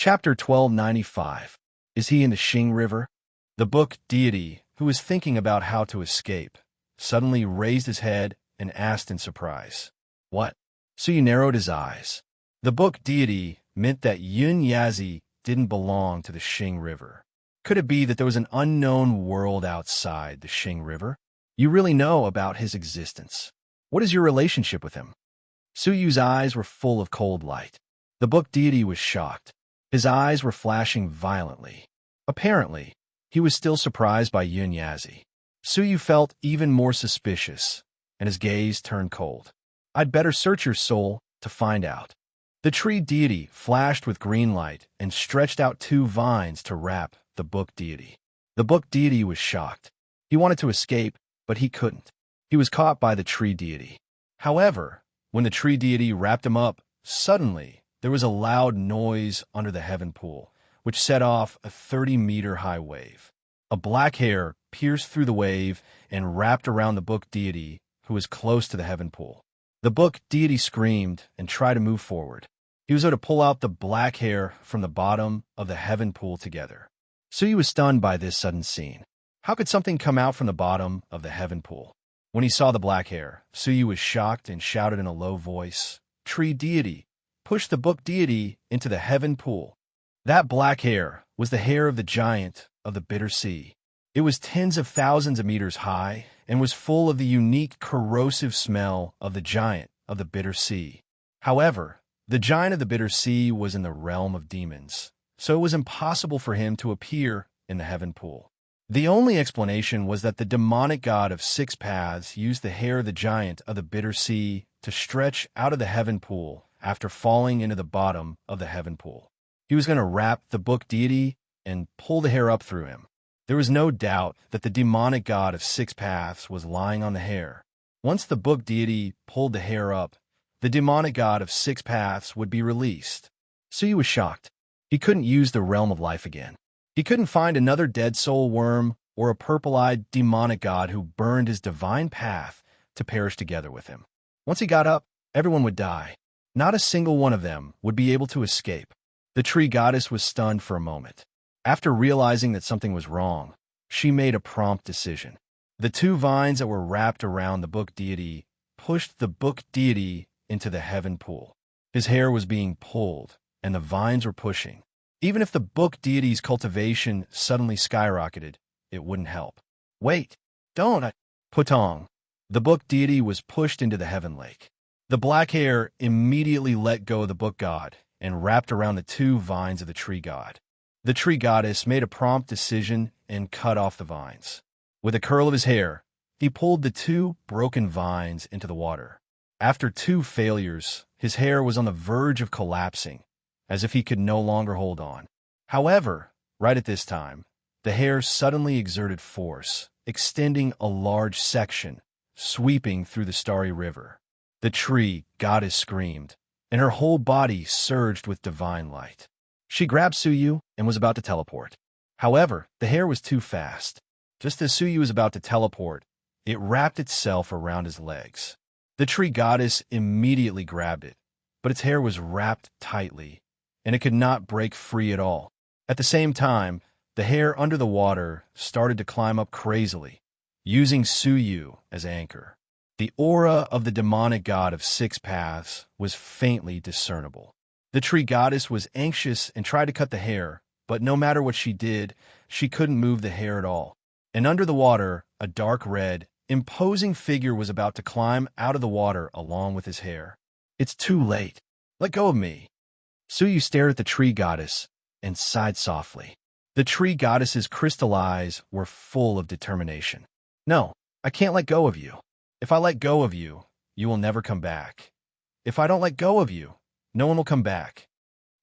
Chapter 1295. Is he in the Xing River? The book deity, who was thinking about how to escape, suddenly raised his head and asked in surprise, "What?" Suyu narrowed his eyes. The book deity meant that Yun Yazi didn't belong to the Xing River. Could it be that there was an unknown world outside the Xing River? You really know about his existence. What is your relationship with him? Suyu's eyes were full of cold light. The book deity was shocked. His eyes were flashing violently. Apparently, he was still surprised by Yun Yazi. Suyu felt even more suspicious, and his gaze turned cold. I'd better search your soul to find out. The tree deity flashed with green light and stretched out two vines to wrap the book deity. The book deity was shocked. He wanted to escape, but he couldn't. He was caught by the tree deity. However, when the tree deity wrapped him up, suddenly there was a loud noise under the heaven pool, which set off a 30-meter-high wave. A black hair pierced through the wave and wrapped around the book deity, who was close to the heaven pool. The book deity screamed and tried to move forward. He was able to pull out the black hair from the bottom of the heaven pool together. Suyu was stunned by this sudden scene. How could something come out from the bottom of the heaven pool? When he saw the black hair, Suyu was shocked and shouted in a low voice, "Tree deity, push the book deity into the heaven pool." That black hair was the hair of the giant of the bitter sea. It was tens of thousands of meters high and was full of the unique corrosive smell of the giant of the bitter sea. However, the giant of the bitter sea was in the realm of demons, so it was impossible for him to appear in the heaven pool. The only explanation was that the demonic god of six paths used the hair of the giant of the bitter sea to stretch out of the heaven pool after falling into the bottom of the heaven pool. He was going to wrap the book deity and pull the hair up through him. There was no doubt that the demonic god of six paths was lying on the hair. Once the book deity pulled the hair up, the demonic god of six paths would be released. Suyu was shocked. He couldn't use the realm of life again. He couldn't find another dead soul worm or a purple-eyed demonic god who burned his divine path to perish together with him. Once he got up, everyone would die. Not a single one of them would be able to escape. The tree goddess was stunned for a moment. After realizing that something was wrong, she made a prompt decision. The two vines that were wrapped around the book deity pushed the book deity into the heaven pool. His hair was being pulled, and the vines were pushing. Even if the book deity's cultivation suddenly skyrocketed, it wouldn't help. Wait, don't, Putong. The book deity was pushed into the heaven lake. The black hair immediately let go of the book god and wrapped around the two vines of the tree god. The tree goddess made a prompt decision and cut off the vines. With a curl of his hair, he pulled the two broken vines into the water. After two failures, his hair was on the verge of collapsing, as if he could no longer hold on. However, right at this time, the hair suddenly exerted force, extending a large section, sweeping through the starry river. The tree goddess screamed, and her whole body surged with divine light. She grabbed Suyu and was about to teleport. However, the hair was too fast. Just as Suyu was about to teleport, it wrapped itself around his legs. The tree goddess immediately grabbed it, but its hair was wrapped tightly, and it could not break free at all. At the same time, the hair under the water started to climb up crazily, using Suyu as anchor. The aura of the demonic god of six paths was faintly discernible. The tree goddess was anxious and tried to cut the hair, but no matter what she did, she couldn't move the hair at all. And under the water, a dark red, imposing figure was about to climb out of the water along with his hair. "It's too late. Let go of me." Suyu stared at the tree goddess and sighed softly. The tree goddess's crystal eyes were full of determination. "No, I can't let go of you. If I let go of you, you will never come back. If I don't let go of you, no one will come back."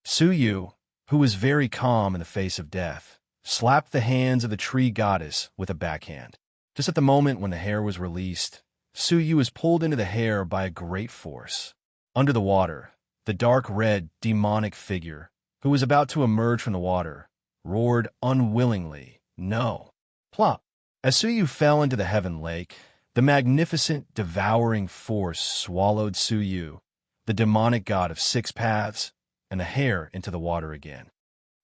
Suyu, who was very calm in the face of death, slapped the hands of the tree goddess with a backhand. Just at the moment when the hair was released, Suyu was pulled into the hair by a great force. Under the water, the dark red demonic figure, who was about to emerge from the water, roared unwillingly, "No!" Plop! As Suyu fell into the heaven lake, the magnificent, devouring force swallowed Suyu, the demonic god of six paths, and the hair into the water again.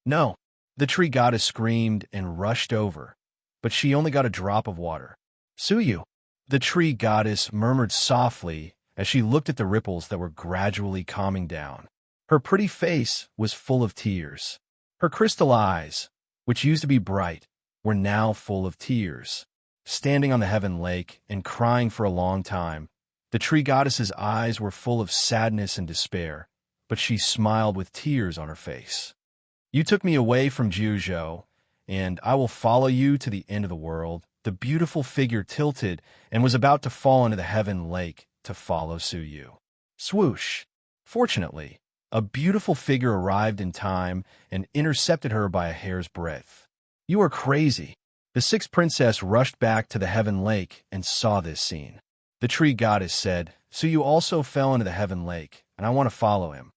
No. The tree goddess screamed and rushed over, but she only got a drop of water. Suyu. The tree goddess murmured softly as she looked at the ripples that were gradually calming down. Her pretty face was full of tears. Her crystal eyes, which used to be bright, were now full of tears. Standing on the heaven lake and crying for a long time, the tree goddess's eyes were full of sadness and despair, but she smiled with tears on her face. You took me away from Juzhou, and I will follow you to the end of the world. The beautiful figure tilted and was about to fall into the heaven lake to follow Suyu. Swoosh! Fortunately, a beautiful figure arrived in time and intercepted her by a hair's breadth. You are crazy. The sixth princess rushed back to the heaven lake and saw this scene. The tree goddess said, Suyu also fell into the heaven lake, and I want to follow him.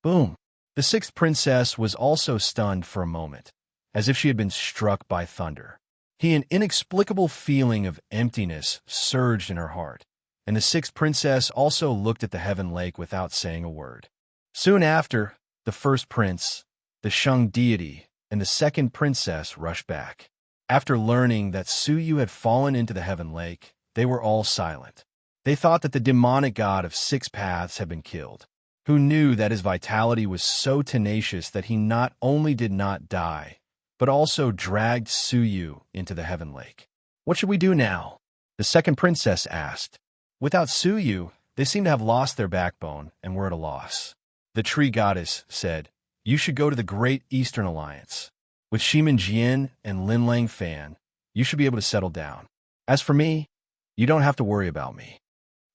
Boom! The sixth princess was also stunned for a moment, as if she had been struck by thunder. An inexplicable feeling of emptiness surged in her heart, and the sixth princess also looked at the heaven lake without saying a word. Soon after, the first prince, the Shang deity, and the second princess rushed back. After learning that Suyu had fallen into the heaven lake, they were all silent. They thought that the demonic god of six paths had been killed, who knew that his vitality was so tenacious that he not only did not die, but also dragged Suyu into the heaven lake. What should we do now? The second princess asked. Without Suyu, they seem to have lost their backbone and were at a loss. The tree goddess said, You should go to the Great Eastern Alliance. With Shimin Jian and Lin Lang Fan, you should be able to settle down. As for me, you don't have to worry about me.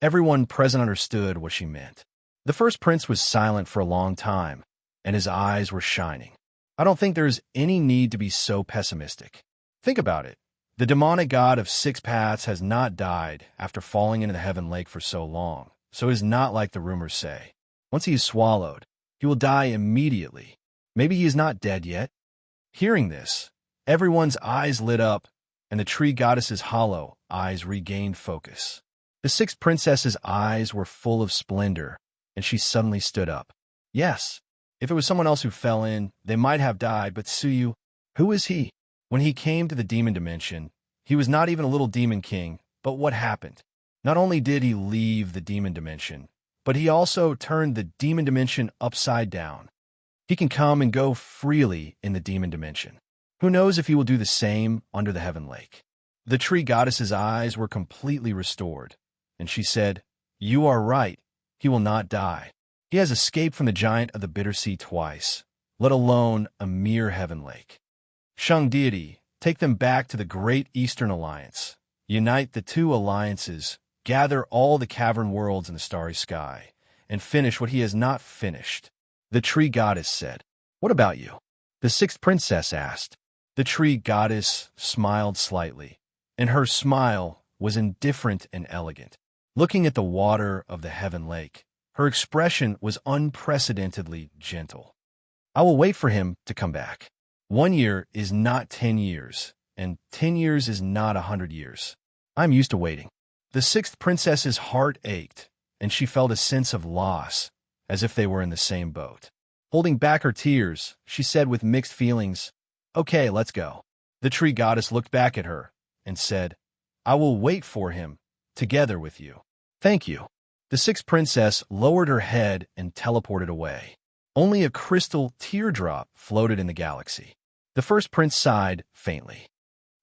Everyone present understood what she meant. The first prince was silent for a long time, and his eyes were shining. I don't think there's any need to be so pessimistic. Think about it. The demonic god of six paths has not died after falling into the heaven lake for so long, so it is not like the rumors say. Once he is swallowed, he will die immediately. Maybe he is not dead yet. Hearing this, everyone's eyes lit up, and the tree goddess's hollow eyes regained focus. The sixth princess's eyes were full of splendor, and she suddenly stood up. Yes, if it was someone else who fell in, they might have died, but Suyu, who is he? When he came to the demon dimension, he was not even a little demon king, but what happened? Not only did he leave the demon dimension, but he also turned the demon dimension upside down. He can come and go freely in the demon dimension. Who knows if he will do the same under the heaven lake? The tree goddess's eyes were completely restored, and she said, You are right. He will not die. He has escaped from the giant of the bitter sea twice, let alone a mere heaven lake. Shang deity, take them back to the Great Eastern Alliance. Unite the two alliances, gather all the cavern worlds in the starry sky, and finish what he has not finished. The tree goddess said, What about you? The sixth princess asked. The tree goddess smiled slightly, and her smile was indifferent and elegant. Looking at the water of the heaven lake, her expression was unprecedentedly gentle. I will wait for him to come back. 1 year is not 10 years, and 10 years is not 100 years. I'm used to waiting. The sixth princess's heart ached, and she felt a sense of loss, as if they were in the same boat. Holding back her tears, she said with mixed feelings, Okay, let's go. The tree goddess looked back at her and said, I will wait for him, together with you. Thank you. The sixth princess lowered her head and teleported away. Only a crystal teardrop floated in the galaxy. The first prince sighed faintly.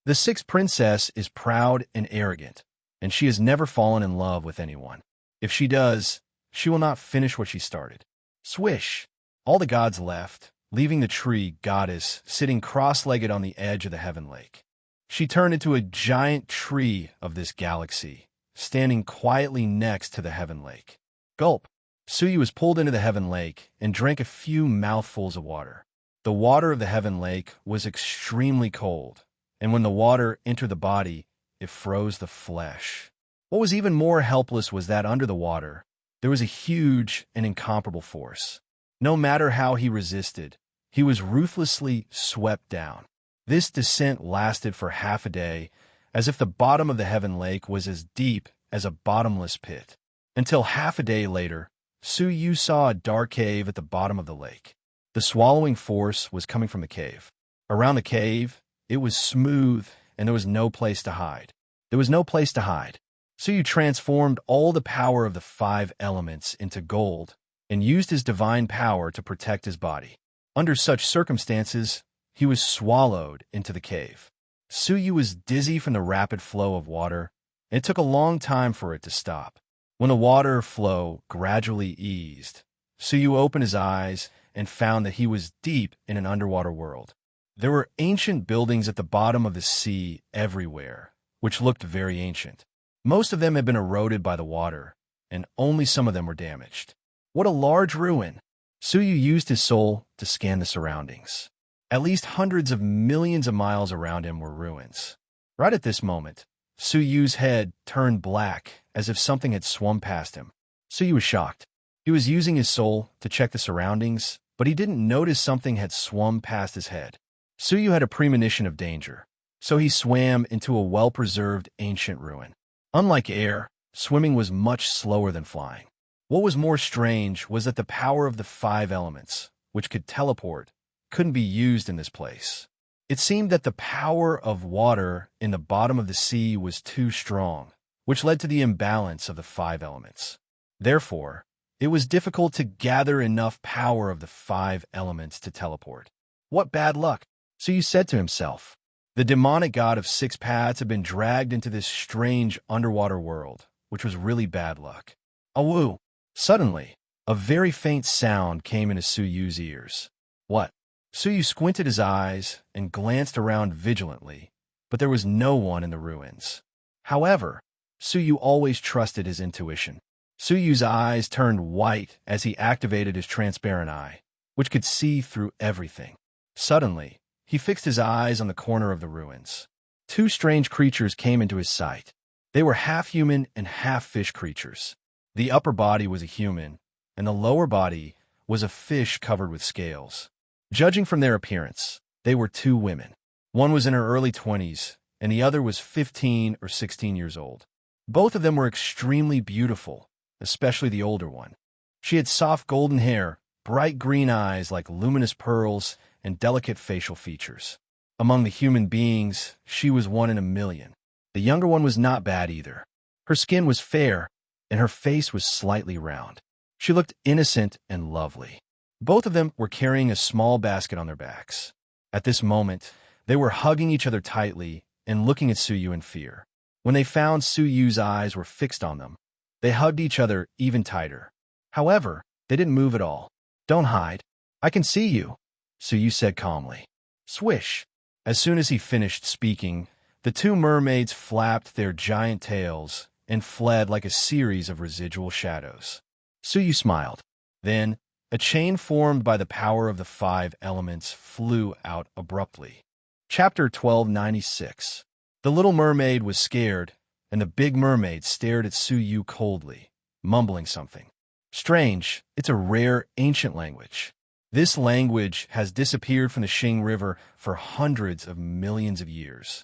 The sixth princess is proud and arrogant, and she has never fallen in love with anyone. If she does, she will not finish what she started. Swish! All the gods left, leaving the tree goddess sitting cross-legged on the edge of the heaven lake. She turned into a giant tree of this galaxy, standing quietly next to the heaven lake. Gulp! Suyu was pulled into the heaven lake and drank a few mouthfuls of water. The water of the heaven lake was extremely cold, and when the water entered the body, it froze the flesh. What was even more helpless was that under the water, there was a huge and incomparable force. No matter how he resisted, he was ruthlessly swept down. This descent lasted for half a day, as if the bottom of the heaven lake was as deep as a bottomless pit. Until half a day later, Suyu saw a dark cave at the bottom of the lake. The The swallowing force was coming from the cave. Around the cave, it was smooth, and there was no place to hide. There was no place to hide. Suyu transformed all the power of the 5 elements into gold and used his divine power to protect his body. Under such circumstances, he was swallowed into the cave. Suyu was dizzy from the rapid flow of water, and it took a long time for it to stop. When the water flow gradually eased, Suyu opened his eyes and found that he was deep in an underwater world. There were ancient buildings at the bottom of the sea everywhere, which looked very ancient. Most of them had been eroded by the water, and only some of them were damaged. What a large ruin! Suyu used his soul to scan the surroundings. At least hundreds of millions of miles around him were ruins. Right at this moment, Suyu's head turned black as if something had swum past him. Suyu was shocked. He was using his soul to check the surroundings, but he didn't notice something had swum past his head. Suyu had a premonition of danger, so he swam into a well-preserved ancient ruin. Unlike air, swimming was much slower than flying. What was more strange was that the power of the 5 elements, which could teleport, couldn't be used in this place. It seemed that the power of water in the bottom of the sea was too strong, which led to the imbalance of the 5 elements. Therefore, it was difficult to gather enough power of the 5 elements to teleport. What bad luck! Suyu said to himself. The demonic god of 6 paths had been dragged into this strange underwater world, which was really bad luck. Awoo! Suddenly, a very faint sound came into Suyu's ears. What? Suyu squinted his eyes and glanced around vigilantly, but there was no one in the ruins. However, Suyu always trusted his intuition. Suyu's eyes turned white as he activated his transparent eye, which could see through everything. Suddenly, he fixed his eyes on the corner of the ruins. 2 strange creatures came into his sight. They were half-human and half-fish creatures. The upper body was a human, and the lower body was a fish covered with scales. Judging from their appearance, they were 2 women. One was in her early 20s, and the other was 15 or 16 years old. Both of them were extremely beautiful, especially the older one. She had soft golden hair, bright green eyes like luminous pearls, and delicate facial features. Among the human beings, she was 1 in a million. The younger one was not bad either. Her skin was fair, and her face was slightly round. She looked innocent and lovely. Both of them were carrying a small basket on their backs. At this moment, they were hugging each other tightly and looking at Suyu in fear. When they found Suyu's eyes were fixed on them, they hugged each other even tighter. However, they didn't move at all. Don't hide. I can see you, Suyu said calmly. Swish! As soon as he finished speaking, the 2 mermaids flapped their giant tails and fled like a series of residual shadows. Suyu smiled. Then, a chain formed by the power of the 5 elements flew out abruptly. Chapter 1296. The little mermaid was scared, and the big mermaid stared at Suyu coldly, mumbling something. Strange, it's a rare ancient language. This language has disappeared from the Xing River for hundreds of millions of years.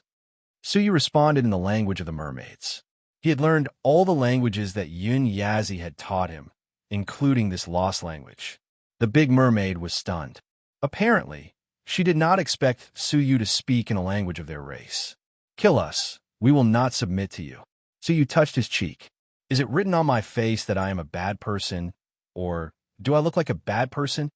Suyu responded in the language of the mermaids. He had learned all the languages that Yun Yazi had taught him, including this lost language. The big mermaid was stunned. Apparently, she did not expect Suyu to speak in a language of their race. Kill us. We will not submit to you. Suyu touched his cheek. Is it written on my face that I am a bad person, or do I look like a bad person?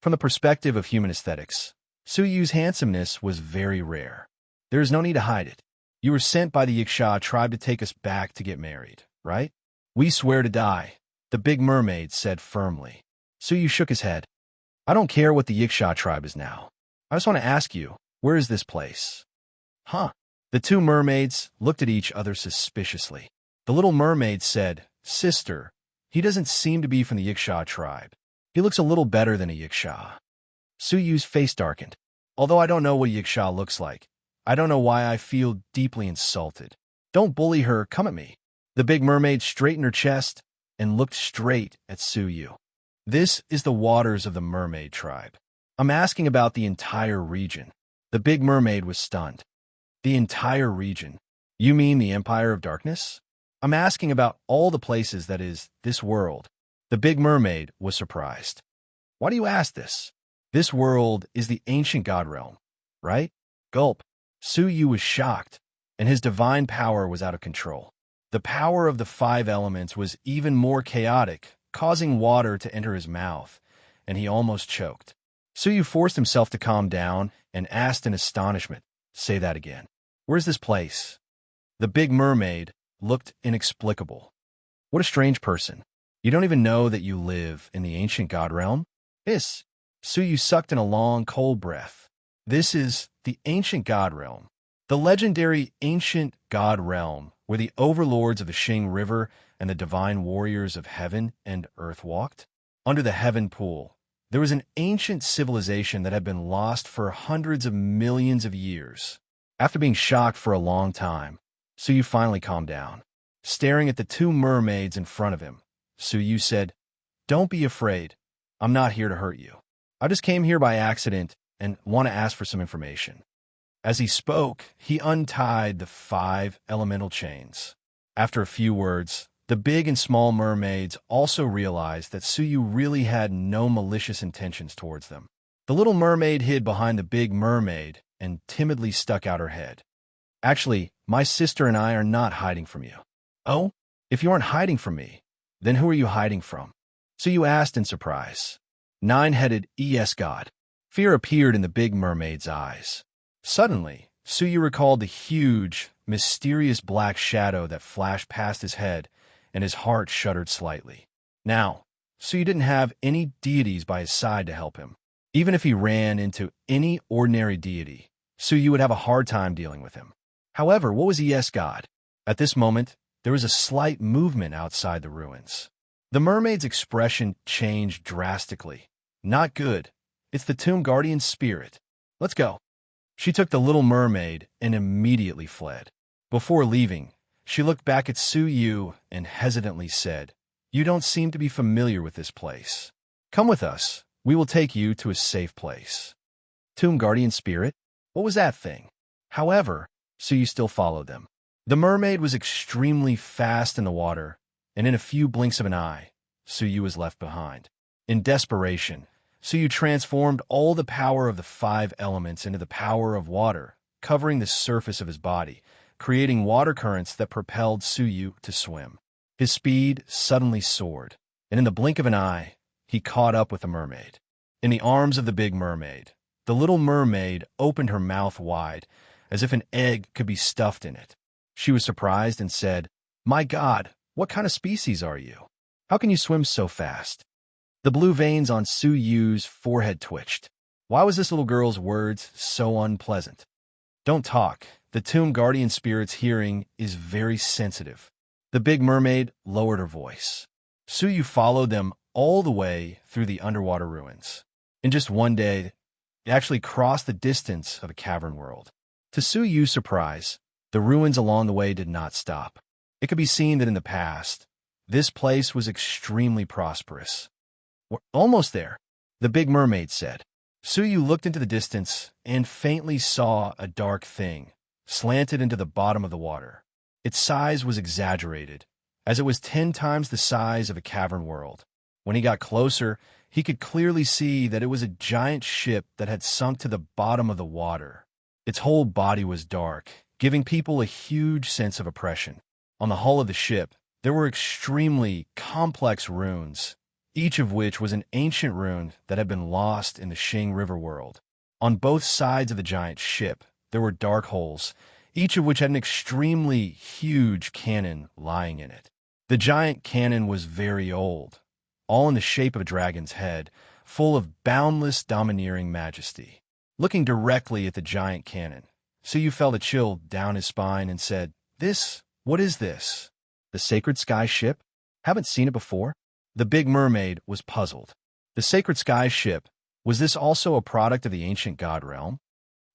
From the perspective of human aesthetics, Suyu's handsomeness was very rare. There is no need to hide it. You were sent by the Yiksha tribe to take us back to get married, right? We swear to die, the big mermaid said firmly. Suyu shook his head. I don't care what the Yiksha tribe is now. I just want to ask you, where is this place? Huh? The 2 mermaids looked at each other suspiciously. The little mermaid said, Sister, he doesn't seem to be from the Yiksha tribe. He looks a little better than a Yiksha. Suyu's face darkened. Although I don't know what a Yiksha looks like, I don't know why I feel deeply insulted. Don't bully her, come at me. The big mermaid straightened her chest and looked straight at Suyu. This is the waters of the mermaid tribe. I'm asking about the entire region. The big mermaid was stunned. The entire region? You mean the Empire of Darkness? I'm asking about all the places that is, this world. The big mermaid was surprised. Why do you ask this? This world is the ancient god realm, right? Gulp. Suyu was shocked, and his divine power was out of control. The power of the five elements was even more chaotic, causing water to enter his mouth, and he almost choked. Suyu forced himself to calm down and asked in astonishment, "Say that again. Where's this place?" The big mermaid looked inexplicable. "What a strange person. You don't even know that you live in the ancient god realm?" "This." Suyu sucked in a long, cold breath. "This is the ancient god realm. The legendary ancient god realm where the overlords of the Xing River and the divine warriors of heaven and earth walked. Under the heaven pool, there was an ancient civilization that had been lost for hundreds of millions of years." After being shocked for a long time, Suyu finally calmed down. Staring at the two mermaids in front of him, Suyu said, "Don't be afraid. I'm not here to hurt you. I just came here by accident and want to ask for some information." As he spoke, he untied the 5 elemental chains. After a few words, the big and small mermaids also realized that Suyu really had no malicious intentions towards them. The little mermaid hid behind the big mermaid and timidly stuck out her head. "Actually, my sister and I are not hiding from you." "Oh? If you aren't hiding from me, then who are you hiding from?" Suyu asked in surprise. "Nine-headed ES God." Fear appeared in the big mermaid's eyes. Suddenly, Suyu recalled the huge, mysterious black shadow that flashed past his head, and his heart shuddered slightly. Now, Suyu didn't have any deities by his side to help him. Even if he ran into any ordinary deity, Suyu would have a hard time dealing with him. However, what was ES God? At this moment, there was a slight movement outside the ruins. The mermaid's expression changed drastically. "Not good. It's the Tomb Guardian's spirit. Let's go." She took the little mermaid and immediately fled. Before leaving, she looked back at Suyu and hesitantly said, "You don't seem to be familiar with this place. Come with us. We will take you to a safe place." Tomb Guardian spirit? What was that thing? However, Suyu still followed them. The mermaid was extremely fast in the water, and in a few blinks of an eye, Suyu was left behind. In desperation, Suyu transformed all the power of the 5 elements into the power of water, covering the surface of his body, creating water currents that propelled Suyu to swim. His speed suddenly soared, and in the blink of an eye, he caught up with the mermaid. In the arms of the big mermaid, the little mermaid opened her mouth wide, as if an egg could be stuffed in it. She was surprised and said, "My God, what kind of species are you? How can you swim so fast?" The blue veins on Suyu's forehead twitched. Why was this little girl's words so unpleasant? "Don't talk. The Tomb Guardian spirit's hearing is very sensitive." The big mermaid lowered her voice. Suyu followed them all the way through the underwater ruins. In just one day, they actually crossed the distance of a cavern world. To Suyu's surprise, the ruins along the way did not stop. It could be seen that in the past, this place was extremely prosperous. "We're almost there," the big mermaid said. Suyu looked into the distance and faintly saw a dark thing slanted into the bottom of the water. Its size was exaggerated, as it was 10 times the size of a cavern world. When he got closer, he could clearly see that it was a giant ship that had sunk to the bottom of the water. Its whole body was dark, giving people a huge sense of oppression. On the hull of the ship, there were extremely complex runes, each of which was an ancient rune that had been lost in the Xing River world. On both sides of the giant ship, there were dark holes, each of which had an extremely huge cannon lying in it. The giant cannon was very old, all in the shape of a dragon's head, full of boundless domineering majesty. Looking directly at the giant cannon, Suyu felt a chill down his spine and said, What is this? The Sacred Sky Ship? Haven't seen it before?" The big mermaid was puzzled. The Sacred Sky Ship, was this also a product of the ancient god realm?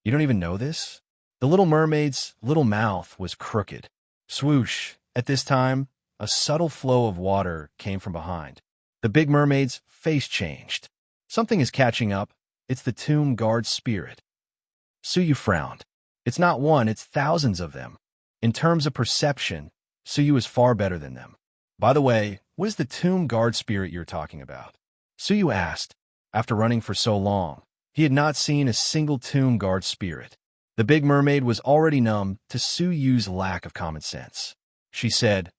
"You don't even know this?" The little mermaid's little mouth was crooked. Swoosh! At this time, a subtle flow of water came from behind. The big mermaid's face changed. "Something is catching up. It's the Tomb Guard spirit." Suyu frowned. "It's not one, it's thousands of them. In terms of perception, Suyu is far better than them. By the way, what is the Tomb Guard spirit you're talking about?" Suyu asked. After running for so long, He had not seen a single tomb guard spirit. The big mermaid was already numb to Su Yu's lack of common sense. She said,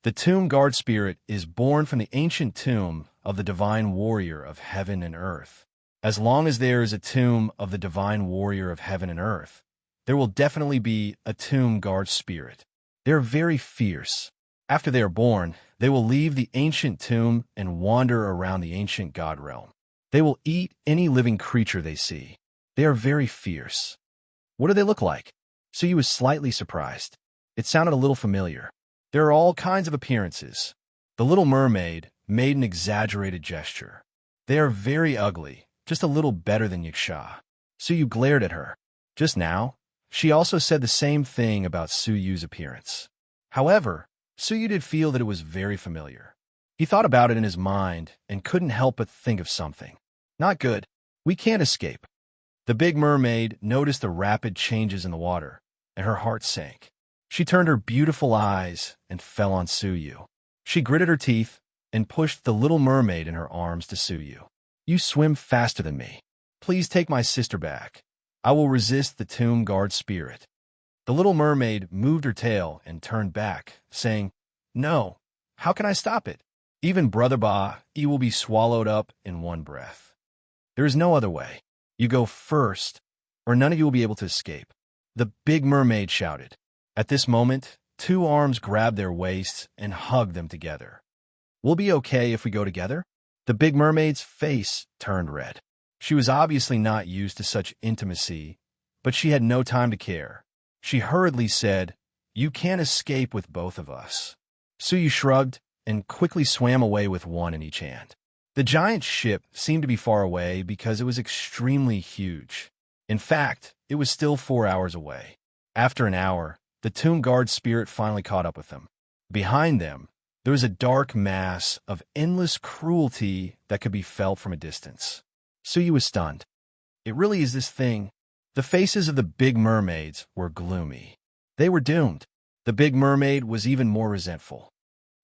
"The tomb guard spirit is born from the ancient tomb of the divine warrior of heaven and earth. As long as there is a tomb of the divine warrior of heaven and earth, there will definitely be a tomb guard spirit. They are very fierce. After they are born, they will leave the ancient tomb and wander around the ancient god realm. They will eat any living creature they see. They are very fierce." "What do they look like?" Suyu was slightly surprised. It sounded a little familiar. "There are all kinds of appearances." The little mermaid made an exaggerated gesture. "They are very ugly, just a little better than Yaksha." Suyu glared at her. Just now, she also said the same thing about Suyu's appearance. However, Suyu did feel that it was very familiar. He thought about it in his mind and couldn't help but think of something. "Not good. We can't escape." The big mermaid noticed the rapid changes in the water, and her heart sank. She turned her beautiful eyes and fell on Suyu. She gritted her teeth and pushed the little mermaid in her arms to Suyu. "You swim faster than me. Please take my sister back. I will resist the tomb guard spirit." The little mermaid moved her tail and turned back, saying, "No, how can I stop it? Even Brother Ba, he will be swallowed up in one breath. There is no other way. You go first, or none of you will be able to escape." The big mermaid shouted. At this moment, two arms grabbed their waists and hugged them together. "We'll be okay if we go together?" The big mermaid's face turned red. She was obviously not used to such intimacy, but she had no time to care. She hurriedly said, "You can't escape with both of us." Suyu shrugged and quickly swam away with one in each hand. The giant ship seemed to be far away because it was extremely huge. In fact, it was still 4 hours away. After an hour, the tomb guard spirit finally caught up with them. Behind them, there was a dark mass of endless cruelty that could be felt from a distance. Suyu was stunned. It really is this thing. The faces of the big mermaids were gloomy. They were doomed. The big mermaid was even more resentful.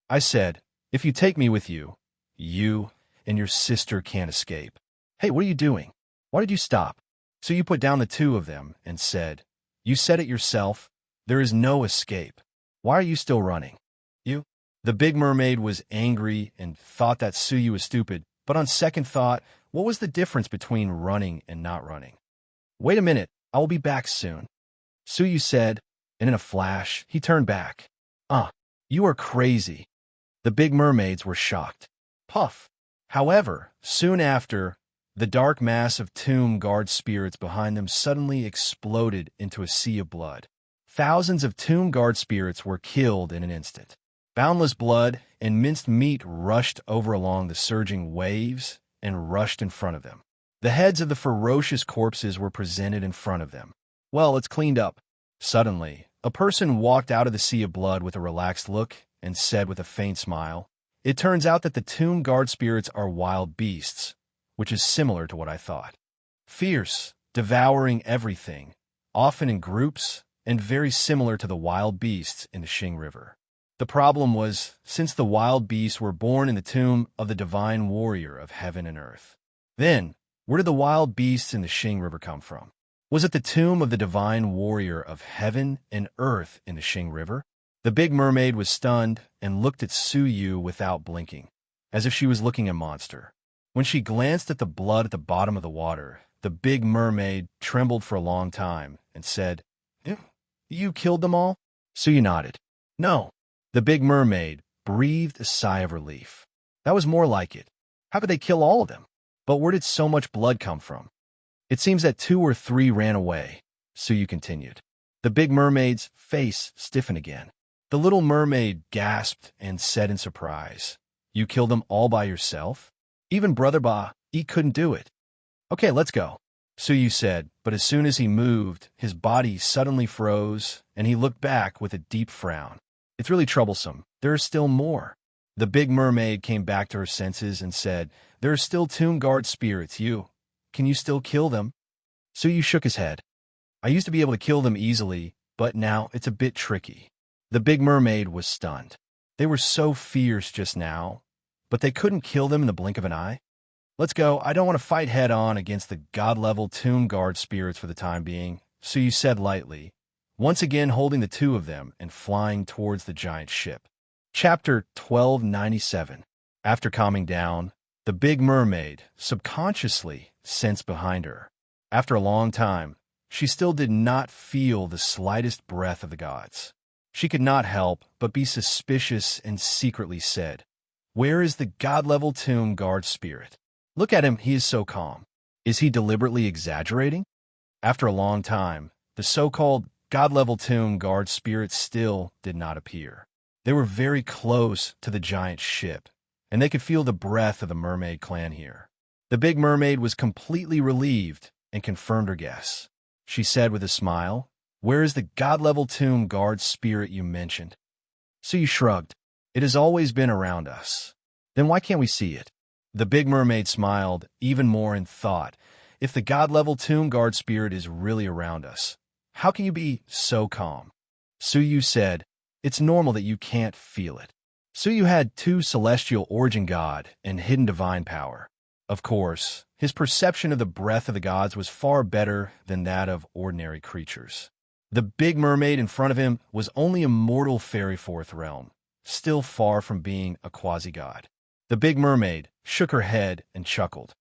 "I said, if you take me with you, you and your sister can't escape." "Hey, what are you doing? Why did you stop?" So you put down the two of them and said, "You said it yourself. There is no escape. Why are you still running?" "You?" The big mermaid was angry and thought that Suyu was stupid, but on second thought, what was the difference between running and not running? "Wait a minute, I will be back soon," Suyu said, and in a flash, he turned back. You are crazy." The big mermaids were shocked. Puff. However, soon after, the dark mass of tomb guard spirits behind them suddenly exploded into a sea of blood. Thousands of tomb guard spirits were killed in an instant. Boundless blood and minced meat rushed over along the surging waves and rushed in front of them. The heads of the ferocious corpses were presented in front of them. "Well, it's cleaned up." Suddenly, a person walked out of the sea of blood with a relaxed look and said with a faint smile, "It turns out that the tomb guard spirits are wild beasts, which is similar to what I thought. Fierce, devouring everything, often in groups, and very similar to the wild beasts in the Xing River. The problem was, since the wild beasts were born in the tomb of the divine warrior of heaven and earth. Then, where did the wild beasts in the Xing River come from? Was it the tomb of the divine warrior of heaven and earth in the Xing River?" The big mermaid was stunned and looked at Suyu without blinking, as if she was looking at a monster. When she glanced at the blood at the bottom of the water, the big mermaid trembled for a long time and said, "You killed them all?" Suyu nodded. "No." The big mermaid breathed a sigh of relief. "That was more like it. How could they kill all of them? But where did so much blood come from?" "It seems that 2 or 3 ran away," Suyu continued. The big mermaid's face stiffened again. The little mermaid gasped and said in surprise, "You killed them all by yourself? Even Brother Ba, he couldn't do it." "Okay, let's go," Suyu said, but as soon as he moved, his body suddenly froze, and he looked back with a deep frown. "It's really troublesome. There are still more." The big mermaid came back to her senses and said, "There are still tomb guard spirits. Can you still kill them?" Suyu shook his head. "I used to be able to kill them easily, but now it's a bit tricky." The big mermaid was stunned. They were so fierce just now, but they couldn't kill them in the blink of an eye? Let's go. I don't want to fight head-on against the god-level tomb guard spirits for the time being, Suyu said lightly, once again holding the two of them and flying towards the giant ship. Chapter 1297. After calming down, the big mermaid subconsciously sensed behind her. After a long time, she still did not feel the slightest breath of the gods. She could not help but be suspicious and secretly said, "Where is the god-level tomb guard spirit? Look at him, he is so calm. Is he deliberately exaggerating?" After a long time, the so-called god-level tomb guard spirit still did not appear. They were very close to the giant ship, and they could feel the breath of the mermaid clan here. The big mermaid was completely relieved and confirmed her guess. She said with a smile, "Where is the god-level tomb guard spirit you mentioned?" Suyu shrugged. "It has always been around us. Then why can't we see it?" The big mermaid smiled even more and thought, "If the god-level tomb guard spirit is really around us, how can you be so calm?" Suyu said, "It's normal that you can't feel it." Suyu had two celestial origin god and hidden divine power. Of course, his perception of the breath of the gods was far better than that of ordinary creatures. The big mermaid in front of him was only a mortal fairy fourth realm, still far from being a quasi-god. The big mermaid shook her head and chuckled.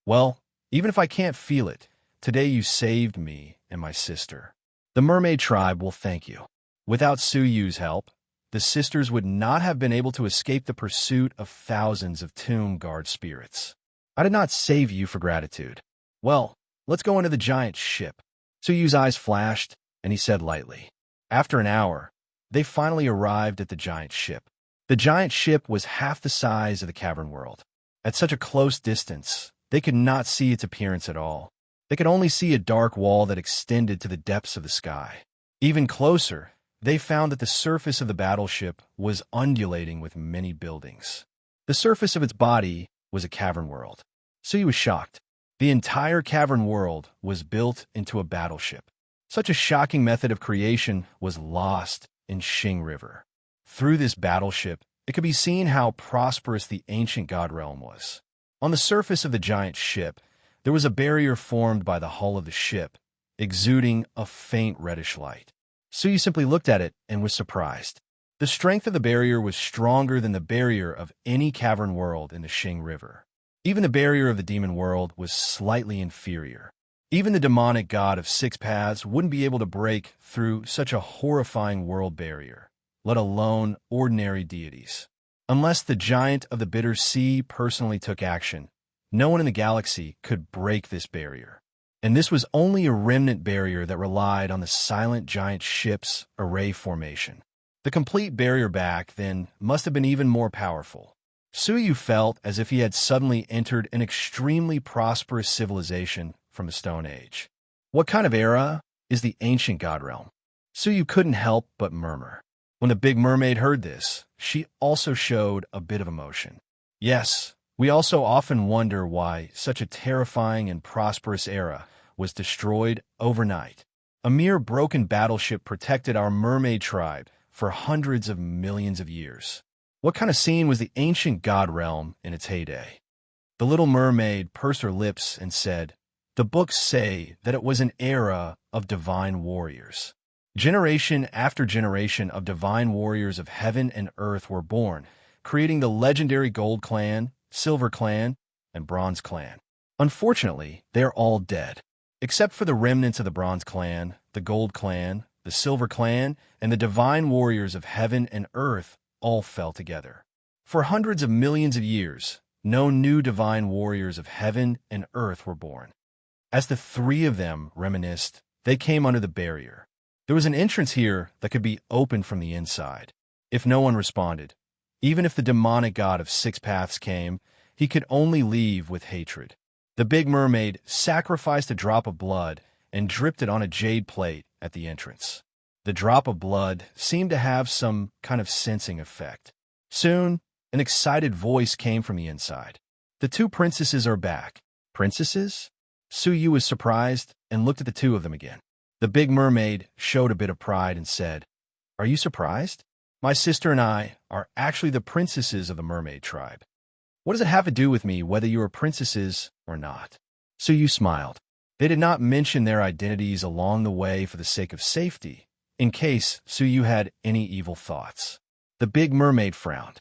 "Well, even if I can't feel it, today you saved me and my sister. The mermaid tribe will thank you. Without Suyu's help, the sisters would not have been able to escape the pursuit of thousands of tomb guard spirits. I did not save you for gratitude. Well, let's go into the giant ship." Suyu's eyes flashed, and he said lightly. After an hour, they finally arrived at the giant ship. The giant ship was half the size of the cavern world. At such a close distance, they could not see its appearance at all. They could only see a dark wall that extended to the depths of the sky. Even closer, they found that the surface of the battleship was undulating with many buildings. The surface of its body was a cavern world. Suyu was shocked. The entire cavern world was built into a battleship. Such a shocking method of creation was lost in Xing River. Through this battleship, it could be seen how prosperous the ancient god realm was. On the surface of the giant ship, there was a barrier formed by the hull of the ship, exuding a faint reddish light. Suyu simply looked at it and was surprised. The strength of the barrier was stronger than the barrier of any cavern world in the Xing River. Even the barrier of the demon world was slightly inferior. Even the demonic god of six paths wouldn't be able to break through such a horrifying world barrier, let alone ordinary deities. Unless the giant of the bitter sea personally took action, no one in the galaxy could break this barrier. And this was only a remnant barrier that relied on the silent giant ship's array formation. The complete barrier back then must have been even more powerful. Suyu felt as if he had suddenly entered an extremely prosperous civilization from the Stone Age. What kind of era is the ancient god realm? Suyu couldn't help but murmur. When the big mermaid heard this, she also showed a bit of emotion. Yes, we also often wonder why such a terrifying and prosperous era was destroyed overnight. A mere broken battleship protected our mermaid tribe for hundreds of millions of years. What kind of scene was the ancient god realm in its heyday? The little mermaid pursed her lips and said, "The books say that it was an era of divine warriors. Generation after generation of divine warriors of heaven and earth were born, creating the legendary Gold Clan, Silver Clan, and Bronze Clan. Unfortunately, they are all dead. Except for the remnants of the Bronze Clan, the Gold Clan, the Silver Clan, and the divine warriors of heaven and earth all fell together. For hundreds of millions of years, no new divine warriors of heaven and earth were born. As the three of them reminisced, they came under the barrier. There was an entrance here that could be opened from the inside. If no one responded, even if the demonic god of six paths came, he could only leave with hatred. The big mermaid sacrificed a drop of blood and dripped it on a jade plate at the entrance. The drop of blood seemed to have some kind of sensing effect. Soon, an excited voice came from the inside. "The two princesses are back." "Princesses?" Suyu was surprised and looked at the two of them again. The big mermaid showed a bit of pride and said, "Are you surprised? My sister and I are actually the princesses of the mermaid tribe." What does it have to do with me whether you are princesses or not? Suyu smiled. They did not mention their identities along the way for the sake of safety, in case Suyu had any evil thoughts. The big mermaid frowned.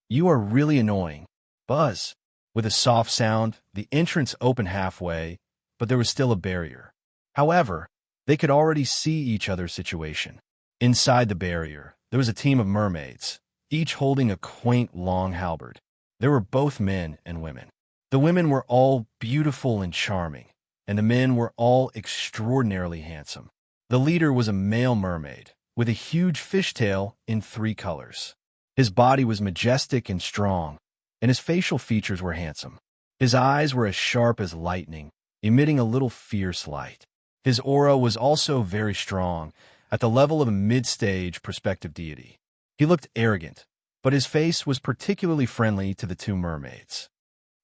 You are really annoying. Buzz. With a soft sound, the entrance opened halfway, but there was still a barrier. However, they could already see each other's situation. Inside the barrier, there was a team of mermaids, each holding a quaint long halberd. There were both men and women. The women were all beautiful and charming, and the men were all extraordinarily handsome. The leader was a male mermaid, with a huge fishtail in 3 colors. His body was majestic and strong, and his facial features were handsome. His eyes were as sharp as lightning, emitting a little fierce light. His aura was also very strong, at the level of a mid-stage perspective deity. He looked arrogant, but his face was particularly friendly to the 2 mermaids.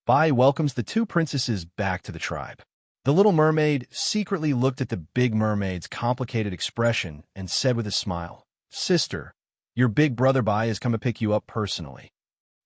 Bai welcomes the 2 princesses back to the tribe. The little mermaid secretly looked at the big mermaid's complicated expression and said with a smile, "Sister, your big brother Bai has come to pick you up personally."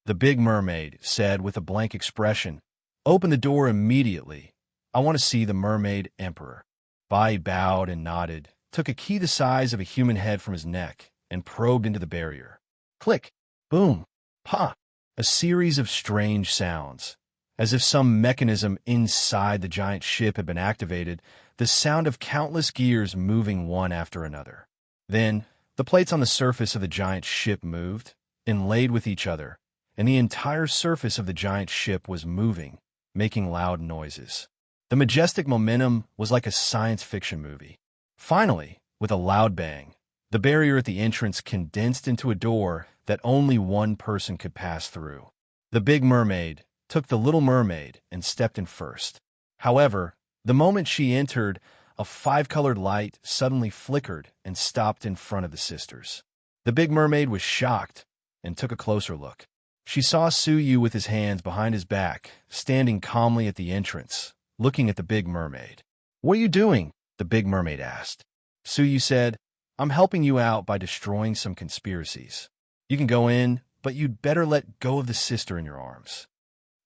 The big mermaid said with a blank expression, "Open the door immediately. I want to see the mermaid emperor." Bai bowed and nodded, took a key the size of a human head from his neck, and probed into the barrier. Click, boom, pa! A series of strange sounds. As if some mechanism inside the giant ship had been activated, the sound of countless gears moving one after another. Then, the plates on the surface of the giant ship moved, inlaid with each other, and the entire surface of the giant ship was moving, making loud noises. The majestic momentum was like a science fiction movie. Finally, with a loud bang, the barrier at the entrance condensed into a door that only one person could pass through. The big mermaid took the little mermaid and stepped in first. However, the moment she entered, a 5-colored light suddenly flickered and stopped in front of the sisters. The big mermaid was shocked and took a closer look. She saw Suyu with his hands behind his back, standing calmly at the entrance, looking at the big mermaid. "What are you doing?" the big mermaid asked. Suyu said, "I'm helping you out by destroying some conspiracies. You can go in, but you'd better let go of the sister in your arms."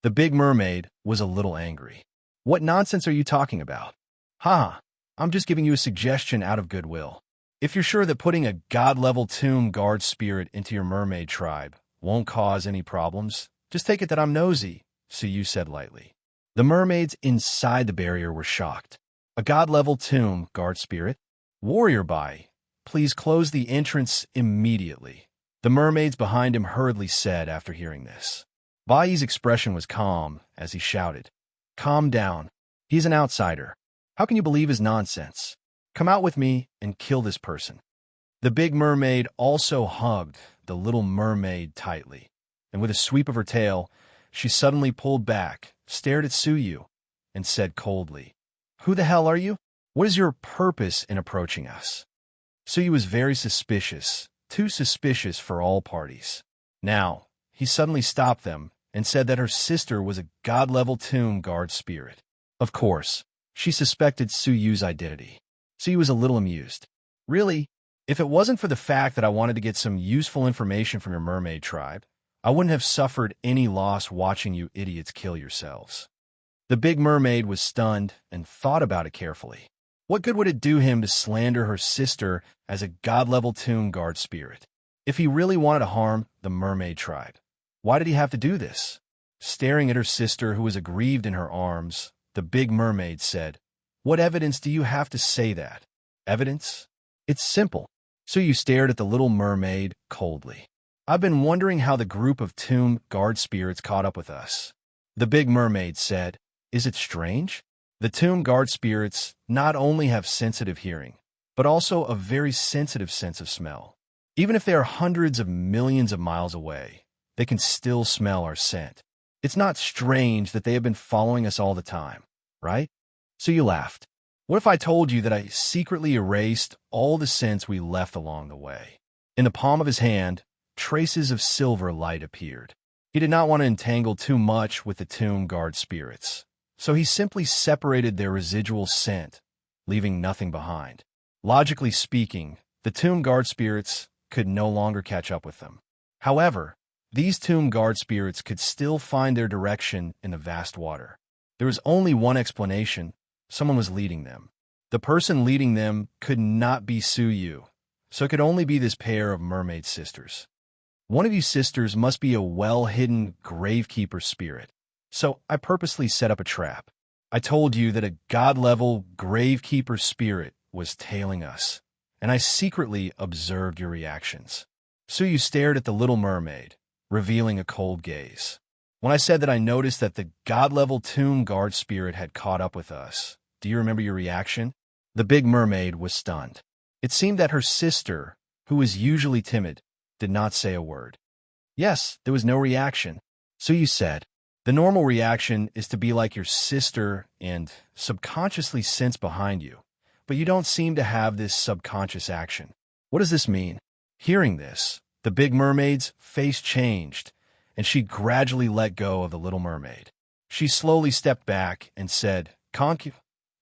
The big mermaid was a little angry. "What nonsense are you talking about?" "Ha! I'm just giving you a suggestion out of goodwill. If you're sure that putting a god-level tomb guard spirit into your mermaid tribe won't cause any problems, just take it that I'm nosy," Suyu said lightly. The mermaids inside the barrier were shocked. "A god-level tomb guard spirit? Warrior Bai, please close the entrance immediately," the mermaids behind him hurriedly said after hearing this. Bai's expression was calm as he shouted, "Calm down. He's an outsider. How can you believe his nonsense? Come out with me and kill this person." The big mermaid also hugged the little mermaid tightly, and with a sweep of her tail, she suddenly pulled back, stared at Suyu, and said coldly, "Who the hell are you? What is your purpose in approaching us?" Suyu was very suspicious, too suspicious for all parties. Now, he suddenly stopped them and said that her sister was a god-level tomb guard spirit. Of course, she suspected Suyu's identity. Suyu was a little amused. "Really? If it wasn't for the fact that I wanted to get some useful information from your mermaid tribe, I wouldn't have suffered any loss watching you idiots kill yourselves." The big mermaid was stunned and thought about it carefully. What good would it do him to slander her sister as a god-level tomb guard spirit? If he really wanted to harm the mermaid tribe, why did he have to do this? Staring at her sister, who was aggrieved in her arms, the big mermaid said, "What evidence do you have to say that?" "Evidence? It's simple." Suyu stared at the little mermaid coldly. "I've been wondering how the group of tomb guard spirits caught up with us." The big mermaid said, "Is it strange? The tomb guard spirits not only have sensitive hearing, but also a very sensitive sense of smell. Even if they are hundreds of millions of miles away, they can still smell our scent. It's not strange that they have been following us all the time, right?" Suyu laughed. "What if I told you that I secretly erased all the scents we left along the way?" In the palm of his hand, traces of silver light appeared. He did not want to entangle too much with the tomb guard spirits, so he simply separated their residual scent, leaving nothing behind. Logically speaking, the tomb guard spirits could no longer catch up with them. However, These tomb guard spirits could still find their direction in the vast water. There was only one explanation: someone was leading them. The person leading them could not be Suyu, so it could only be this pair of mermaid sisters. One of you sisters must be a well-hidden gravekeeper spirit, so I purposely set up a trap. I told you that a god-level gravekeeper spirit was tailing us, and I secretly observed your reactions. Suyu stared at the little mermaid, revealing a cold gaze. When I said that I noticed that the god-level tomb guard spirit had caught up with us, do you remember your reaction? The big mermaid was stunned. It seemed that her sister, who was usually timid, did not say a word. Yes, there was no reaction. Suyu said, the normal reaction is to be like your sister and subconsciously sense behind you, but you don't seem to have this subconscious action. What does this mean? Hearing this, the big mermaid's face changed, and she gradually let go of the little mermaid. She slowly stepped back and said, "Concu."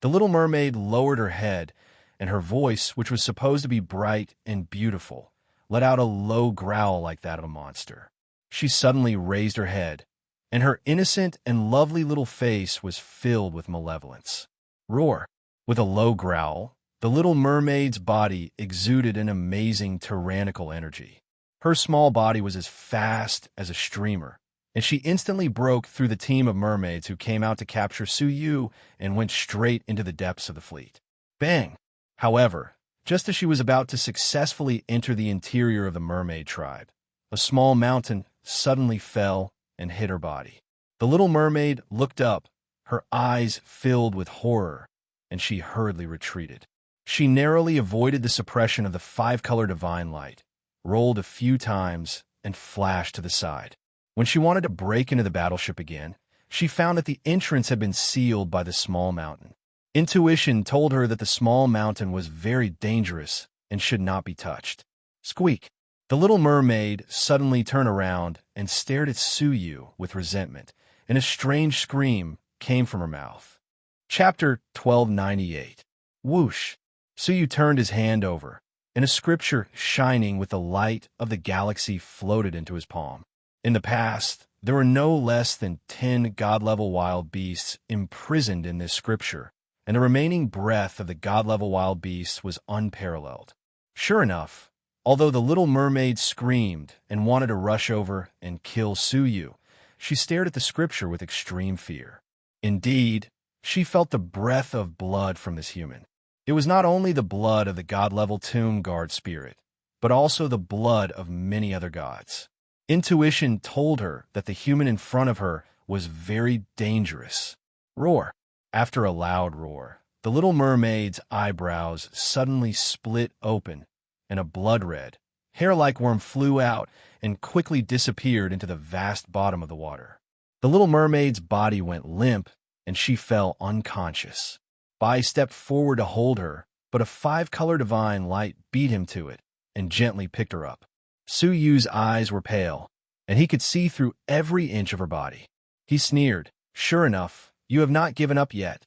The little mermaid lowered her head, and her voice, which was supposed to be bright and beautiful, let out a low growl like that of a monster. She suddenly raised her head, and her innocent and lovely little face was filled with malevolence. Roar! With a low growl, the little mermaid's body exuded an amazing tyrannical energy. Her small body was as fast as a streamer, and she instantly broke through the team of mermaids who came out to capture Suyu and went straight into the depths of the fleet. Bang! However, just as she was about to successfully enter the interior of the mermaid tribe, a small mountain suddenly fell and hit her body. The little mermaid looked up, her eyes filled with horror, and she hurriedly retreated. She narrowly avoided the suppression of the five-color divine light, rolled a few times, and flashed to the side. When she wanted to break into the battleship again, she found that the entrance had been sealed by the small mountain. Intuition told her that the small mountain was very dangerous and should not be touched. Squeak! The little mermaid suddenly turned around and stared at Suyu with resentment, and a strange scream came from her mouth. Chapter 1298. Whoosh! Suyu turned his hand over, and a scripture shining with the light of the galaxy floated into his palm. In the past, there were no less than 10 god-level wild beasts imprisoned in this scripture, and the remaining breath of the god-level wild beasts was unparalleled. Sure enough, although the little mermaid screamed and wanted to rush over and kill Suyu, she stared at the scripture with extreme fear. Indeed, she felt the breath of blood from this human. It was not only the blood of the god-level tomb guard spirit, but also the blood of many other gods. Intuition told her that the human in front of her was very dangerous. Roar! After a loud roar, the little mermaid's eyebrows suddenly split open, and a blood-red, hair-like worm flew out and quickly disappeared into the vast bottom of the water. The little mermaid's body went limp, and she fell unconscious. Bai stepped forward to hold her, but a five-color divine light beat him to it and gently picked her up. Suyu's eyes were pale, and he could see through every inch of her body. He sneered, "Sure enough, you have not given up yet."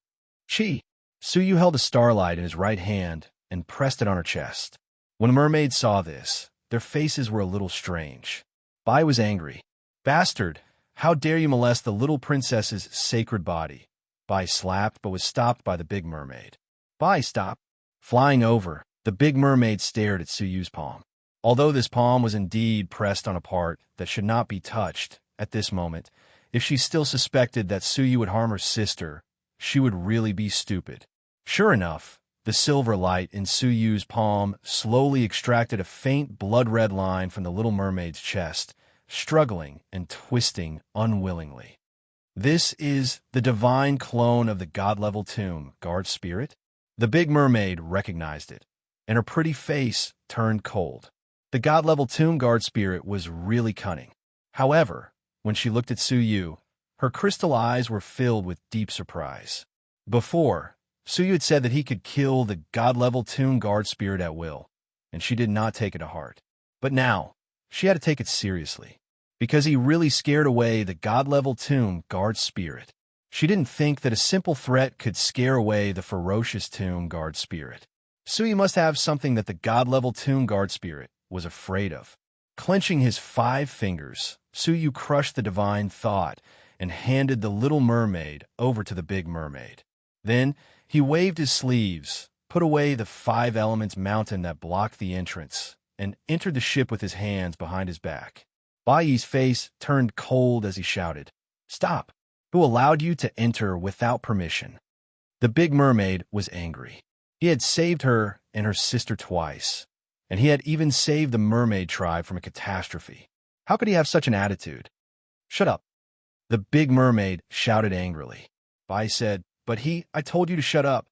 Chi! Suyu held a starlight in his right hand and pressed it on her chest. When the mermaids saw this, their faces were a little strange. Bai was angry. "Bastard! How dare you molest the little princess's sacred body?" Bai slapped but was stopped by the big mermaid. "Bai, stop!" Flying over, the big mermaid stared at Suyu's palm. Although this palm was indeed pressed on a part that should not be touched at this moment, if she still suspected that Suyu would harm her sister, she would really be stupid. Sure enough, the silver light in Suyu's palm slowly extracted a faint blood-red line from the little mermaid's chest, struggling and twisting unwillingly. This is the divine clone of the god-level tomb guard spirit? The big mermaid recognized it, and her pretty face turned cold. The god-level tomb guard spirit was really cunning. However, when she looked at Suyu, her crystal eyes were filled with deep surprise. Before, Suyu had said that he could kill the god-level tomb guard spirit at will, and she did not take it to heart. But now, she had to take it seriously, because he really scared away the god-level tomb guard spirit. She didn't think that a simple threat could scare away the ferocious tomb guard spirit. Suyu must have something that the god-level tomb guard spirit was afraid of. Clenching his 5 fingers, Suyu crushed the divine thought and handed the little mermaid over to the big mermaid. Then he waved his sleeves, put away the 5 elements mountain that blocked the entrance, and entered the ship with his hands behind his back. Bai's face turned cold as he shouted, "Stop! Who allowed you to enter without permission?" The big mermaid was angry. He had saved her and her sister twice, and he had even saved the mermaid tribe from a catastrophe. How could he have such an attitude? "Shut up!" The big mermaid shouted angrily. Bai said, I told you to shut up."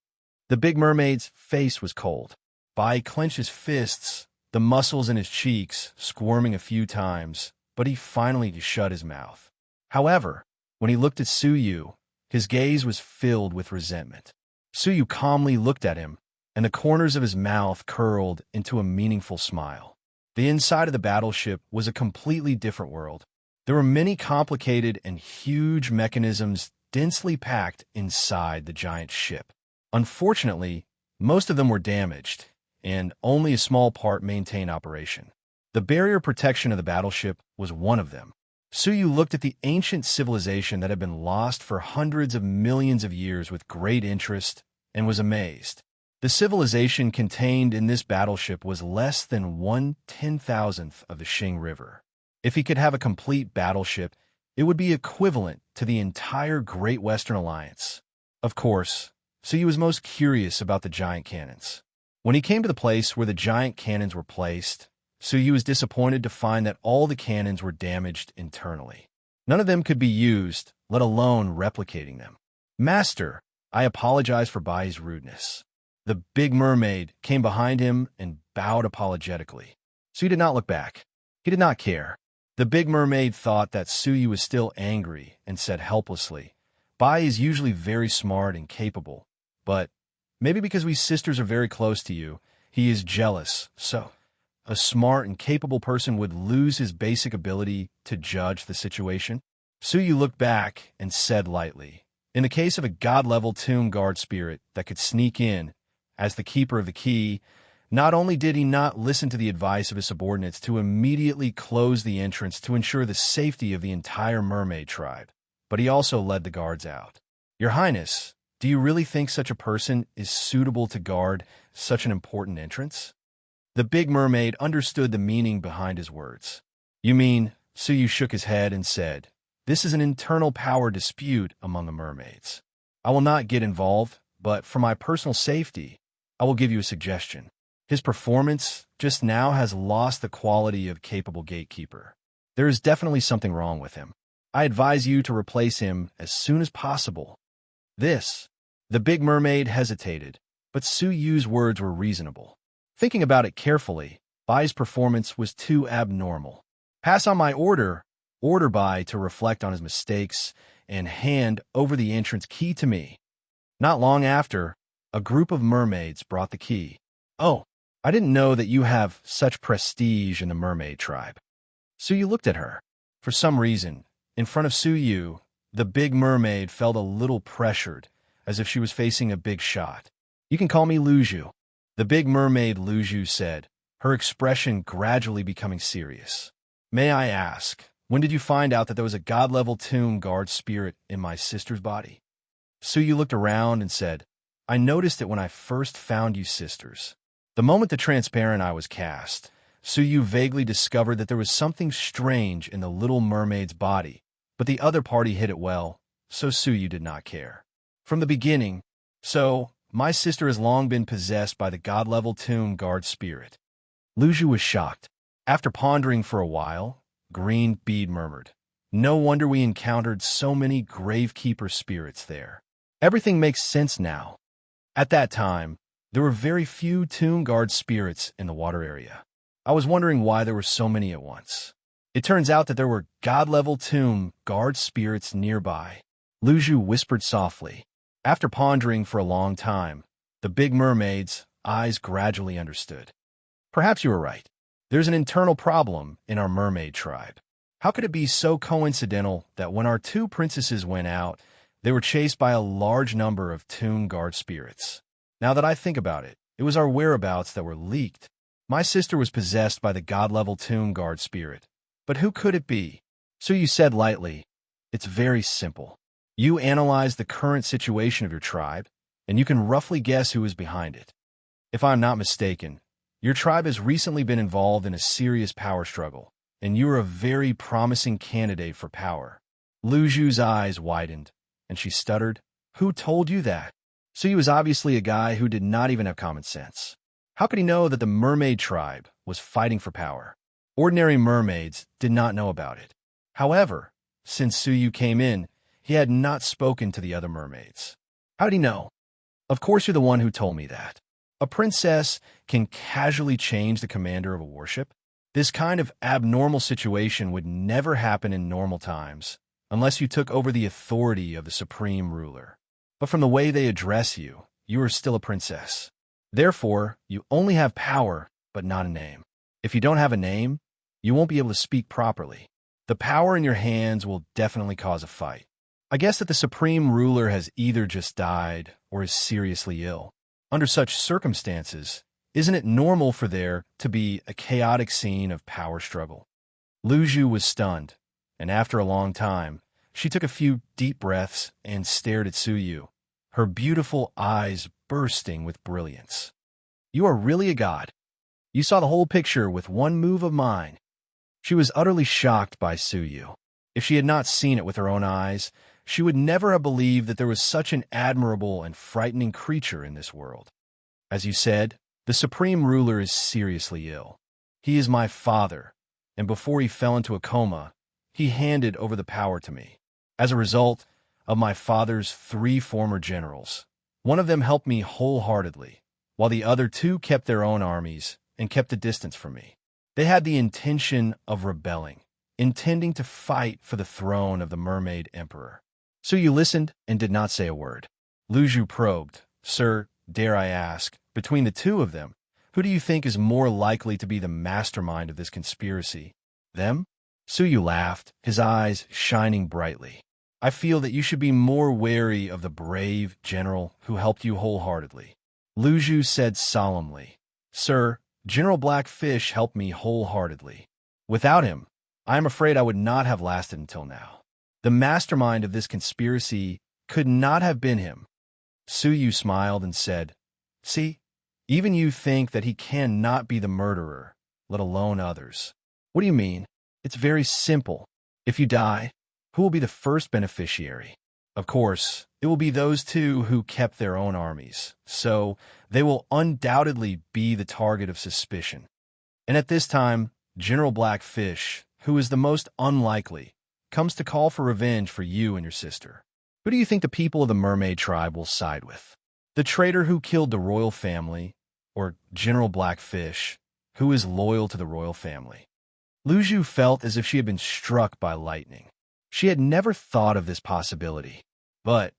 The big mermaid's face was cold. Bai clenched his fists, the muscles in his cheeks squirming a few times, but he finally shut his mouth. However, when he looked at Suyu, his gaze was filled with resentment. Suyu calmly looked at him, and the corners of his mouth curled into a meaningful smile. The inside of the battleship was a completely different world. There were many complicated and huge mechanisms densely packed inside the giant ship. Unfortunately, most of them were damaged, and only a small part maintained operation. The barrier protection of the battleship was one of them. Suyu looked at the ancient civilization that had been lost for hundreds of millions of years with great interest and was amazed. The civilization contained in this battleship was less than 1/10,000th of the Xing River. If he could have a complete battleship, it would be equivalent to the entire Great Western Alliance. Of course, Suyu was most curious about the giant cannons. When he came to the place where the giant cannons were placed, Suyu was disappointed to find that all the cannons were damaged internally. None of them could be used, let alone replicating them. "Master, I apologize for Bai's rudeness." The big mermaid came behind him and bowed apologetically. Suyu did not look back. He did not care. The big mermaid thought that Suyu was still angry and said helplessly, "Bai is usually very smart and capable, but maybe because we sisters are very close to you, he is jealous, so a smart and capable person would lose his basic ability to judge the situation." Suyu looked back and said lightly, "In the case of a god-level tomb guard spirit that could sneak in as the keeper of the key, not only did he not listen to the advice of his subordinates to immediately close the entrance to ensure the safety of the entire mermaid tribe, but he also led the guards out. Your Highness, do you really think such a person is suitable to guard such an important entrance?" The big mermaid understood the meaning behind his words. "You mean," Suyu shook his head and said, "this is an internal power dispute among the mermaids. I will not get involved, but for my personal safety, I will give you a suggestion. His performance just now has lost the quality of capable gatekeeper. There is definitely something wrong with him. I advise you to replace him as soon as possible." The big mermaid hesitated, but Suyu's words were reasonable. Thinking about it carefully, Bai's performance was too abnormal. "Pass on my order Bai to reflect on his mistakes and hand over the entrance key to me." Not long after, a group of mermaids brought the key. "Oh, I didn't know that you have such prestige in the mermaid tribe." Suyu looked at her. For some reason, in front of Suyu, the big mermaid felt a little pressured, as if she was facing a big shot. "You can call me Luju." The big mermaid Luju said, her expression gradually becoming serious. "May I ask, when did you find out that there was a god-level tomb guard spirit in my sister's body?" Suyu looked around and said, "I noticed it when I first found you sisters. The moment the transparent eye was cast, Suyu vaguely discovered that there was something strange in the little mermaid's body, but the other party hid it well, so Suyu did not care. From the beginning, so my sister has long been possessed by the god-level tomb guard spirit." Luju was shocked. After pondering for a while, Green Bead murmured, "No wonder we encountered so many gravekeeper spirits there. Everything makes sense now. At that time, there were very few tomb guard spirits in the water area. I was wondering why there were so many at once. It turns out that there were god-level tomb guard spirits nearby." Luju whispered softly. After pondering for a long time, the big mermaid's eyes gradually understood. "Perhaps you were right. There's an internal problem in our mermaid tribe. How could it be so coincidental that when our 2 princesses went out, they were chased by a large number of tomb guard spirits? Now that I think about it, it was our whereabouts that were leaked. My sister was possessed by the god-level tomb guard spirit. But who could it be?" Suyu said lightly, "It's very simple. You analyze the current situation of your tribe, and you can roughly guess who is behind it. If I'm not mistaken, your tribe has recently been involved in a serious power struggle, and you are a very promising candidate for power." Luju's eyes widened, and she stuttered, "Who told you that?" Suyu was obviously a guy who did not even have common sense. How could he know that the mermaid tribe was fighting for power? Ordinary mermaids did not know about it. However, since Suyu came in, he had not spoken to the other mermaids. How did he know? "Of course you're the one who told me that. A princess can casually change the commander of a warship. This kind of abnormal situation would never happen in normal times, unless you took over the authority of the supreme ruler. But from the way they address you, you are still a princess. Therefore, you only have power, but not a name. If you don't have a name, you won't be able to speak properly. The power in your hands will definitely cause a fight. I guess that the supreme ruler has either just died or is seriously ill. Under such circumstances, isn't it normal for there to be a chaotic scene of power struggle?" Luju was stunned, and after a long time, she took a few deep breaths and stared at Suyu, her beautiful eyes bursting with brilliance. "You are really a god. You saw the whole picture with one move of mine." She was utterly shocked by Suyu. If she had not seen it with her own eyes, she would never have believed that there was such an admirable and frightening creature in this world. "As you said, the supreme ruler is seriously ill. He is my father, and before he fell into a coma, he handed over the power to me. As a result of my father's 3 former generals, one of them helped me wholeheartedly, while the other 2 kept their own armies and kept a distance from me. They had the intention of rebelling, intending to fight for the throne of the mermaid emperor." Suyu listened and did not say a word. Luju probed, "Sir, dare I ask, between the 2 of them, who do you think is more likely to be the mastermind of this conspiracy? Them?" Suyu laughed, his eyes shining brightly. "I feel that you should be more wary of the brave general who helped you wholeheartedly." Luju said solemnly, "Sir, General Blackfish helped me wholeheartedly. Without him, I am afraid I would not have lasted until now. The mastermind of this conspiracy could not have been him." Suyu smiled and said, "See, even you think that he cannot be the murderer, let alone others." "What do you mean?" "It's very simple. If you die, who will be the first beneficiary? Of course, it will be those 2 who kept their own armies, so they will undoubtedly be the target of suspicion. And at this time, General Blackfish, who is the most unlikely, comes to call for revenge for you and your sister. Who do you think the people of the mermaid tribe will side with? The traitor who killed the royal family, or General Blackfish, who is loyal to the royal family?" Luju felt as if she had been struck by lightning. She had never thought of this possibility. But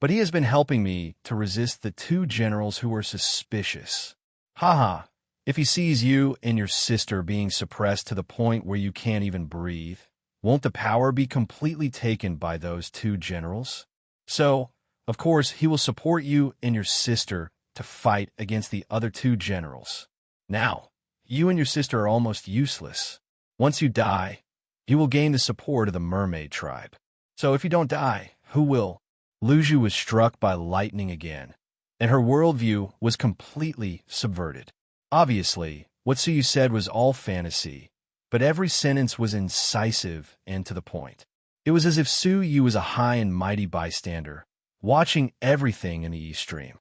he has been helping me to resist the 2 generals who were suspicious. Haha, if he sees you and your sister being suppressed to the point where you can't even breathe, won't the power be completely taken by those 2 generals? So, of course, he will support you and your sister to fight against the other 2 generals. Now, you and your sister are almost useless. Once you die, you will gain the support of the mermaid tribe. So if you don't die, who will?" Luju was struck by lightning again, and her worldview was completely subverted. Obviously, what Suyu said was all fantasy, but every sentence was incisive and to the point. It was as if Suyu was a high and mighty bystander, watching everything in the East Stream.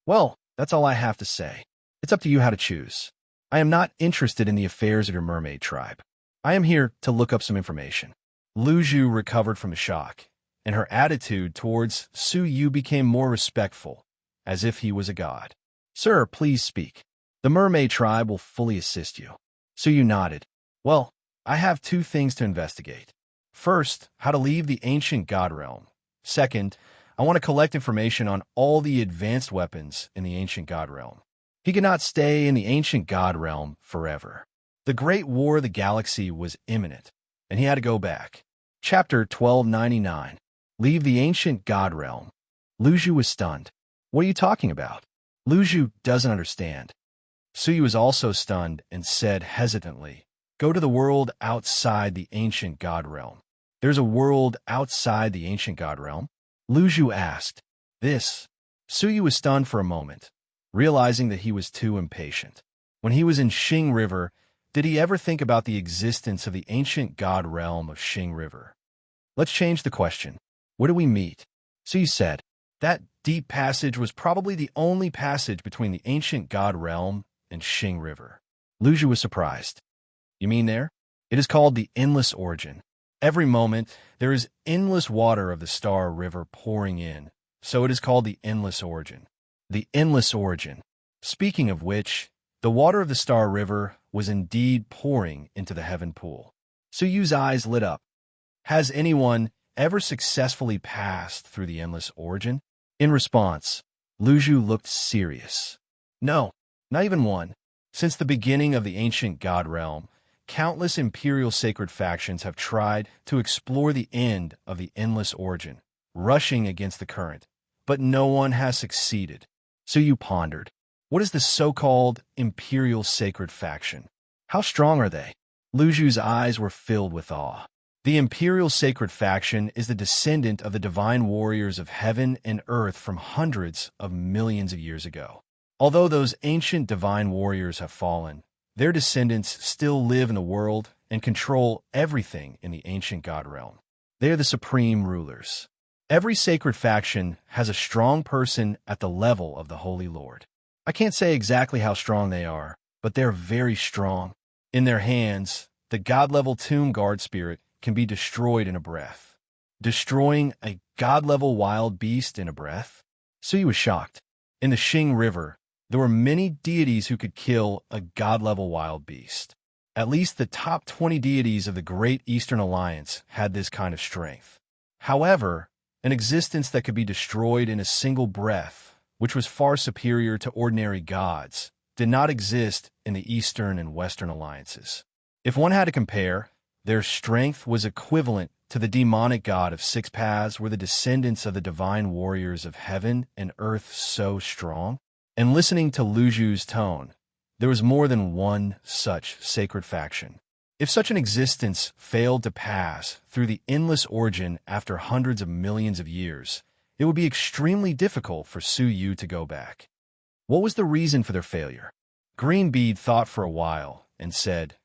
"Well, that's all I have to say. It's up to you how to choose. I am not interested in the affairs of your mermaid tribe. I am here to look up some information." Luju recovered from the shock, and her attitude towards Suyu became more respectful, as if he was a god. "Sir, please speak. The mermaid tribe will fully assist you." Suyu nodded. "Well, I have 2 things to investigate. First, how to leave the ancient god realm. Second, I want to collect information on all the advanced weapons in the ancient god realm. He cannot stay in the ancient god realm forever. The Great War of the Galaxy was imminent, and he had to go back." Chapter 1299. Leave the ancient god realm. Luju was stunned. "What are you talking about?" Luju doesn't understand. Suyu was also stunned and said hesitantly, "Go to the world outside the ancient god realm. There's a world outside the ancient god realm? Lu Zhu asked. This. Suyu was stunned for a moment, realizing that he was too impatient. When he was in Xing River, did he ever think about the existence of the ancient god realm of Xing River? Let's change the question. Where do we meet? Suyu said. That deep passage was probably the only passage between the ancient god realm and Xing River. Lu Zhu was surprised. You mean there? It is called the endless origin. Every moment, there is endless water of the star river pouring in, so it is called the endless origin. The endless origin. Speaking of which, the water of the star river was indeed pouring into the heaven pool. Suyu's eyes lit up. Has anyone ever successfully passed through the endless origin? In response, Lu Zhu looked serious. No, not even one. Since the beginning of the ancient god realm, countless imperial sacred factions have tried to explore the end of the endless origin, rushing against the current, but no one has succeeded. Suyu pondered. What is the so-called imperial sacred faction? How strong are they? Lu Zhu's eyes were filled with awe. The imperial sacred faction is the descendant of the divine warriors of heaven and earth from hundreds of millions of years ago. Although those ancient divine warriors have fallen, their descendants still live in the world and control everything in the ancient god realm. They are the supreme rulers. Every sacred faction has a strong person at the level of the Holy Lord. I can't say exactly how strong they are, but they're very strong. In their hands, the god-level tomb guard spirit can be destroyed in a breath. Destroying a god-level wild beast in a breath? Suyu was shocked. In the Xing River, there were many deities who could kill a god-level wild beast. At least the top 20 deities of the Great Eastern Alliance had this kind of strength. However, an existence that could be destroyed in a single breath, which was far superior to ordinary gods, did not exist in the Eastern and Western alliances. If one had to compare, their strength was equivalent to the demonic god of six paths were the descendants of the divine warriors of heaven and earth so strong. And listening to Lu Zhu's tone, there was more than one such sacred faction. If such an existence failed to pass through the endless origin after hundreds of millions of years, it would be extremely difficult for Suyu to go back. What was the reason for their failure? Greenbeard thought for a while and said,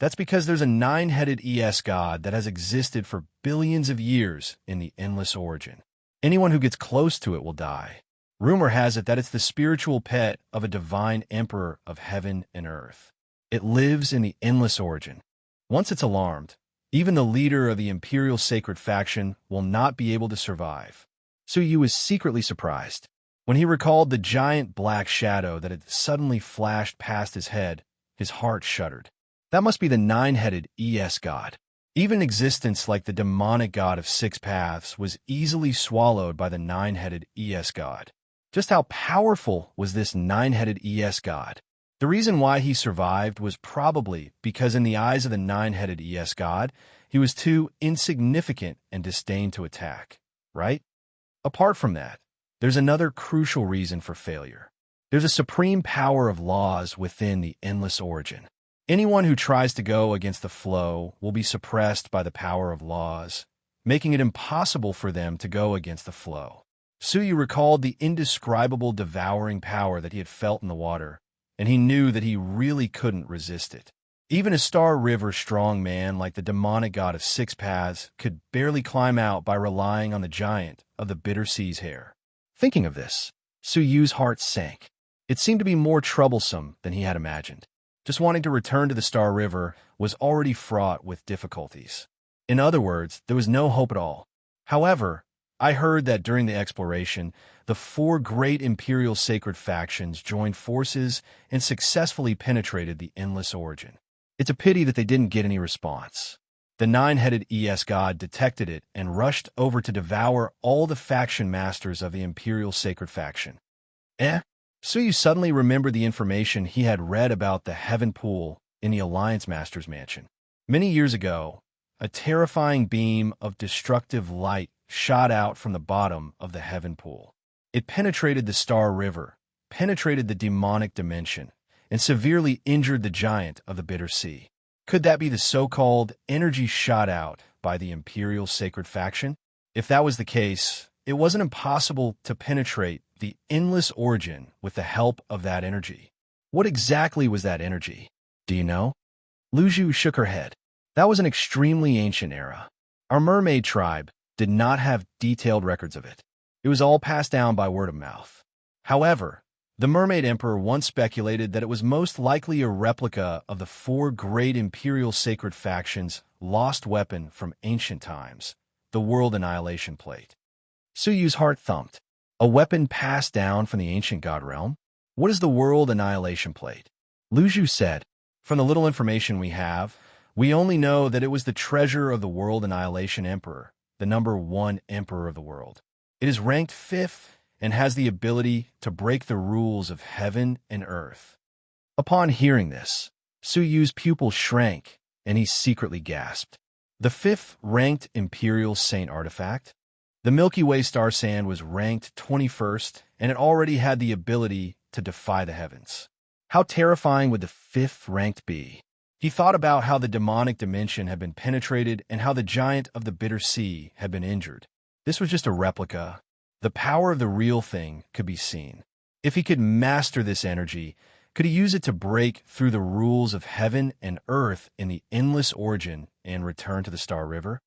that's because there's a nine-headed ES god that has existed for billions of years in the endless origin. Anyone who gets close to it will die. Rumor has it that it's the spiritual pet of a divine emperor of heaven and earth. It lives in the endless origin. Once it's alarmed, even the leader of the imperial sacred faction will not be able to survive. Suyu was secretly surprised. When he recalled the giant black shadow that had suddenly flashed past his head, his heart shuddered. That must be the nine-headed ES god. Even existence like the demonic god of six paths was easily swallowed by the nine-headed ES god. Just how powerful was this nine-headed ES god? The reason why he survived was probably because in the eyes of the nine-headed ES god, he was too insignificant and disdained to attack, right? Apart from that, there's another crucial reason for failure. There's a supreme power of laws within the endless origin. Anyone who tries to go against the flow will be suppressed by the power of laws, making it impossible for them to go against the flow. Suyu recalled the indescribable devouring power that he had felt in the water, and he knew that he really couldn't resist it. Even a Star River strong man like the demonic god of six paths could barely climb out by relying on the giant of the bitter sea's hair. Thinking of this, Suyu's heart sank. It seemed to be more troublesome than he had imagined. Just wanting to return to the Star River was already fraught with difficulties. In other words, there was no hope at all. However, I heard that during the exploration, the four great imperial sacred factions joined forces and successfully penetrated the endless origin. It's a pity that they didn't get any response. The nine-headed ES god detected it and rushed over to devour all the faction masters of the imperial sacred faction. Suyu suddenly remembered the information he had read about the heaven pool in the Alliance Master's mansion. Many years ago, a terrifying beam of destructive light shot out from the bottom of the heaven pool. It penetrated the Star River, penetrated the demonic dimension, and severely injured the giant of the bitter sea. Could that be the so-called energy shot out by the Imperial Sacred Faction? If that was the case, it wasn't impossible to penetrate the endless origin with the help of that energy. What exactly was that energy? Do you know? Luju shook her head. That was an extremely ancient era. Our mermaid tribe did not have detailed records of it. It was all passed down by word of mouth. However, the Mermaid Emperor once speculated that it was most likely a replica of the four great Imperial Sacred Factions' lost weapon from ancient times, the World Annihilation Plate. Suyu's heart thumped. A weapon passed down from the ancient god realm? What is the World Annihilation Plate? Luju said, from the little information we have, we only know that it was the treasure of the World Annihilation Emperor, the number 1 Emperor of the world. It is ranked 5th and has the ability to break the rules of heaven and earth. Upon hearing this, Suyu's pupil shrank, and he secretly gasped. The 5th-ranked Imperial Saint artifact? The Milky Way star sand was ranked 21st, and it already had the ability to defy the heavens. How terrifying would the 5th-ranked be? He thought about how the demonic dimension had been penetrated and how the giant of the bitter sea had been injured. This was just a replica. The power of the real thing could be seen. If he could master this energy, could he use it to break through the rules of heaven and earth in the endless origin and return to the Star River?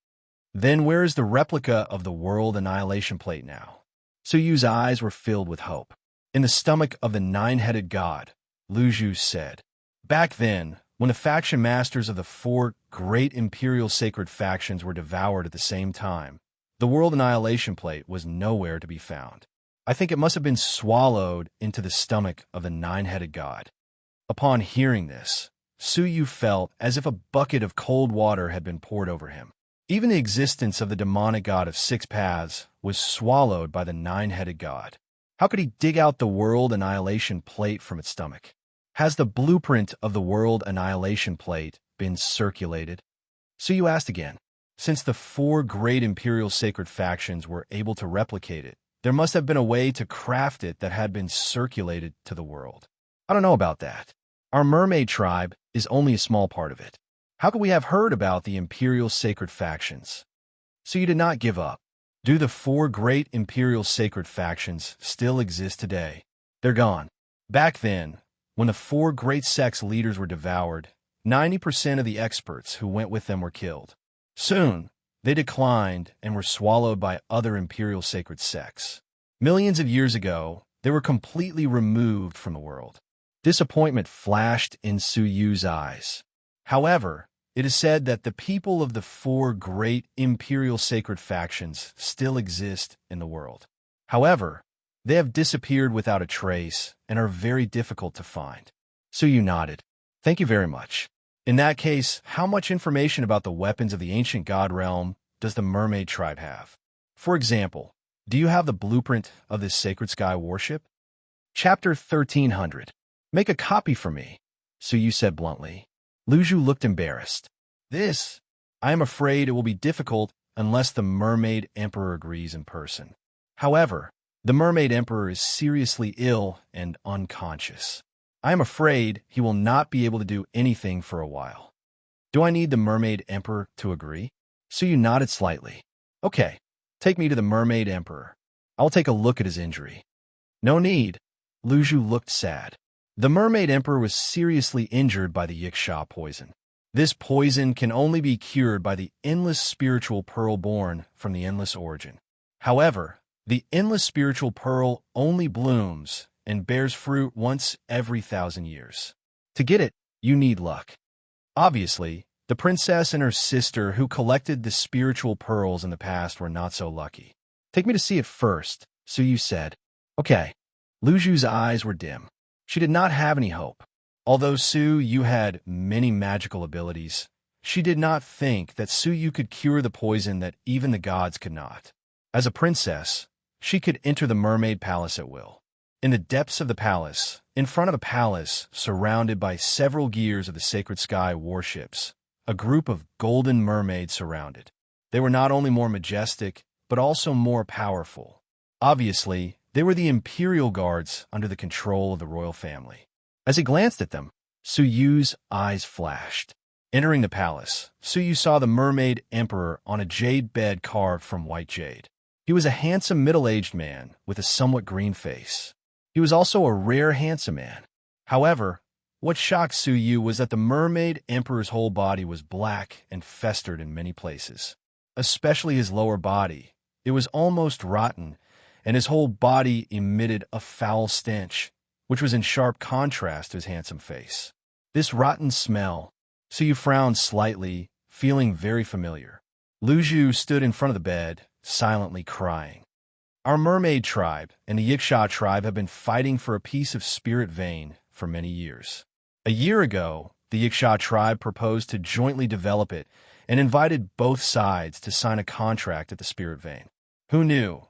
Then where is the replica of the World Annihilation Plate now? Suyu's eyes were filled with hope. In the stomach of the nine-headed god, Luju said. Back then, when the faction masters of the four great Imperial Sacred Factions were devoured at the same time, the World Annihilation Plate was nowhere to be found. I think it must have been swallowed into the stomach of the nine-headed god. Upon hearing this, Suyu felt as if a bucket of cold water had been poured over him. Even the existence of the demonic god of 6 paths was swallowed by the nine-headed god. How could he dig out the World Annihilation Plate from its stomach? Has the blueprint of the World Annihilation Plate been circulated? Suyu asked again. Since the four great Imperial Sacred Factions were able to replicate it, there must have been a way to craft it that had been circulated to the world. I don't know about that. Our mermaid tribe is only a small part of it. How could we have heard about the Imperial Sacred Factions? Suyu did not give up. Do the four great Imperial Sacred Factions still exist today? They're gone. Back then, when the four great sects' leaders were devoured, 90% of the experts who went with them were killed. Soon, they declined and were swallowed by other Imperial Sacred sects. Millions of years ago, they were completely removed from the world. Disappointment flashed in Suyu's eyes. However, it is said that the people of the four great Imperial Sacred Factions still exist in the world. However, they have disappeared without a trace and are very difficult to find. Suyu nodded. Thank you very much. In that case, how much information about the weapons of the ancient god realm does the mermaid tribe have? For example, do you have the blueprint of this sacred sky warship? Chapter 1300. Make a copy for me, Suyu said bluntly. Luju looked embarrassed. I am afraid it will be difficult unless the Mermaid Emperor agrees in person. However, the Mermaid Emperor is seriously ill and unconscious. I am afraid he will not be able to do anything for a while. Do I need the Mermaid Emperor to agree? Suyu nodded slightly. Okay, take me to the Mermaid Emperor. I'll take a look at his injury. No need. Luju looked sad. The Mermaid Emperor was seriously injured by the Yiksha poison. This poison can only be cured by the endless spiritual pearl born from the endless origin. However, the endless spiritual pearl only blooms and bears fruit once every 1,000 years. To get it, you need luck. Obviously, the princess and her sister who collected the spiritual pearls in the past were not so lucky. Take me to see it first, Suyu said. Okay. Luju's eyes were dim. She did not have any hope. Although Suyu had many magical abilities, she did not think that Suyu could cure the poison that even the gods could not. As a princess, she could enter the mermaid palace at will. In the depths of the palace, in front of the palace, surrounded by several gears of the sacred sky warships, a group of golden mermaids surrounded. They were not only more majestic, but also more powerful. Obviously, they were the imperial guards under the control of the royal family. As he glanced at them, Suyu's eyes flashed. Entering the palace, Suyu saw the mermaid emperor on a jade bed carved from white jade. He was a handsome middle-aged man with a somewhat green face. He was also a rare handsome man. However, what shocked Suyu was that the mermaid emperor's whole body was black and festered in many places, especially his lower body. It was almost rotten, and his whole body emitted a foul stench, which was in sharp contrast to his handsome face. This rotten smell. Suyu frowned slightly, feeling very familiar. Luju stood in front of the bed, silently crying. Our mermaid tribe and the Yiksha tribe have been fighting for a piece of spirit vein for many years. A year ago, the Yiksha tribe proposed to jointly develop it and invited both sides to sign a contract at the spirit vein. Who knew?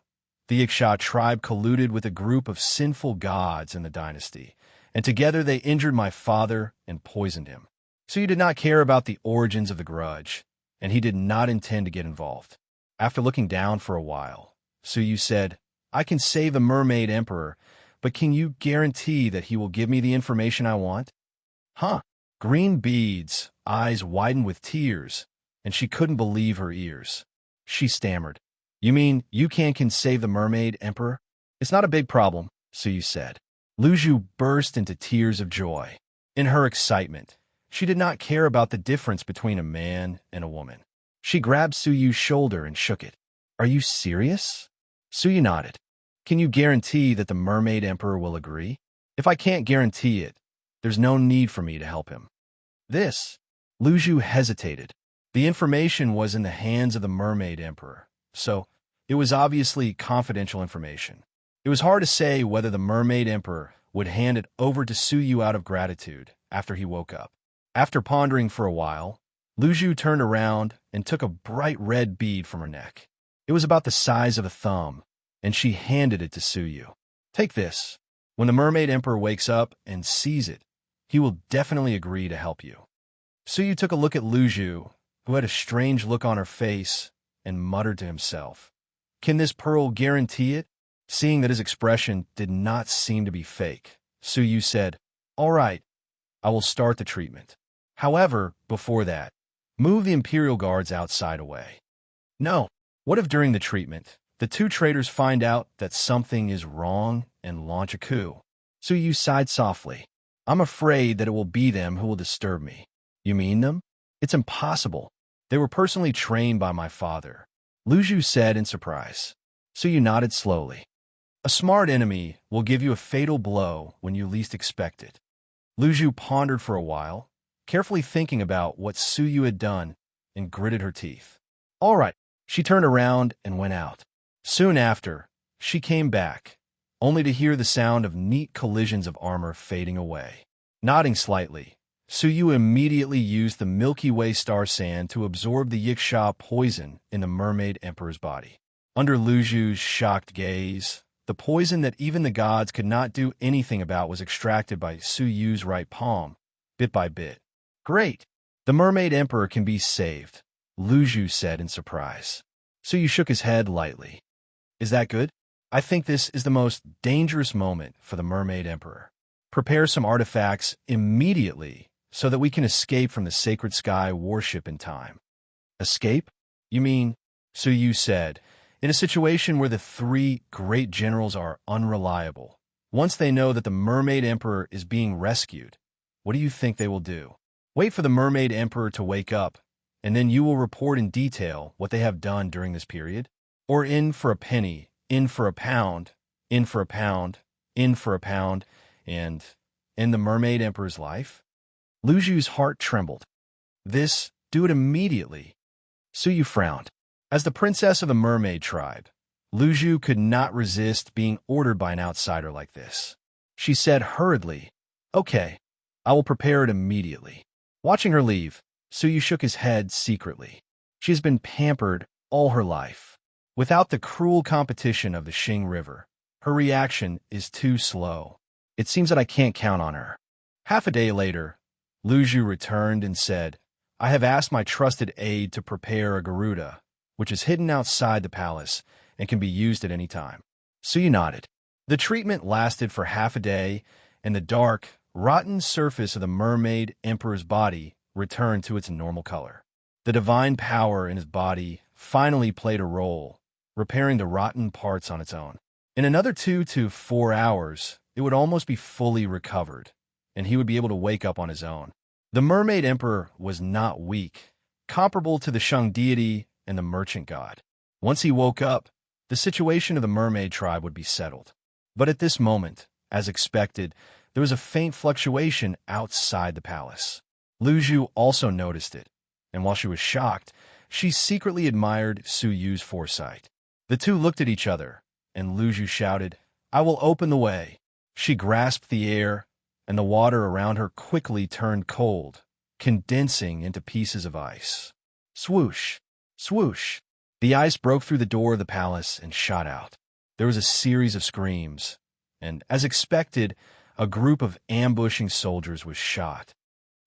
The Yiksha tribe colluded with a group of sinful gods in the dynasty, and together they injured my father and poisoned him. Suyu did not care about the origins of the grudge, and he did not intend to get involved. After looking down for a while, Suyu said, I can save the mermaid emperor, but can you guarantee that he will give me the information I want? Huh? Green beads, eyes widened with tears, and she couldn't believe her ears. She stammered, You mean you can save the mermaid emperor? It's not a big problem, Suyu said. Luju burst into tears of joy. In her excitement, she did not care about the difference between a man and a woman. She grabbed Suyu's shoulder and shook it. Are you serious? Suyu nodded. Can you guarantee that the mermaid emperor will agree? If I can't guarantee it, there's no need for me to help him. Luju hesitated. The information was in the hands of the mermaid emperor, so it was obviously confidential information. It was hard to say whether the mermaid emperor would hand it over to Suyu out of gratitude after he woke up. After pondering for a while, Luju turned around and took a bright red bead from her neck. It was about the size of a thumb, and she handed it to Suyu. Take this. When the mermaid emperor wakes up and sees it, he will definitely agree to help you. Suyu took a look at Luju, who had a strange look on her face, and muttered to himself, Can this pearl guarantee it? Seeing that his expression did not seem to be fake, Suyu said, All right, I will start the treatment. However, before that, move the Imperial Guards outside away. No. What if during the treatment, the two traitors find out that something is wrong and launch a coup? Suyu sighed softly. I'm afraid that it will be them who will disturb me. You mean them? It's impossible. They were personally trained by my father, Luju said in surprise. Suyu nodded slowly. A smart enemy will give you a fatal blow when you least expect it. Luju pondered for a while, carefully thinking about what Suyu had done, and gritted her teeth. All right, she turned around and went out. Soon after, she came back, only to hear the sound of neat collisions of armor fading away. Nodding slightly, Suyu immediately used the Milky Way star sand to absorb the Yiksha poison in the mermaid emperor's body. Under Luju's shocked gaze, the poison that even the gods could not do anything about was extracted by Suyu's right palm, bit by bit. Great! The mermaid emperor can be saved, Luju said in surprise. Suyu shook his head lightly. Is that good? I think this is the most dangerous moment for the mermaid emperor. Prepare some artifacts immediately so that we can escape from the sacred sky warship in time. Escape? You mean, Suyu said, in a situation where the three great generals are unreliable. Once they know that the mermaid emperor is being rescued, what do you think they will do? Wait for the mermaid emperor to wake up, and then you will report in detail what they have done during this period? Or in for a penny, in for a pound, in for a pound, in for a pound, and end the mermaid emperor's life? Luju's heart trembled. Do it immediately. Suyu frowned. As the princess of the mermaid tribe, Luju could not resist being ordered by an outsider like this. She said hurriedly, Okay, I will prepare it immediately. Watching her leave, Suyu shook his head secretly. She has been pampered all her life. Without the cruel competition of the Xing River, her reaction is too slow. It seems that I can't count on her. Half a day later, Luju returned and said, I have asked my trusted aide to prepare a Garuda, which is hidden outside the palace and can be used at any time. Suyu nodded. The treatment lasted for half a day, and the dark, rotten surface of the mermaid emperor's body returned to its normal color. The divine power in his body finally played a role, repairing the rotten parts on its own. In another 2 to 4 hours, it would almost be fully recovered, and he would be able to wake up on his own. The Mermaid Emperor was not weak, comparable to the Shang deity and the merchant god. Once he woke up, the situation of the mermaid tribe would be settled. But at this moment, as expected, there was a faint fluctuation outside the palace. Lu Zhu also noticed it, and while she was shocked, she secretly admired Su Yu's foresight. The two looked at each other, and Lu Zhu shouted, "I will open the way." She grasped the air, and the water around her quickly turned cold, condensing into pieces of ice. Swoosh! Swoosh! The ice broke through the door of the palace and shot out. There was a series of screams, and, as expected, a group of ambushing soldiers was shot.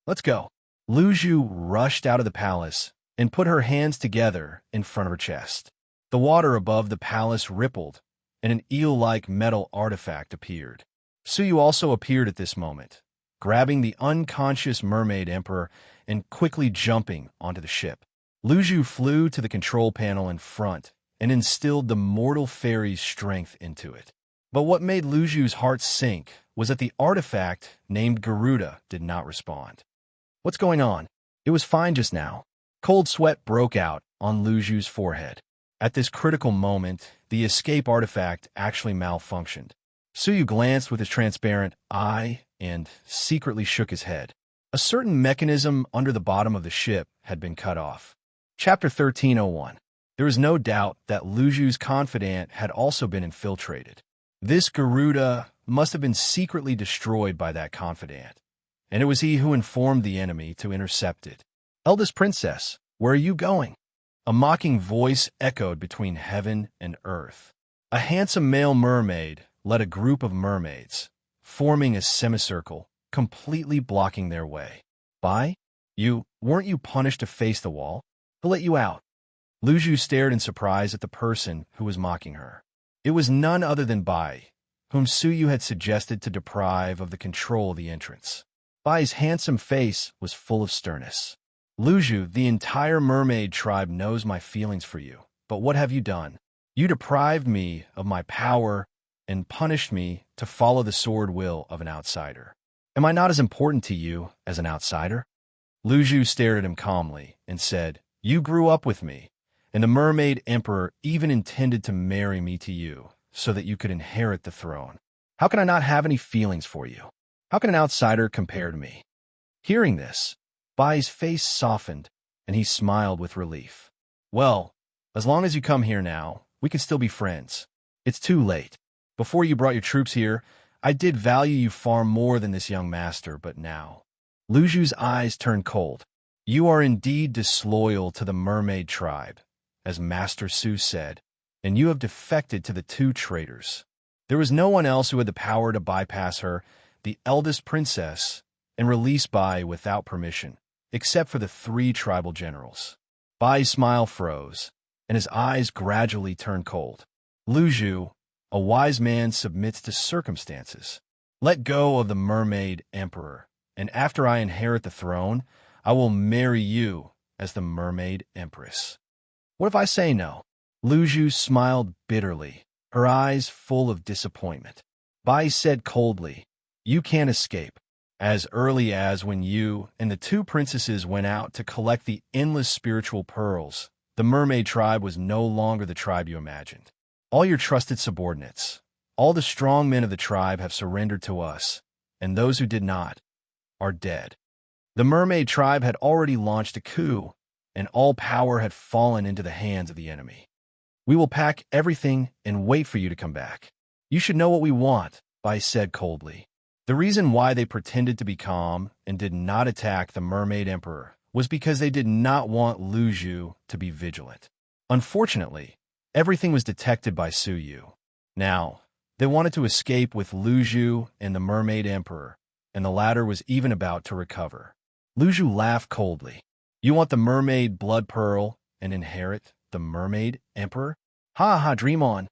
"Let's go." Lu Zhu rushed out of the palace and put her hands together in front of her chest. The water above the palace rippled, and an eel-like metal artifact appeared. Su Yu also appeared at this moment, grabbing the unconscious Mermaid Emperor and quickly jumping onto the ship. Lu Zhu flew to the control panel in front and instilled the mortal fairy's strength into it. But what made Lu Zhu's heart sink was that the artifact, named Garuda, did not respond. "What's going on?" "It was fine just now." Cold sweat broke out on Lu Zhu's forehead. At this critical moment, the escape artifact actually malfunctioned. Su Yu glanced with his transparent eye and secretly shook his head. A certain mechanism under the bottom of the ship had been cut off. Chapter 1301. There is no doubt that Lu Zhu's confidant had also been infiltrated. This Garuda must have been secretly destroyed by that confidant, and it was he who informed the enemy to intercept it. "Eldest princess, where are you going?" A mocking voice echoed between heaven and earth. A handsome male mermaid led a group of mermaids, forming a semicircle, completely blocking their way. "Bai, weren't you punished to face the wall? Who let you out?" Lu Zhu stared in surprise at the person who was mocking her. It was none other than Bai, whom Su Yu had suggested to deprive of the control of the entrance. Bai's handsome face was full of sternness. "Lu Zhu, the entire mermaid tribe knows my feelings for you, but what have you done? You deprived me of my power and punished me to follow the sword will of an outsider. Am I not as important to you as an outsider?" Lu Zhu stared at him calmly and said, "You grew up with me, and the Mermaid Emperor even intended to marry me to you so that you could inherit the throne. How can I not have any feelings for you? How can an outsider compare to me?" Hearing this, Bai's face softened, and he smiled with relief. "Well, as long as you come here now, we can still be friends. It's too late. Before you brought your troops here, I did value you far more than this young master, but now..." Lu Zhu's eyes turned cold. "You are indeed disloyal to the mermaid tribe, as Master Su said, and you have defected to the two traitors. There was no one else who had the power to bypass her, the eldest princess, and release Bai without permission, except for the 3 tribal generals." Bai's smile froze, and his eyes gradually turned cold. "Lu Zhu, a wise man submits to circumstances. Let go of the Mermaid Emperor, and after I inherit the throne, I will marry you as the Mermaid Empress." "What if I say no?" Lu Zhu smiled bitterly, her eyes full of disappointment. Bai said coldly, "You can't escape. As early as when you and the 2 princesses went out to collect the endless spiritual pearls, the mermaid tribe was no longer the tribe you imagined. All your trusted subordinates, all the strong men of the tribe have surrendered to us, and those who did not are dead. The mermaid tribe had already launched a coup, and all power had fallen into the hands of the enemy. We will pack everything and wait for you to come back. You should know what we want," Bai said coldly. The reason why they pretended to be calm and did not attack the Mermaid Emperor was because they did not want Lu Zhu to be vigilant. Unfortunately, everything was detected by Su Yu. Now, they wanted to escape with Lu Zhu and the Mermaid Emperor, and the latter was even about to recover. Lu Zhu laughed coldly. "You want the mermaid blood pearl and inherit the Mermaid Emperor? Ha ha, dream on."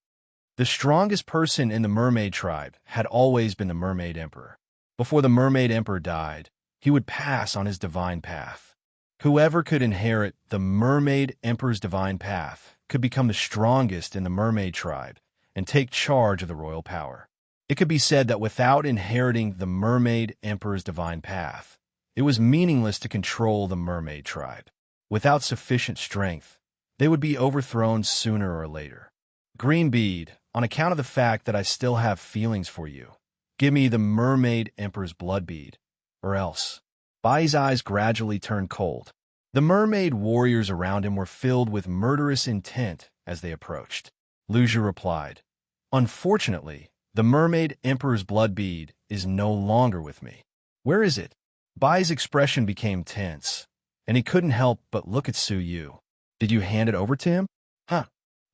The strongest person in the mermaid tribe had always been the Mermaid Emperor. Before the Mermaid Emperor died, he would pass on his divine path. Whoever could inherit the Mermaid Emperor's divine path could become the strongest in the mermaid tribe and take charge of the royal power. It could be said that without inheriting the Mermaid Emperor's divine path, it was meaningless to control the mermaid tribe. Without sufficient strength, they would be overthrown sooner or later. Green bead, on account of the fact that I still have feelings for you, give me the Mermaid Emperor's blood bead, or else. Bai's eyes gradually turned cold. The mermaid warriors around him were filled with murderous intent as they approached. Luju replied, "Unfortunately, the Mermaid Emperor's blood bead is no longer with me." "Where is it?" Bai's expression became tense, and he couldn't help but look at Su Yu. "Did you hand it over to him?" "Huh."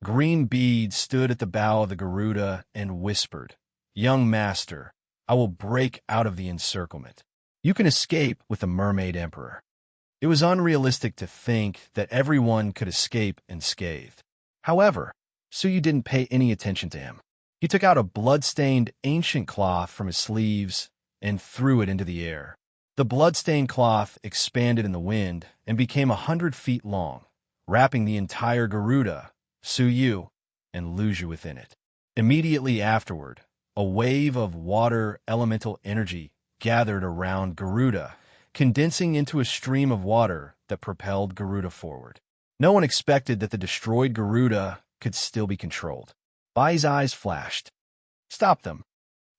Green bead stood at the bow of the Garuda and whispered, "Young master, I will break out of the encirclement. You can escape with the Mermaid Emperor." It was unrealistic to think that everyone could escape unscathed. However, Su Yu didn't pay any attention to him. He took out a blood-stained ancient cloth from his sleeves and threw it into the air. The blood-stained cloth expanded in the wind and became 100 feet long, wrapping the entire Garuda, Su Yu, and Luju within it. Immediately afterward, a wave of water elemental energy gathered around Garuda, condensing into a stream of water that propelled Garuda forward. No one expected that the destroyed Garuda could still be controlled. Bai's eyes flashed. "Stop them."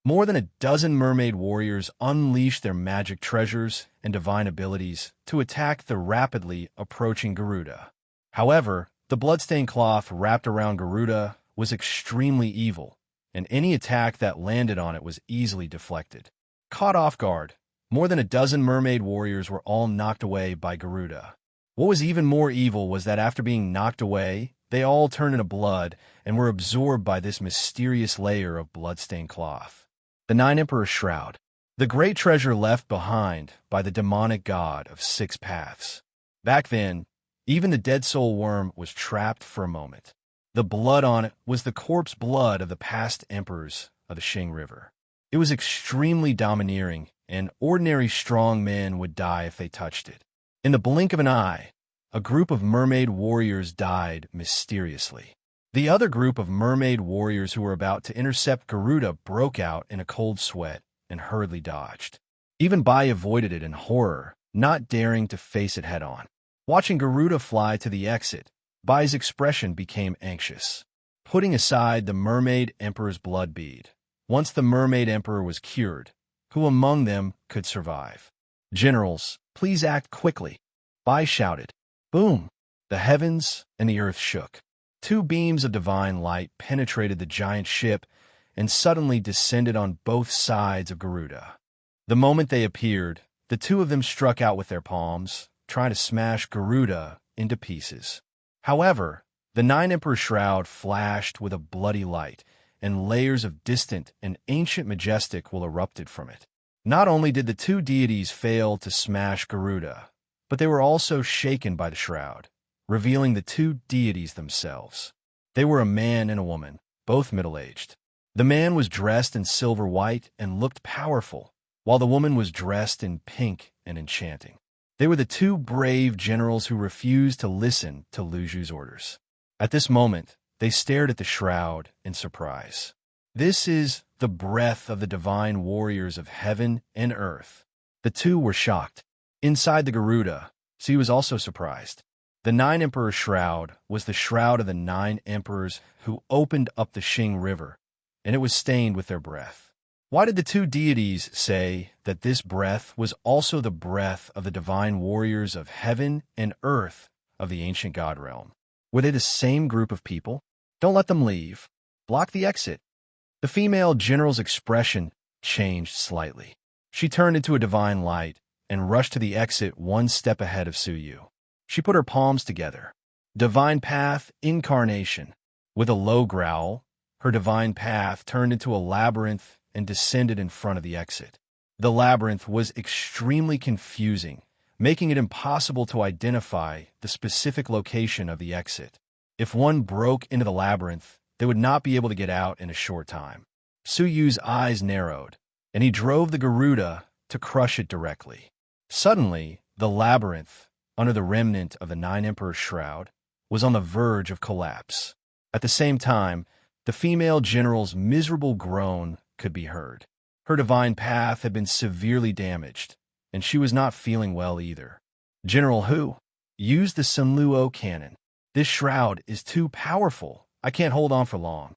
More than a dozen mermaid warriors unleashed their magic treasures and divine abilities to attack the rapidly approaching Garuda. However, the bloodstained cloth wrapped around Garuda was extremely evil, and any attack that landed on it was easily deflected. Caught off guard, more than a dozen mermaid warriors were all knocked away by Garuda. What was even more evil was that after being knocked away, they all turned into blood and were absorbed by this mysterious layer of bloodstained cloth. The Nine Emperor's Shroud, the great treasure left behind by the demonic god of 6 paths. Back then, even the dead soul worm was trapped for a moment. The blood on it was the corpse blood of the past emperors of the Xing River. It was extremely domineering, and ordinary strong men would die if they touched it. In the blink of an eye, a group of mermaid warriors died mysteriously. The other group of mermaid warriors who were about to intercept Garuda broke out in a cold sweat and hurriedly dodged. Even Bai avoided it in horror, not daring to face it head-on. Watching Garuda fly to the exit, Bai's expression became anxious. Putting aside the Mermaid Emperor's blood bead, once the Mermaid Emperor was cured, who among them could survive? "Generals, please act quickly," Bai shouted. Boom! The heavens and the earth shook. 2 beams of divine light penetrated the giant ship and suddenly descended on both sides of Garuda. The moment they appeared, the 2 of them struck out with their palms, trying to smash Garuda into pieces. However, the Nine Emperor's Shroud flashed with a bloody light, and layers of distant and ancient majestic will erupted from it. Not only did the 2 deities fail to smash Garuda, but they were also shaken by the shroud, revealing the 2 deities themselves. They were a man and a woman, both middle-aged. The man was dressed in silver white and looked powerful, while the woman was dressed in pink and enchanting. They were the 2 brave generals who refused to listen to Luju's orders. At this moment, they stared at the shroud in surprise. This is the breath of the divine warriors of heaven and earth. The 2 were shocked. Inside the Garuda, Su was also surprised. The Nine Emperor's Shroud was the shroud of the 9 emperors who opened up the Xing River, and it was stained with their breath. Why did the 2 deities say that this breath was also the breath of the divine warriors of heaven and earth of the ancient god realm? Were they the same group of people? Don't let them leave. Block the exit. The female general's expression changed slightly. She turned into a divine light and rushed to the exit 1 step ahead of Su Yu. She put her palms together. Divine path, incarnation. With a low growl, her divine path turned into a labyrinth and descended in front of the exit. The labyrinth was extremely confusing, making it impossible to identify the specific location of the exit. If one broke into the labyrinth, they would not be able to get out in a short time. Su Yu's eyes narrowed, and he drove the Garuda to crush it directly. Suddenly, the labyrinth, under the remnant of the Nine Emperor's shroud, was on the verge of collapse. At the same time, the female general's miserable groan could be heard. Her divine path had been severely damaged, and she was not feeling well either. General Hu, use the Sunluo cannon. This shroud is too powerful. I can't hold on for long.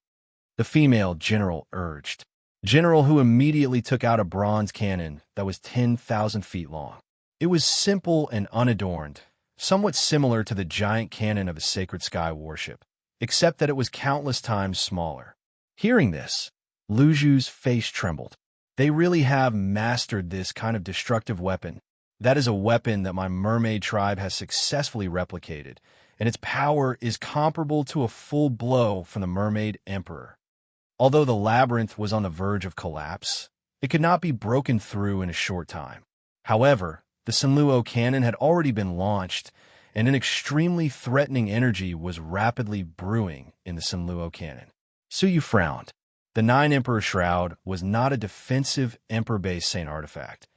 The female general urged. General Hu immediately took out a bronze cannon that was 10,000 feet long. It was simple and unadorned, somewhat similar to the giant cannon of a sacred sky warship, except that it was countless times smaller. Hearing this, Lu Zhu's face trembled. They really have mastered this kind of destructive weapon. That is a weapon that my mermaid tribe has successfully replicated, and its power is comparable to a full blow from the Mermaid Emperor. Although the labyrinth was on the verge of collapse, it could not be broken through in a short time. However, the Sunluo cannon had already been launched, and an extremely threatening energy was rapidly brewing in the Sunluo cannon. Suyu frowned. The Nine Emperor Shroud was not a defensive Emperor-based Saint artifact,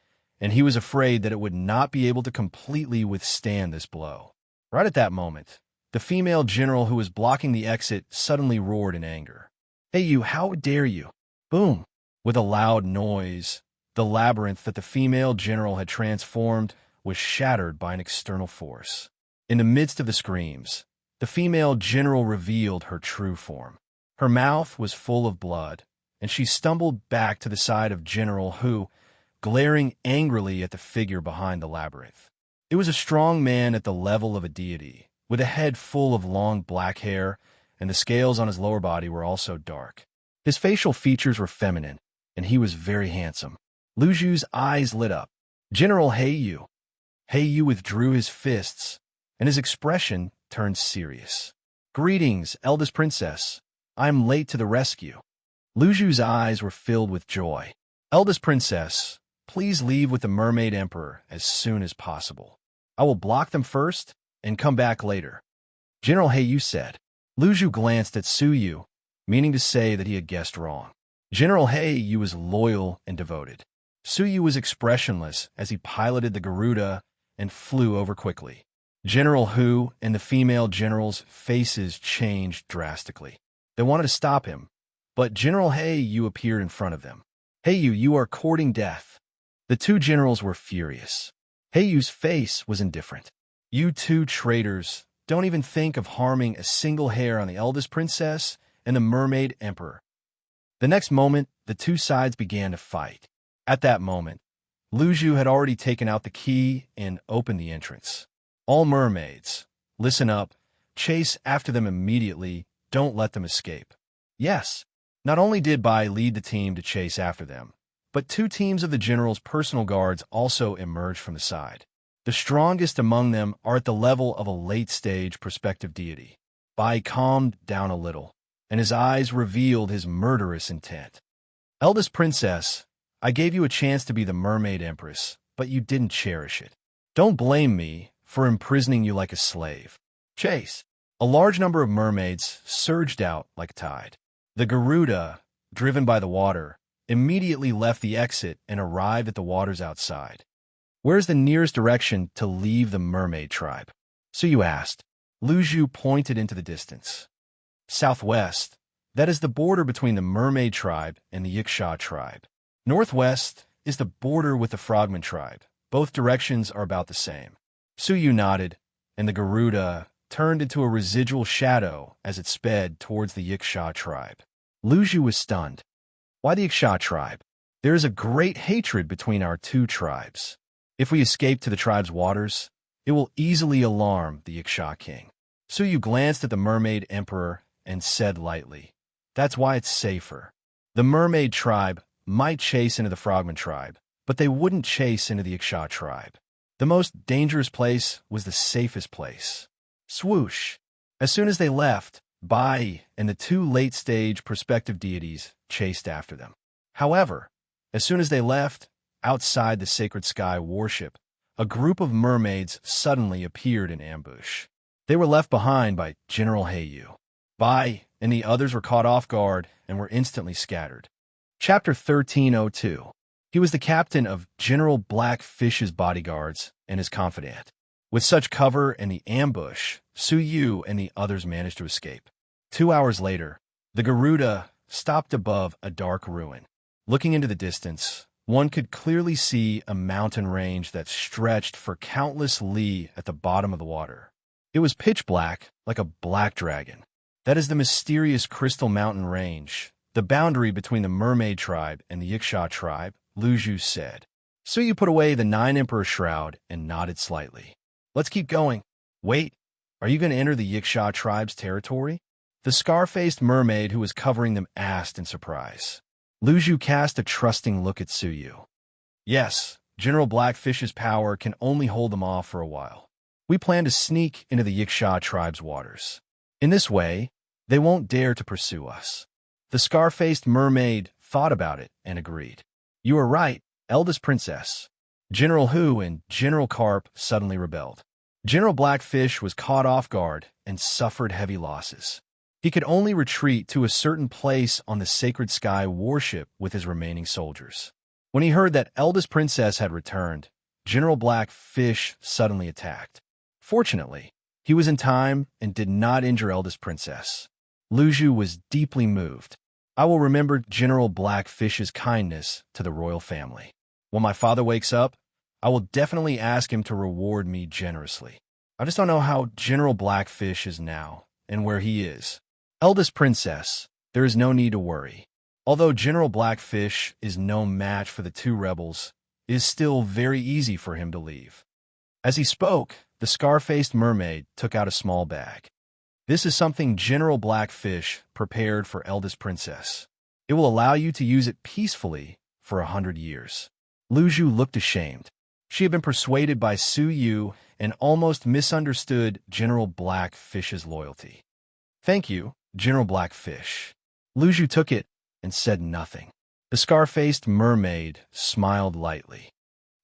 and he was afraid that it would not be able to completely withstand this blow. Right at that moment, the female general who was blocking the exit suddenly roared in anger. "Hey you, how dare you!" Boom! With a loud noise, the labyrinth that the female general had transformed was shattered by an external force. In the midst of the screams, the female general revealed her true form. Her mouth was full of blood, and she stumbled back to the side of General Hu, glaring angrily at the figure behind the labyrinth. It was a strong man at the level of a deity, with a head full of long black hair, and the scales on his lower body were also dark. His facial features were feminine, and he was very handsome. Lu Zhu's eyes lit up. General Heiyu. Heiyu withdrew his fists, and his expression turned serious. "Greetings, eldest princess. I am late to the rescue." Lu Zhu's eyes were filled with joy. "Eldest princess, please leave with the Mermaid Emperor as soon as possible. I will block them first and come back later," General Heiyu said. Lu Zhu glanced at Suyu, meaning to say that he had guessed wrong. General Heiyu was loyal and devoted. Suyu was expressionless as he piloted the Garuda and flew over quickly. General Hu and the female general's faces changed drastically. They wanted to stop him, but General Heiyu appeared in front of them. "Heiyu, you are courting death." The two generals were furious. Heiyu's face was indifferent. "You two traitors, don't even think of harming a single hair on the eldest princess and the Mermaid Emperor." The next moment, the two sides began to fight. At that moment, Lu Zhu had already taken out the key and opened the entrance. "All mermaids, listen up, chase after them immediately. Don't let them escape." Yes, not only did Bai lead the team to chase after them, but two teams of the general's personal guards also emerged from the side. The strongest among them are at the level of a late-stage prospective deity. Bai calmed down a little, and his eyes revealed his murderous intent. "Eldest princess, I gave you a chance to be the Mermaid Empress, but you didn't cherish it. Don't blame me for imprisoning you like a slave. Chase." A large number of mermaids surged out like a tide. The Garuda, driven by the water, immediately left the exit and arrived at the waters outside. "Where's the nearest direction to leave the mermaid tribe?" Suyu asked. Lu Zhu pointed into the distance. "Southwest, that is the border between the mermaid tribe and the Yiksha tribe. Northwest is the border with the Frogman tribe. Both directions are about the same." Suyu nodded, and the Garuda turned into a residual shadow as it sped towards the Yiksha tribe. Lu Zhu was stunned. "Why the Yiksha tribe? There is a great hatred between our two tribes. If we escape to the tribe's waters, it will easily alarm the Yiksha king." Suyu glanced at the Mermaid Emperor and said lightly, "That's why it's safer. The Mermaid tribe might chase into the Frogman tribe, but they wouldn't chase into the Yiksha tribe. The most dangerous place was the safest place." Swoosh! As soon as they left, Bai and the two late-stage prospective deities chased after them. However, as soon as they left, outside the sacred sky warship, a group of mermaids suddenly appeared in ambush. They were left behind by General Heiyu. Bai and the others were caught off guard and were instantly scattered. Chapter 1302. He was the captain of General Blackfish's bodyguards and his confidant. With such cover and the ambush, Su Yu and the others managed to escape. 2 hours later, the Garuda stopped above a dark ruin. Looking into the distance, one could clearly see a mountain range that stretched for countless li at the bottom of the water. It was pitch black, like a black dragon. That is the mysterious Crystal Mountain Range, the boundary between the Mermaid Tribe and the Yiksha Tribe, Lu Zhu said. Su Yu put away the Nine Emperor shroud and nodded slightly. Let's keep going. Wait, are you going to enter the Yiksha Tribe's territory? The scar-faced mermaid who was covering them asked in surprise. Lu Zhu cast a trusting look at Su Yu. Yes, General Blackfish's power can only hold them off for a while. We plan to sneak into the Yiksha Tribe's waters. In this way, they won't dare to pursue us. The scar-faced mermaid thought about it and agreed. You are right, eldest princess. General Hu and General Carp suddenly rebelled. General Blackfish was caught off guard and suffered heavy losses. He could only retreat to a certain place on the Sacred Sky warship with his remaining soldiers. When he heard that eldest princess had returned, General Blackfish suddenly attacked. Fortunately, he was in time and did not injure eldest princess. Lu Zhu was deeply moved. I will remember General Blackfish's kindness to the royal family. When my father wakes up, I will definitely ask him to reward me generously. I just don't know how General Blackfish is now and where he is. Eldest princess, there is no need to worry. Although General Blackfish is no match for the two rebels, it is still very easy for him to leave. As he spoke, the scar-faced mermaid took out a small bag. This is something General Blackfish prepared for eldest princess. It will allow you to use it peacefully for 100 years. Lu Zhu looked ashamed. She had been persuaded by Su Yu and almost misunderstood General Blackfish's loyalty. Thank you, General Blackfish. Lu Zhu took it and said nothing. The scar-faced mermaid smiled lightly.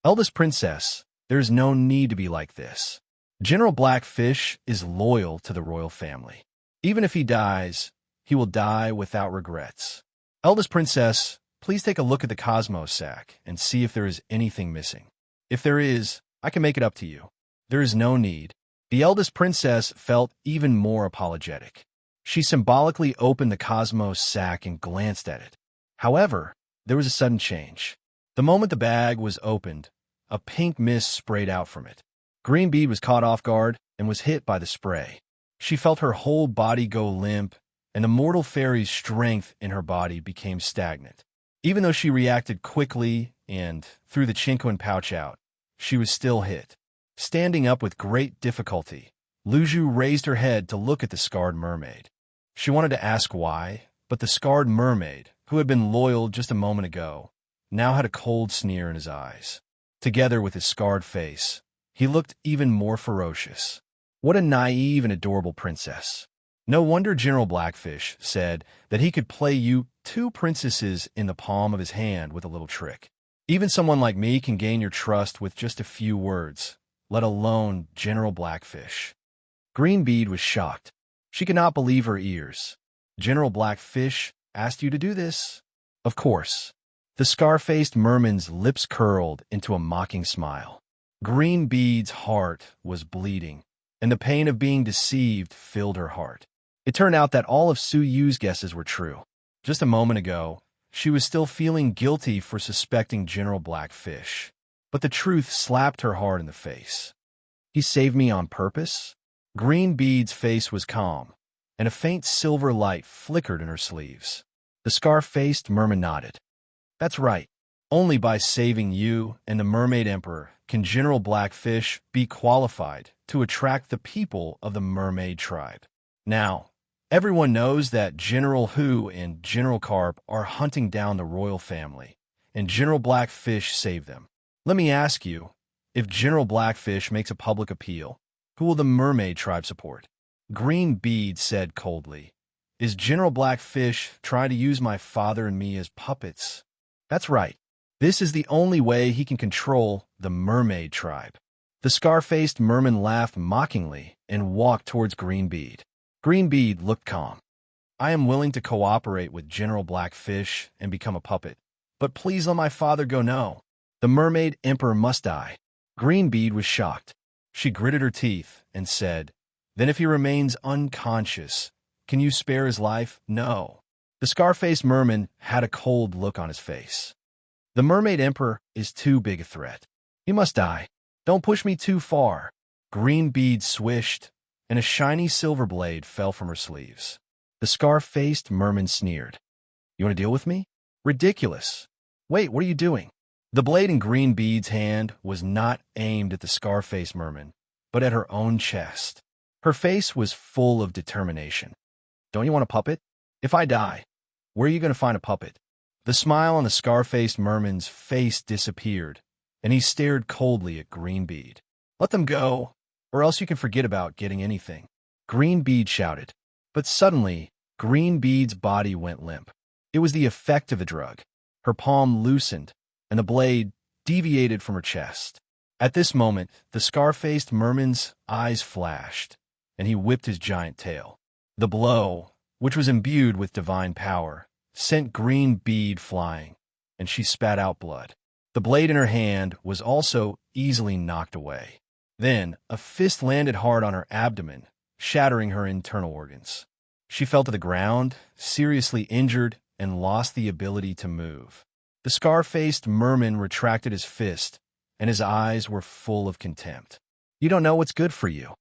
Eldest princess, there is no need to be like this. General Blackfish is loyal to the royal family. Even if he dies, he will die without regrets. Eldest princess, please take a look at the Cosmos sack and see if there is anything missing. If there is, I can make it up to you. There is no need. The eldest princess felt even more apologetic. She symbolically opened the Cosmos sack and glanced at it. However, there was a sudden change. The moment the bag was opened, a pink mist sprayed out from it. Green Bead was caught off guard and was hit by the spray. She felt her whole body go limp, and the mortal fairy's strength in her body became stagnant. Even though she reacted quickly and threw the Chinquin pouch out, she was still hit. Standing up with great difficulty, Lu Zhu raised her head to look at the scarred mermaid. She wanted to ask why, but the scarred mermaid, who had been loyal just a moment ago, now had a cold sneer in his eyes. Together with his scarred face, he looked even more ferocious. What a naive and adorable princess. No wonder General Blackfish said that he could play you two princesses in the palm of his hand with a little trick. Even someone like me can gain your trust with just a few words, let alone General Blackfish. Green Bead was shocked. She could not believe her ears. General Blackfish asked you to do this? Of course. The scar-faced merman's lips curled into a mocking smile. Green Bead's heart was bleeding, and the pain of being deceived filled her heart. It turned out that all of Su Yu's guesses were true. Just a moment ago, she was still feeling guilty for suspecting General Blackfish, but the truth slapped her hard in the face. He saved me on purpose? Green Bead's face was calm, and a faint silver light flickered in her sleeves. The scar-faced merman nodded. That's right. Only by saving you and the Mermaid Emperor can General Blackfish be qualified to attract the people of the Mermaid Tribe. Now, everyone knows that General Hu and General Carp are hunting down the royal family, and General Blackfish saved them. Let me ask you, if General Blackfish makes a public appeal, who will the Mermaid Tribe support? Green Bead said coldly, Is General Blackfish trying to use my father and me as puppets? That's right. This is the only way he can control the Mermaid Tribe. The scar-faced merman laughed mockingly and walked towards Green Bead. Green Bead looked calm. I am willing to cooperate with General Blackfish and become a puppet, But please let my father go. No. The mermaid emperor must die. Greenbeard was shocked. She gritted her teeth and said, "Then if he remains unconscious, can you spare his life?" "No." The scar-faced merman had a cold look on his face. "The mermaid emperor is too big a threat. He must die. Don't push me too far." Greenbeard swished, and a shiny silver blade fell from her sleeves. The scar-faced merman sneered. "You want to deal with me? Ridiculous. Wait, what are you doing?" The blade in Greenbeard's hand was not aimed at the scar-faced merman, but at her own chest. Her face was full of determination. "Don't you want a puppet? If I die, where are you going to find a puppet?" The smile on the scar-faced merman's face disappeared, and he stared coldly at Greenbeard. "Let them go, or else you can forget about getting anything," Greenbeard shouted. But suddenly, Greenbeard's body went limp. It was the effect of the drug. Her palm loosened, and the blade deviated from her chest. At this moment, the scar-faced merman's eyes flashed, and he whipped his giant tail. The blow, which was imbued with divine power, sent Greenbeard flying, and she spat out blood. The blade in her hand was also easily knocked away. Then, a fist landed hard on her abdomen, shattering her internal organs. She fell to the ground, seriously injured, and lost the ability to move. The scar-faced merman retracted his fist, and his eyes were full of contempt. "You don't know what's good for you."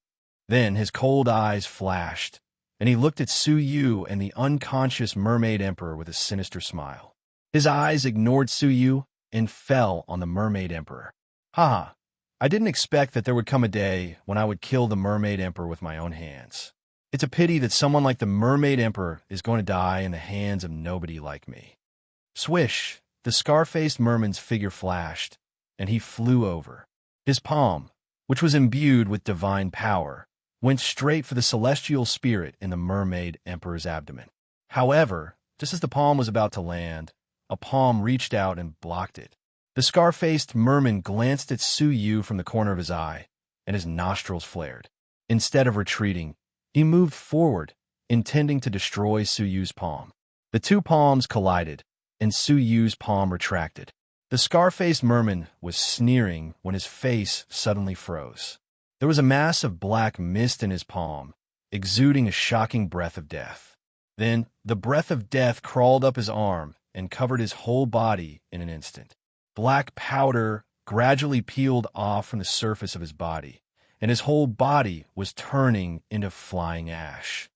Then his cold eyes flashed, and he looked at Su Yu and the unconscious mermaid emperor with a sinister smile. His eyes ignored Su Yu and fell on the mermaid emperor. "Haha, I didn't expect that there would come a day when I would kill the mermaid emperor with my own hands. It's a pity that someone like the mermaid emperor is going to die in the hands of nobody like me." Swish! The scar-faced merman's figure flashed, and he flew over. His palm, which was imbued with divine power, went straight for the celestial spirit in the mermaid emperor's abdomen. However, just as the palm was about to land, a palm reached out and blocked it. The scar-faced merman glanced at Su Yu from the corner of his eye, and his nostrils flared. Instead of retreating, he moved forward, intending to destroy Su Yu's palm. The two palms collided, and Su Yu's palm retracted. The scar-faced merman was sneering when his face suddenly froze. There was a mass of black mist in his palm, exuding a shocking breath of death. Then, the breath of death crawled up his arm and covered his whole body in an instant. Black powder gradually peeled off from the surface of his body, and his whole body was turning into flying ash.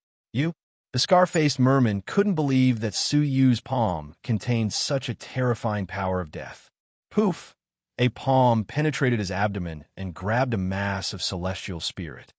The scar-faced merman couldn't believe that Su Yu's palm contained such a terrifying power of death. Poof! A palm penetrated his abdomen and grabbed a mass of celestial spirit.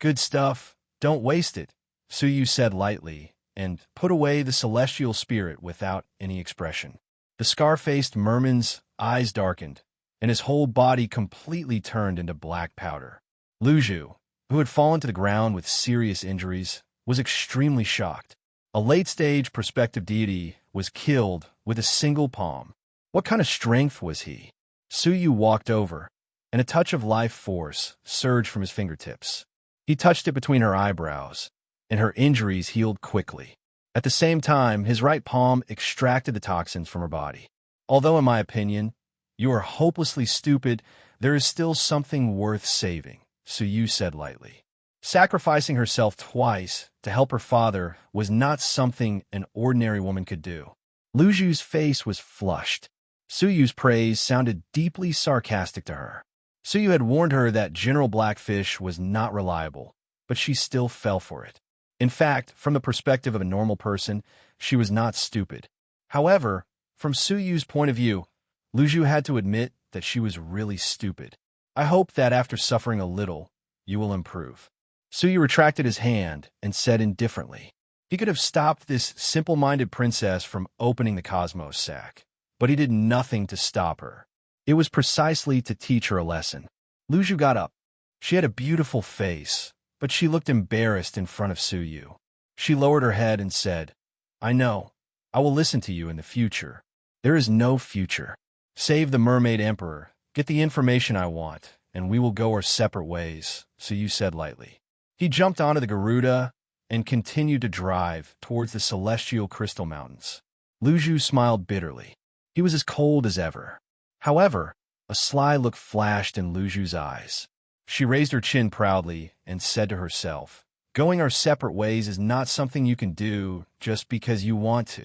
"Good stuff. Don't waste it," Su Yu said lightly, and put away the celestial spirit without any expression. The scar-faced merman's eyes darkened, and his whole body completely turned into black powder. Luju, who had fallen to the ground with serious injuries, was extremely shocked. A late-stage prospective deity was killed with a single palm. What kind of strength was he? Su Yu walked over, and a touch of life force surged from his fingertips. He touched it between her eyebrows, and her injuries healed quickly. At the same time, his right palm extracted the toxins from her body. "Although, in my opinion, you are hopelessly stupid, there is still something worth saving," Su Yu said lightly. Sacrificing herself twice to help her father was not something an ordinary woman could do. Luju's face was flushed. Su Yu's praise sounded deeply sarcastic to her. Su Yu had warned her that General Blackfish was not reliable, but she still fell for it. In fact, from the perspective of a normal person, she was not stupid. However, from Su Yu's point of view, Luju had to admit that she was really stupid. "I hope that after suffering a little, you will improve." Su Yu retracted his hand and said indifferently. He could have stopped this simple-minded princess from opening the cosmos sack, but he did nothing to stop her. It was precisely to teach her a lesson. Luju got up. She had a beautiful face, but she looked embarrassed in front of Su Yu. She lowered her head and said, "I know. I will listen to you in the future." "There is no future. Save the mermaid emperor, get the information I want, and we will go our separate ways," Su Yu said lightly. He jumped onto the Garuda and continued to drive towards the celestial crystal mountains. Luju smiled bitterly. He was as cold as ever. However, a sly look flashed in Luju's eyes. She raised her chin proudly and said to herself, "Going our separate ways is not something you can do just because you want to."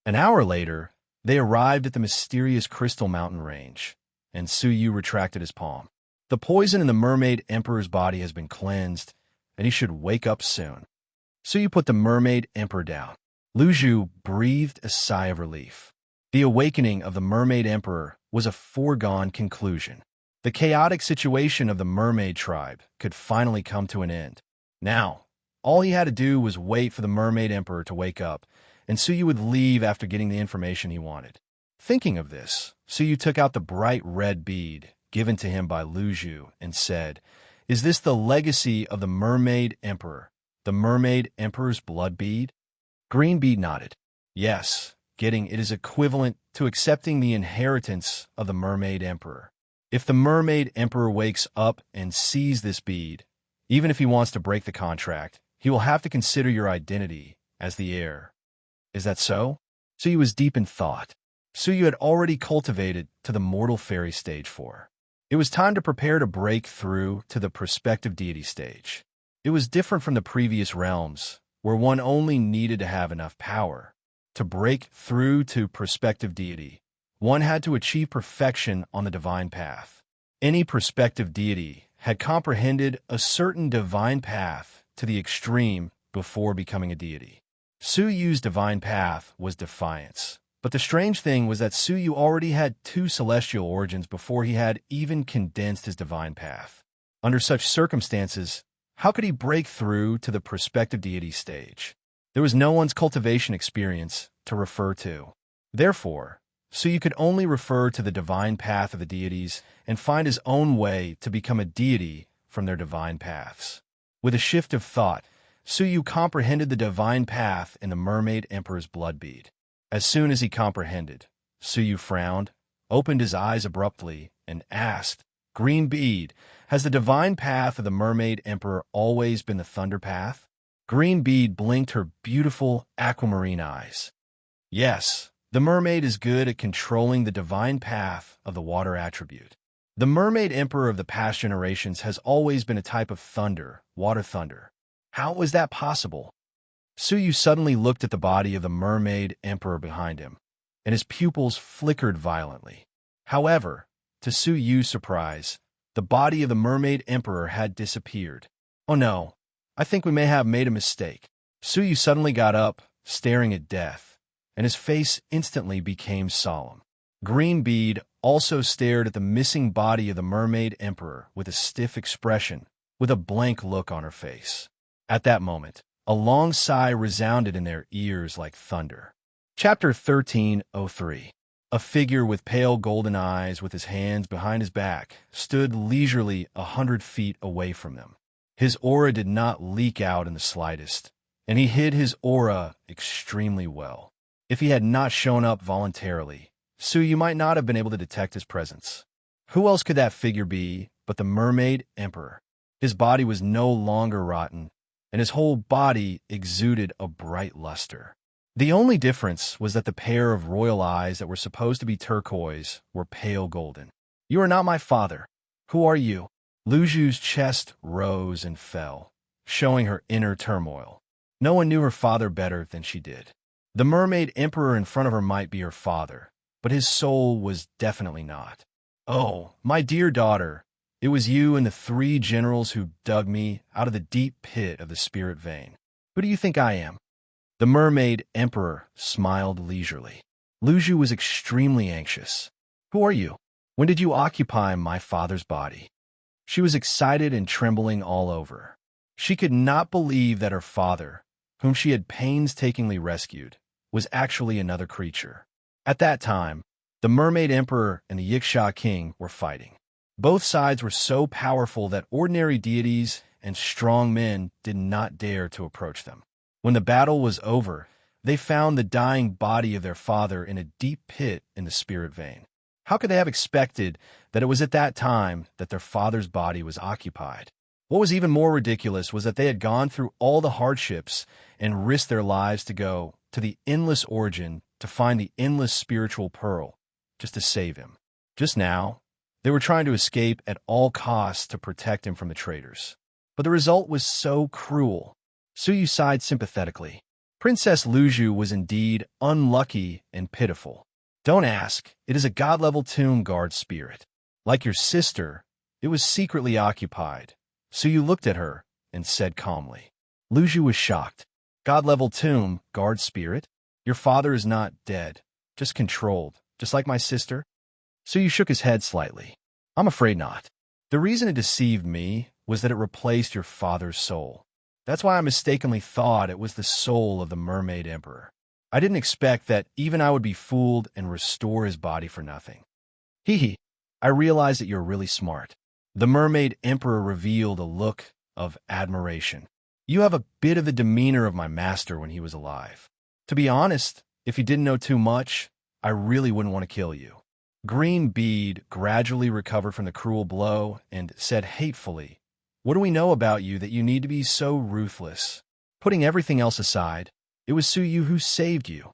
An hour later, they arrived at the mysterious Crystal Mountain Range, and Suyu retracted his palm. "The poison in the Mermaid Emperor's body has been cleansed, and he should wake up soon." Suyu put the Mermaid Emperor down. Luju breathed a sigh of relief. The awakening of the Mermaid Emperor was a foregone conclusion. The chaotic situation of the mermaid tribe could finally come to an end. Now, all he had to do was wait for the Mermaid Emperor to wake up, and Suyu would leave after getting the information he wanted. Thinking of this, Suyu took out the bright red bead given to him by Luju and said, "Is this the legacy of the Mermaid Emperor, the Mermaid Emperor's blood bead?" Green bead nodded. "Yes, getting it is equivalent to accepting the inheritance of the Mermaid Emperor. If the Mermaid Emperor wakes up and sees this bead, even if he wants to break the contract, he will have to consider your identity as the heir. Is that so?" Suyu was deep in thought. Suyu had already cultivated to the mortal fairy stage 4. It was time to prepare to break through to the prospective deity stage. It was different from the previous realms, where one only needed to have enough power. To break through to prospective deity, one had to achieve perfection on the divine path. Any prospective deity had comprehended a certain divine path to the extreme before becoming a deity. Suyu's divine path was defiance. But the strange thing was that Suyu already had 2 celestial origins before he had even condensed his divine path. Under such circumstances, how could he break through to the prospective deity stage? There was no one's cultivation experience to refer to. Therefore, Suyu could only refer to the divine path of the deities and find his own way to become a deity from their divine paths. With a shift of thought, Suyu comprehended the divine path in the Mermaid Emperor's blood bead. As soon as he comprehended, Suyu frowned, opened his eyes abruptly, and asked, "Green bead, has the divine path of the Mermaid Emperor always been the thunder path?" Green bead blinked her beautiful aquamarine eyes. "Yes, the mermaid is good at controlling the divine path of the water attribute. The Mermaid Emperor of the past generations has always been a type of thunder, water thunder. How was that possible?" Suyu suddenly looked at the body of the Mermaid Emperor behind him, and his pupils flickered violently. However, to Suyu's surprise, the body of the Mermaid Emperor had disappeared. "Oh no, I think we may have made a mistake." Suyu suddenly got up, staring at death, and his face instantly became solemn. Green bead also stared at the missing body of the Mermaid Emperor with a stiff expression, with a blank look on her face. At that moment, a long sigh resounded in their ears like thunder. Chapter 1303. A figure with pale golden eyes with his hands behind his back stood leisurely 100 feet away from them. His aura did not leak out in the slightest, and he hid his aura extremely well. If he had not shown up voluntarily, Suyu might not have been able to detect his presence. Who else could that figure be but the Mermaid Emperor? His body was no longer rotten, and his whole body exuded a bright luster. The only difference was that the pair of royal eyes that were supposed to be turquoise were pale golden. "You are not my father. Who are you?" Luju's chest rose and fell, showing her inner turmoil. No one knew her father better than she did. The Mermaid Emperor in front of her might be her father, but his soul was definitely not. "Oh, my dear daughter, it was you and the 3 generals who dug me out of the deep pit of the spirit vein. Who do you think I am?" The Mermaid Emperor smiled leisurely. Luju was extremely anxious. "Who are you? When did you occupy my father's body?" She was excited and trembling all over. She could not believe that her father, whom she had painstakingly rescued, was actually another creature. At that time, the Mermaid Emperor and the Yiksha King were fighting. Both sides were so powerful that ordinary deities and strong men did not dare to approach them. When the battle was over, they found the dying body of their father in a deep pit in the spirit vein. How could they have expected that it was at that time that their father's body was occupied? What was even more ridiculous was that they had gone through all the hardships and risked their lives to go to the endless origin to find the endless spiritual pearl, just to save him. Just now, they were trying to escape at all costs to protect him from the traitors. But the result was so cruel. Suyu sighed sympathetically. Princess Luju was indeed unlucky and pitiful. Don't ask, it is a god-level tomb guard spirit. Like your sister, it was secretly occupied. Suyu looked at her and said calmly. Luju was shocked. God-level tomb guard spirit? Your father is not dead, just controlled, just like my sister? Suyu shook his head slightly. I'm afraid not. The reason it deceived me was that it replaced your father's soul. That's why I mistakenly thought it was the soul of the Mermaid Emperor. I didn't expect that even I would be fooled and restore his body for nothing. Hee hee, I realize that you're really smart. The Mermaid Emperor revealed a look of admiration. You have a bit of the demeanor of my master when he was alive. To be honest, if you didn't know too much, I really wouldn't want to kill you. Green Bead gradually recovered from the cruel blow and said hatefully, What do we know about you that you need to be so ruthless? Putting everything else aside, it was Suyu who saved you.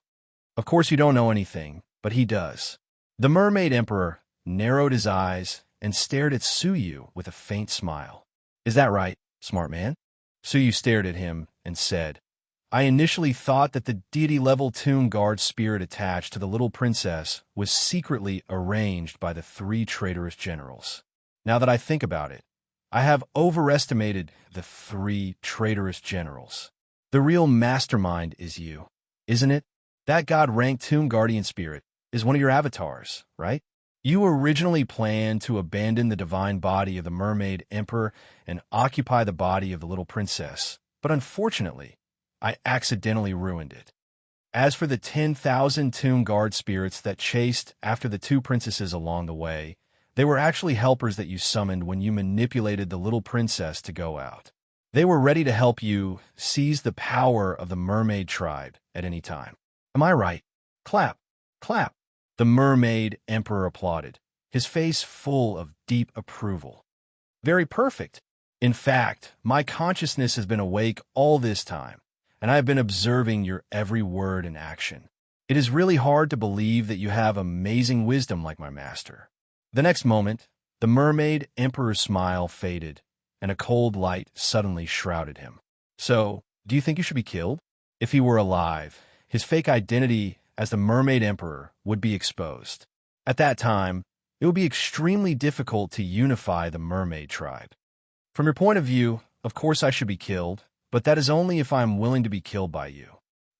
Of course you don't know anything, but he does. The Mermaid Emperor narrowed his eyes and stared at Suyu with a faint smile. Is that right, smart man? Suyu stared at him and said, I initially thought that the deity-level tomb guard spirit attached to the little princess was secretly arranged by the 3 traitorous generals. Now that I think about it, I have overestimated the 3 traitorous generals. The real mastermind is you, isn't it? That god-ranked tomb guardian spirit is one of your avatars, right? You originally planned to abandon the divine body of the Mermaid Emperor and occupy the body of the little princess, but unfortunately, I accidentally ruined it. As for the 10,000 tomb guard spirits that chased after the 2 princesses along the way, they were actually helpers that you summoned when you manipulated the little princess to go out. They were ready to help you seize the power of the mermaid tribe at any time. Am I right? Clap, clap. The Mermaid Emperor applauded, his face full of deep approval. Very perfect. In fact, my consciousness has been awake all this time, and I have been observing your every word and action. It is really hard to believe that you have amazing wisdom like my master. The next moment, the Mermaid Emperor's smile faded, and a cold light suddenly shrouded him. So, do you think you should be killed? If he were alive, his fake identity as the Mermaid Emperor would be exposed. At that time, it would be extremely difficult to unify the mermaid tribe. From your point of view, of course I should be killed, but that is only if I am willing to be killed by you.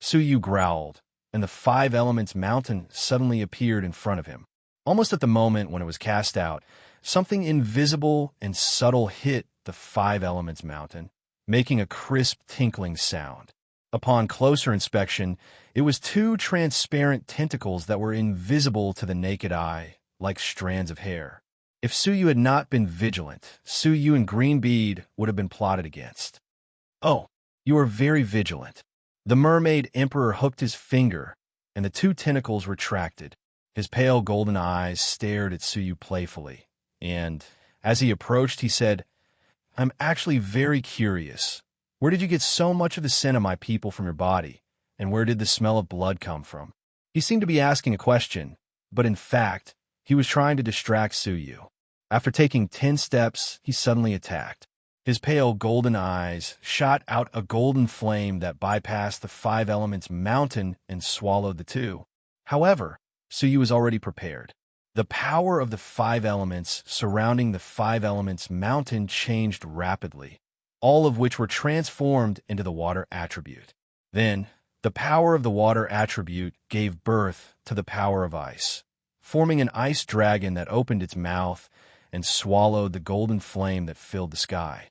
Suyu growled, and the 5 Elements Mountain suddenly appeared in front of him. Almost at the moment when it was cast out, something invisible and subtle hit the 5 Elements Mountain, making a crisp tinkling sound. Upon closer inspection, it was 2 transparent tentacles that were invisible to the naked eye, like strands of hair. If Suyu had not been vigilant, Suyu and Green Bead would have been plotted against. Oh, you are very vigilant. The Mermaid Emperor hooked his finger, and the 2 tentacles retracted. His pale golden eyes stared at Suyu playfully, and, as he approached, he said, I'm actually very curious. Where did you get so much of the scent of my people from your body, and where did the smell of blood come from? He seemed to be asking a question, but in fact, he was trying to distract Suyu. After taking 10 steps, he suddenly attacked. His pale golden eyes shot out a golden flame that bypassed the 5 Elements Mountain and swallowed the 2. However, Suyu was already prepared. The power of the 5 elements surrounding the 5 Elements Mountain changed rapidly, all of which were transformed into the water attribute. Then, the power of the water attribute gave birth to the power of ice, forming an ice dragon that opened its mouth and swallowed the golden flame that filled the sky.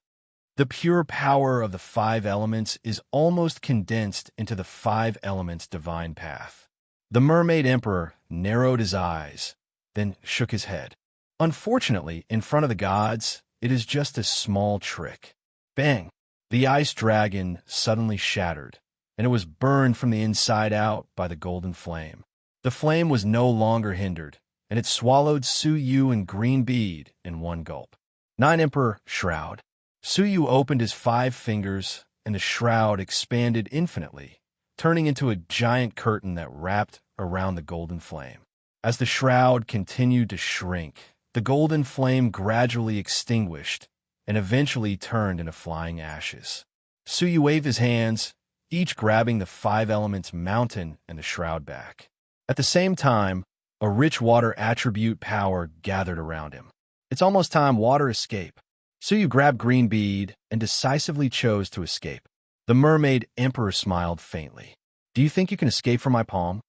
The pure power of the 5 elements is almost condensed into the 5 elements divine path. The Mermaid Emperor narrowed his eyes, then shook his head. Unfortunately, in front of the gods, it is just a small trick. Bang! The ice dragon suddenly shattered, and it was burned from the inside out by the golden flame. The flame was no longer hindered, and it swallowed Suyu and Green Bead in one gulp. 9 Emperor Shroud. Suyu opened his 5 fingers, and the shroud expanded infinitely, turning into a giant curtain that wrapped around the golden flame. As the shroud continued to shrink, the golden flame gradually extinguished and eventually turned into flying ashes. Suyu waved his hands, each grabbing the five elements mountain and the shroud back. At the same time, a rich water attribute power gathered around him. It's almost time water escape. Suyu grabbed green bead and decisively chose to escape. The mermaid emperor smiled faintly. Do you think you can escape from my palm?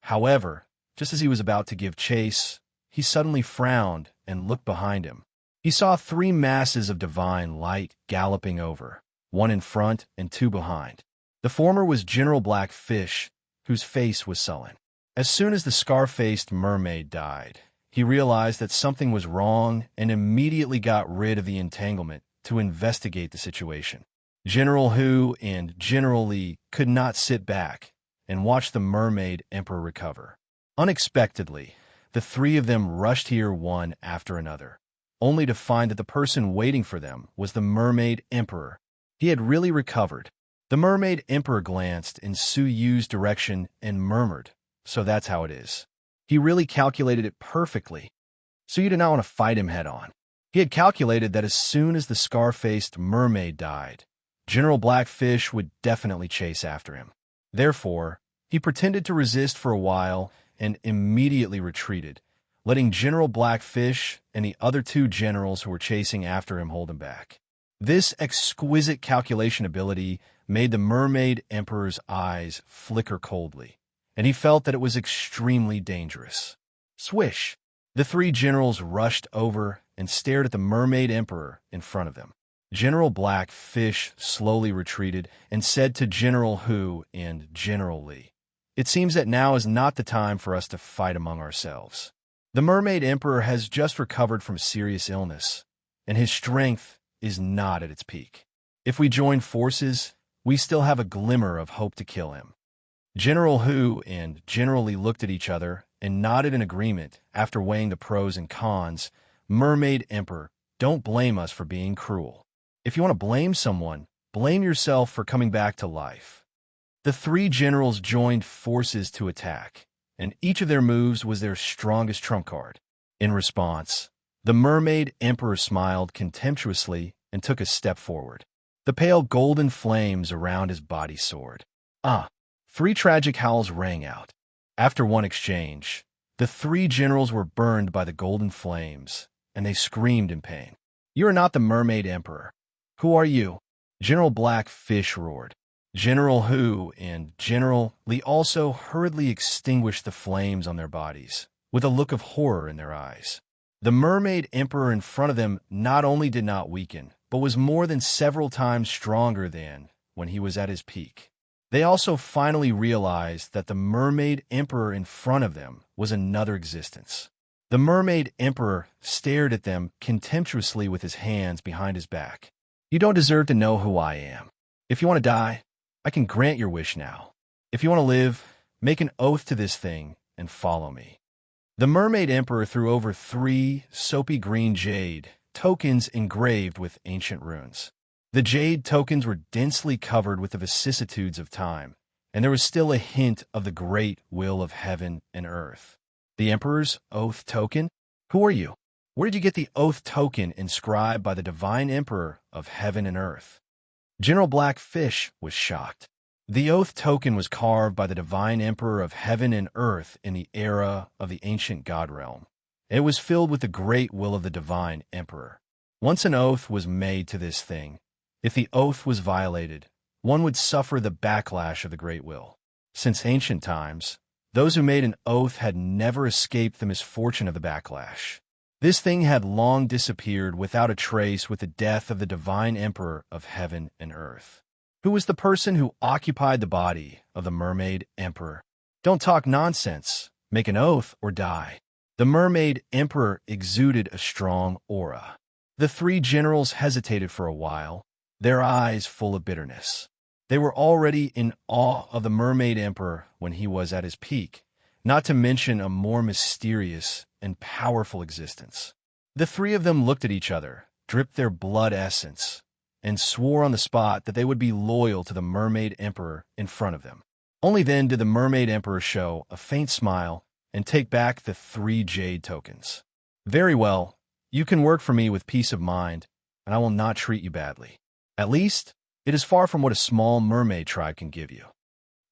However, just as he was about to give chase, he suddenly frowned and looked behind him. He saw three masses of divine light galloping over, one in front and two behind. The former was General Blackfish, whose face was sullen. As soon as the scar-faced mermaid died, he realized that something was wrong and immediately got rid of the entanglement to investigate the situation. General Hu and General Li could not sit back and watch the mermaid emperor recover. Unexpectedly, the three of them rushed here one after another, only to find that the person waiting for them was the mermaid emperor. He had really recovered. The mermaid emperor glanced in Suyu's direction and murmured, "So that's how it is." He really calculated it perfectly. Suyu did not want to fight him head-on. He had calculated that as soon as the scar-faced mermaid died, General Blackfish would definitely chase after him. Therefore, he pretended to resist for a while and immediately retreated, letting General Blackfish and the other two generals who were chasing after him hold him back. This exquisite calculation ability made the mermaid emperor's eyes flicker coldly, and he felt that it was extremely dangerous. Swish! The three generals rushed over and stared at the mermaid emperor in front of them. General Blackfish slowly retreated and said to General Hu and General Li, "It seems that now is not the time for us to fight among ourselves. The mermaid emperor has just recovered from serious illness, and his strength is not at its peak. If we join forces, we still have a glimmer of hope to kill him." General Hu and General Li looked at each other and nodded in agreement after weighing the pros and cons. Mermaid Emperor, don't blame us for being cruel. If you want to blame someone, blame yourself for coming back to life. The three generals joined forces to attack, and each of their moves was their strongest trump card. In response, the mermaid emperor smiled contemptuously and took a step forward. The pale golden flames around his body soared. Three tragic howls rang out. After one exchange, the three generals were burned by the golden flames, and they screamed in pain. "You are not the mermaid emperor. Who are you?" General Blackfish roared. General Hu and General Li also hurriedly extinguished the flames on their bodies, with a look of horror in their eyes. The mermaid emperor in front of them not only did not weaken, but was more than several times stronger than when he was at his peak. They also finally realized that the mermaid emperor in front of them was another existence. The mermaid emperor stared at them contemptuously with his hands behind his back. "You don't deserve to know who I am. If you want to die, I can grant your wish now. If you want to live, make an oath to this thing and follow me." The mermaid emperor threw over 3 soapy green jade tokens engraved with ancient runes. The jade tokens were densely covered with the vicissitudes of time, and there was still a hint of the great will of heaven and earth. The emperor's oath token? Who are you? Where did you get the oath token inscribed by the divine emperor of heaven and earth? General Blackfish was shocked. The oath token was carved by the divine emperor of heaven and earth in the era of the ancient god realm. It was filled with the great will of the divine emperor. Once an oath was made to this thing, if the oath was violated, one would suffer the backlash of the great will. Since ancient times, those who made an oath had never escaped the misfortune of the backlash. This thing had long disappeared without a trace with the death of the divine emperor of heaven and earth. Who was the person who occupied the body of the mermaid emperor? Don't talk nonsense. Make an oath or die. The mermaid emperor exuded a strong aura. The 3 generals hesitated for a while, their eyes full of bitterness. They were already in awe of the mermaid emperor when he was at his peak, not to mention a more mysterious and powerful existence. The 3 of them looked at each other, dripped their blood essence, and swore on the spot that they would be loyal to the mermaid emperor in front of them. Only then did the Mermaid Emperor show a faint smile and take back the 3 jade tokens. Very well, you can work for me with peace of mind, and I will not treat you badly. At least, it is far from what a small mermaid tribe can give you.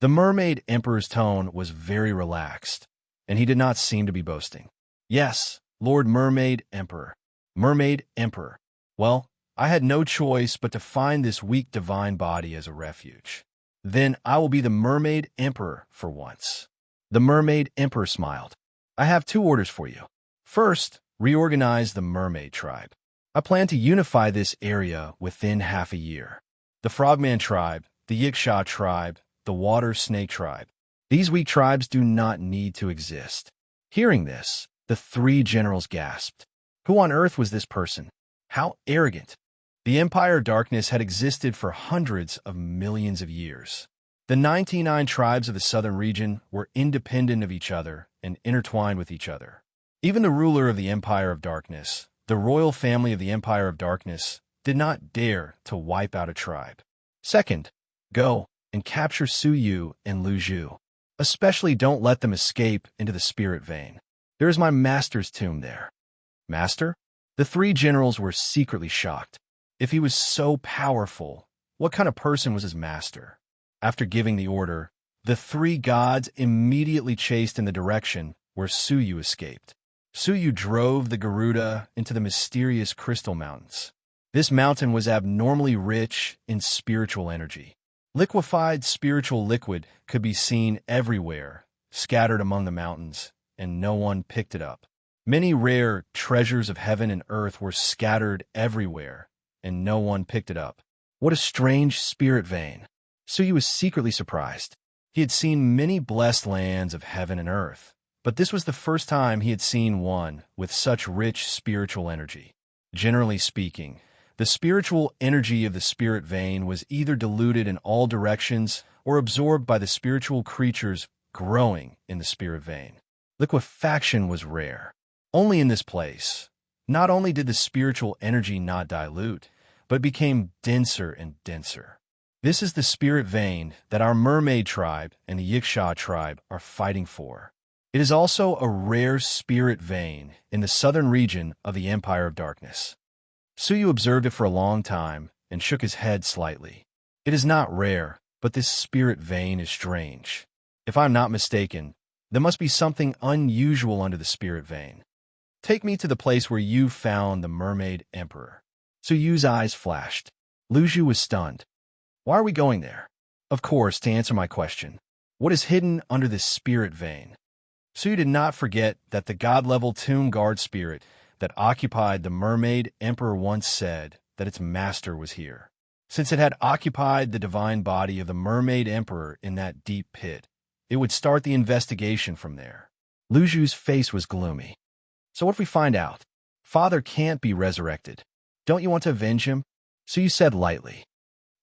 The Mermaid Emperor's tone was very relaxed, and he did not seem to be boasting. Yes, Lord Mermaid Emperor. Mermaid Emperor. Well, I had no choice but to find this weak divine body as a refuge. Then I will be the Mermaid Emperor for once. The Mermaid Emperor smiled. I have 2 orders for you. First, reorganize the Mermaid tribe. I plan to unify this area within half a year. The Frogman tribe, the Yiksha tribe, the Water Snake tribe. These weak tribes do not need to exist. Hearing this, the 3 generals gasped. Who on earth was this person? How arrogant! The Empire of Darkness had existed for hundreds of millions of years. The 99 tribes of the southern region were independent of each other and intertwined with each other. Even the ruler of the Empire of Darkness, the royal family of the Empire of Darkness, did not dare to wipe out a tribe. Second, go and capture Suyu and Luzhu. Especially don't let them escape into the spirit vein. There is my master's tomb there. Master? The 3 generals were secretly shocked. If he was so powerful, what kind of person was his master? After giving the order, the 3 gods immediately chased in the direction where Suyu escaped. Suyu drove the Garuda into the mysterious Crystal Mountains. This mountain was abnormally rich in spiritual energy. Liquefied spiritual liquid could be seen everywhere, scattered among the mountains, and no one picked it up. Many rare treasures of heaven and earth were scattered everywhere, and no one picked it up. What a strange spirit vein! Suyu was secretly surprised. He had seen many blessed lands of heaven and earth, but this was the first time he had seen one with such rich spiritual energy. Generally speaking, the spiritual energy of the spirit vein was either diluted in all directions or absorbed by the spiritual creatures growing in the spirit vein. Liquefaction was rare. Only in this place. Not only did the spiritual energy not dilute, but became denser and denser. This is the spirit vein that our Mermaid tribe and the Yiksha tribe are fighting for. It is also a rare spirit vein in the southern region of the Empire of Darkness. Suyu observed it for a long time and shook his head slightly. It is not rare, but this spirit vein is strange. If I am not mistaken, there must be something unusual under the spirit vein. Take me to the place where you found the Mermaid Emperor. Suyu's eyes flashed. Luzhu was stunned. Why are we going there? Of course, to answer my question. What is hidden under this spirit vein? Suyu did not forget that the god-level tomb guard spirit that occupied the Mermaid Emperor once said that its master was here. Since it had occupied the divine body of the Mermaid Emperor in that deep pit, it would start the investigation from there. Luzhu's face was gloomy. So what if we find out? Father can't be resurrected. Don't you want to avenge him? Suyu said lightly.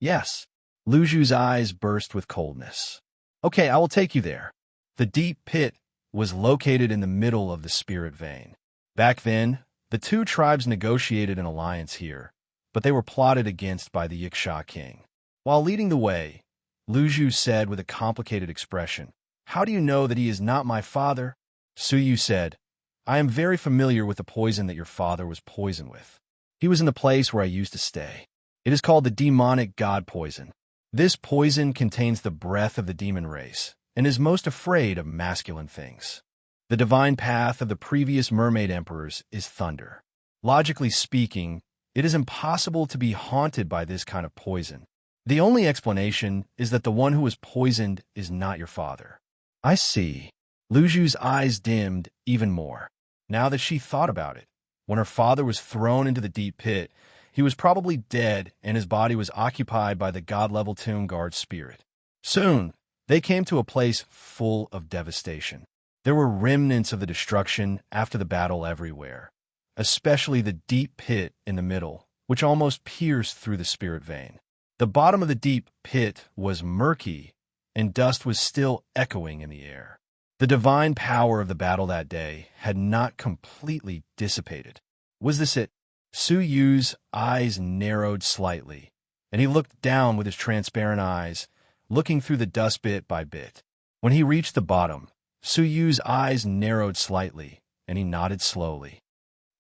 Yes. Luzhu's eyes burst with coldness. Okay, I will take you there. The deep pit was located in the middle of the spirit vein. Back then, the 2 tribes negotiated an alliance here, but they were plotted against by the Yiksha king. While leading the way, Luzhu said with a complicated expression, "How do you know that he is not my father?" Suyu said, "I am very familiar with the poison that your father was poisoned with. He was in the place where I used to stay. It is called the demonic god poison. This poison contains the breath of the demon race and is most afraid of masculine things. The divine path of the previous mermaid emperors is thunder. Logically speaking, it is impossible to be haunted by this kind of poison. The only explanation is that the one who was poisoned is not your father." I see. Luzhu's eyes dimmed even more. Now that she thought about it, when her father was thrown into the deep pit, he was probably dead and his body was occupied by the god-level tomb guard spirit. Soon, they came to a place full of devastation. There were remnants of the destruction after the battle everywhere, especially the deep pit in the middle, which almost pierced through the spirit vein. The bottom of the deep pit was murky, and dust was still echoing in the air. The divine power of the battle that day had not completely dissipated. Was this it? Suyu's eyes narrowed slightly, and he looked down with his transparent eyes, looking through the dust bit by bit. When he reached the bottom, Suyu's eyes narrowed slightly, and he nodded slowly.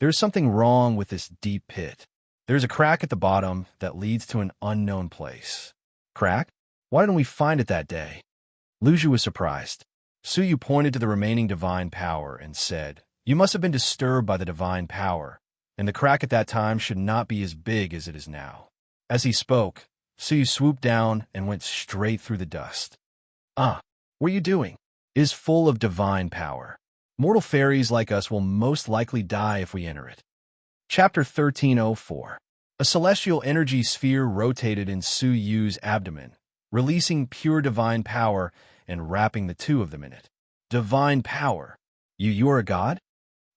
There's something wrong with this deep pit. There's a crack at the bottom that leads to an unknown place. Crack? Why didn't we find it that day? Luju was surprised. Suyu pointed to the remaining divine power and said, "You must have been disturbed by the divine power, and the crack at that time should not be as big as it is now." As he spoke, Suyu swooped down and went straight through the dust. "Ah, what are you doing? It is full of divine power. Mortal fairies like us will most likely die if we enter it." Chapter 1304. A celestial energy sphere rotated in Suyu's abdomen, releasing pure divine power and wrapping the two of them in it. Divine power? You're a god?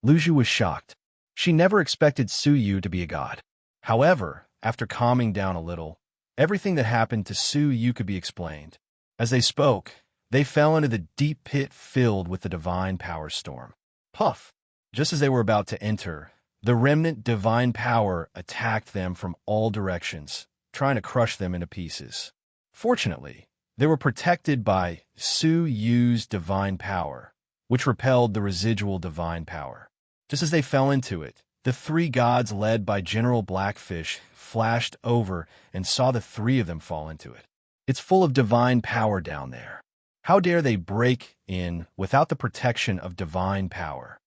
Luju was shocked. She never expected Suyu to be a god. However, after calming down a little, everything that happened to Suyu could be explained. As they spoke, they fell into the deep pit filled with the divine power storm. Puff! Just as they were about to enter, the remnant divine power attacked them from all directions, trying to crush them into pieces. Fortunately, they were protected by Suyu's divine power, which repelled the residual divine power. Just as they fell into it, the three gods led by General Blackfish flashed over and saw the three of them fall into it. It's full of divine power down there. How dare they break in without the protection of divine power?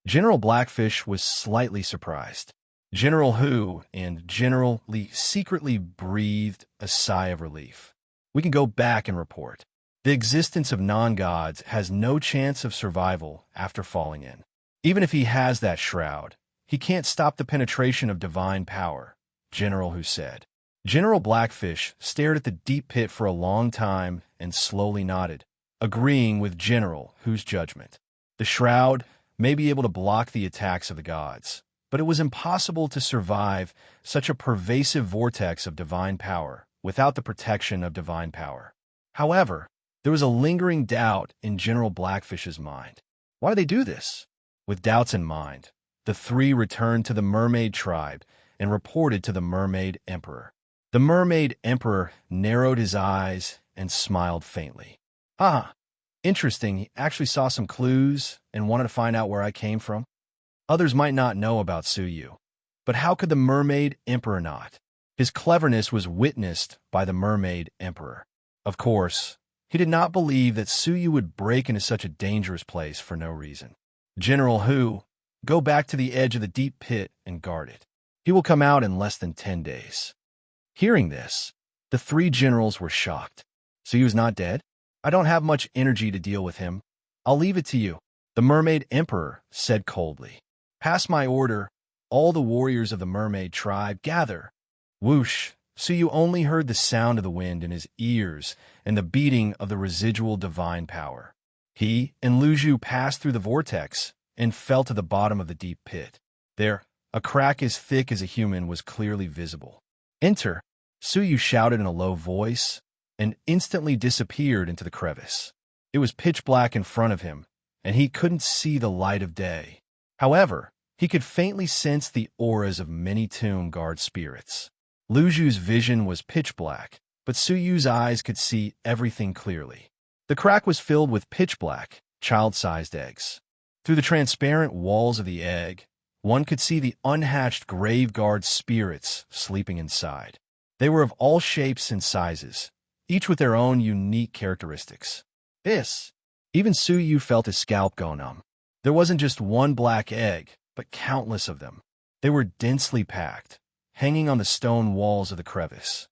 General Blackfish was slightly surprised. General Hu and General Li secretly breathed a sigh of relief. We can go back and report. The existence of non-gods has no chance of survival after falling in. Even if he has that shroud, he can't stop the penetration of divine power, General Hu said. General Blackfish stared at the deep pit for a long time and slowly nodded, agreeing with General Hu's judgment. The shroud may be able to block the attacks of the gods, but it was impossible to survive such a pervasive vortex of divine power without the protection of divine power. However, there was a lingering doubt in General Blackfish's mind. Why do they do this? With doubts in mind, the three returned to the mermaid tribe and reported to the mermaid emperor. The mermaid emperor narrowed his eyes and smiled faintly. "Ah, interesting, he actually saw some clues and wanted to find out where I came from." Others might not know about Suyu, but how could the mermaid emperor not? His cleverness was witnessed by the mermaid emperor. Of course, he did not believe that Suyu would break into such a dangerous place for no reason. "General Hu, go back to the edge of the deep pit and guard it. He will come out in less than 10 days. Hearing this, the three generals were shocked. Suyu is not dead? I don't have much energy to deal with him. I'll leave it to you, the mermaid emperor said coldly. Pass my order. All the warriors of the mermaid tribe gather. Whoosh! Suyu only heard the sound of the wind in his ears and the beating of the residual divine power. He and Luju passed through the vortex and fell to the bottom of the deep pit. There, a crack as thick as a human was clearly visible. Enter! Suyu shouted in a low voice and instantly disappeared into the crevice. It was pitch black in front of him, and he couldn't see the light of day. However, he could faintly sense the auras of many tomb guard spirits. Luju's vision was pitch black, but Suyu's eyes could see everything clearly. The crack was filled with pitch black, child-sized eggs. Through the transparent walls of the egg, one could see the unhatched grave guard spirits sleeping inside. They were of all shapes and sizes, each with their own unique characteristics. Even Suyu felt his scalp go numb. There wasn't just one black egg, but countless of them. They were densely packed, hanging on the stone walls of the crevice.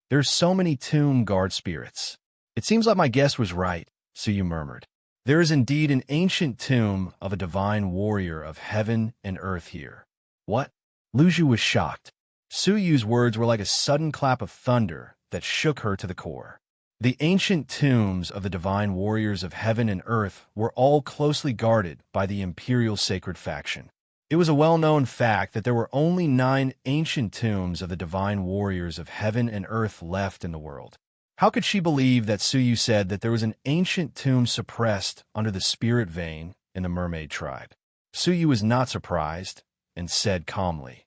There's so many tomb guard spirits. It seems like my guess was right, Suyu murmured. There is indeed an ancient tomb of a divine warrior of heaven and earth here. What? Luju was shocked. Suyu's words were like a sudden clap of thunder that shook her to the core. The ancient tombs of the divine warriors of heaven and earth were all closely guarded by the imperial sacred faction. It was a well-known fact that there were only 9 ancient tombs of the divine warriors of heaven and earth left in the world. How could she believe that Suyu said that there was an ancient tomb suppressed under the spirit vein in the mermaid tribe? Suyu was not surprised and said calmly,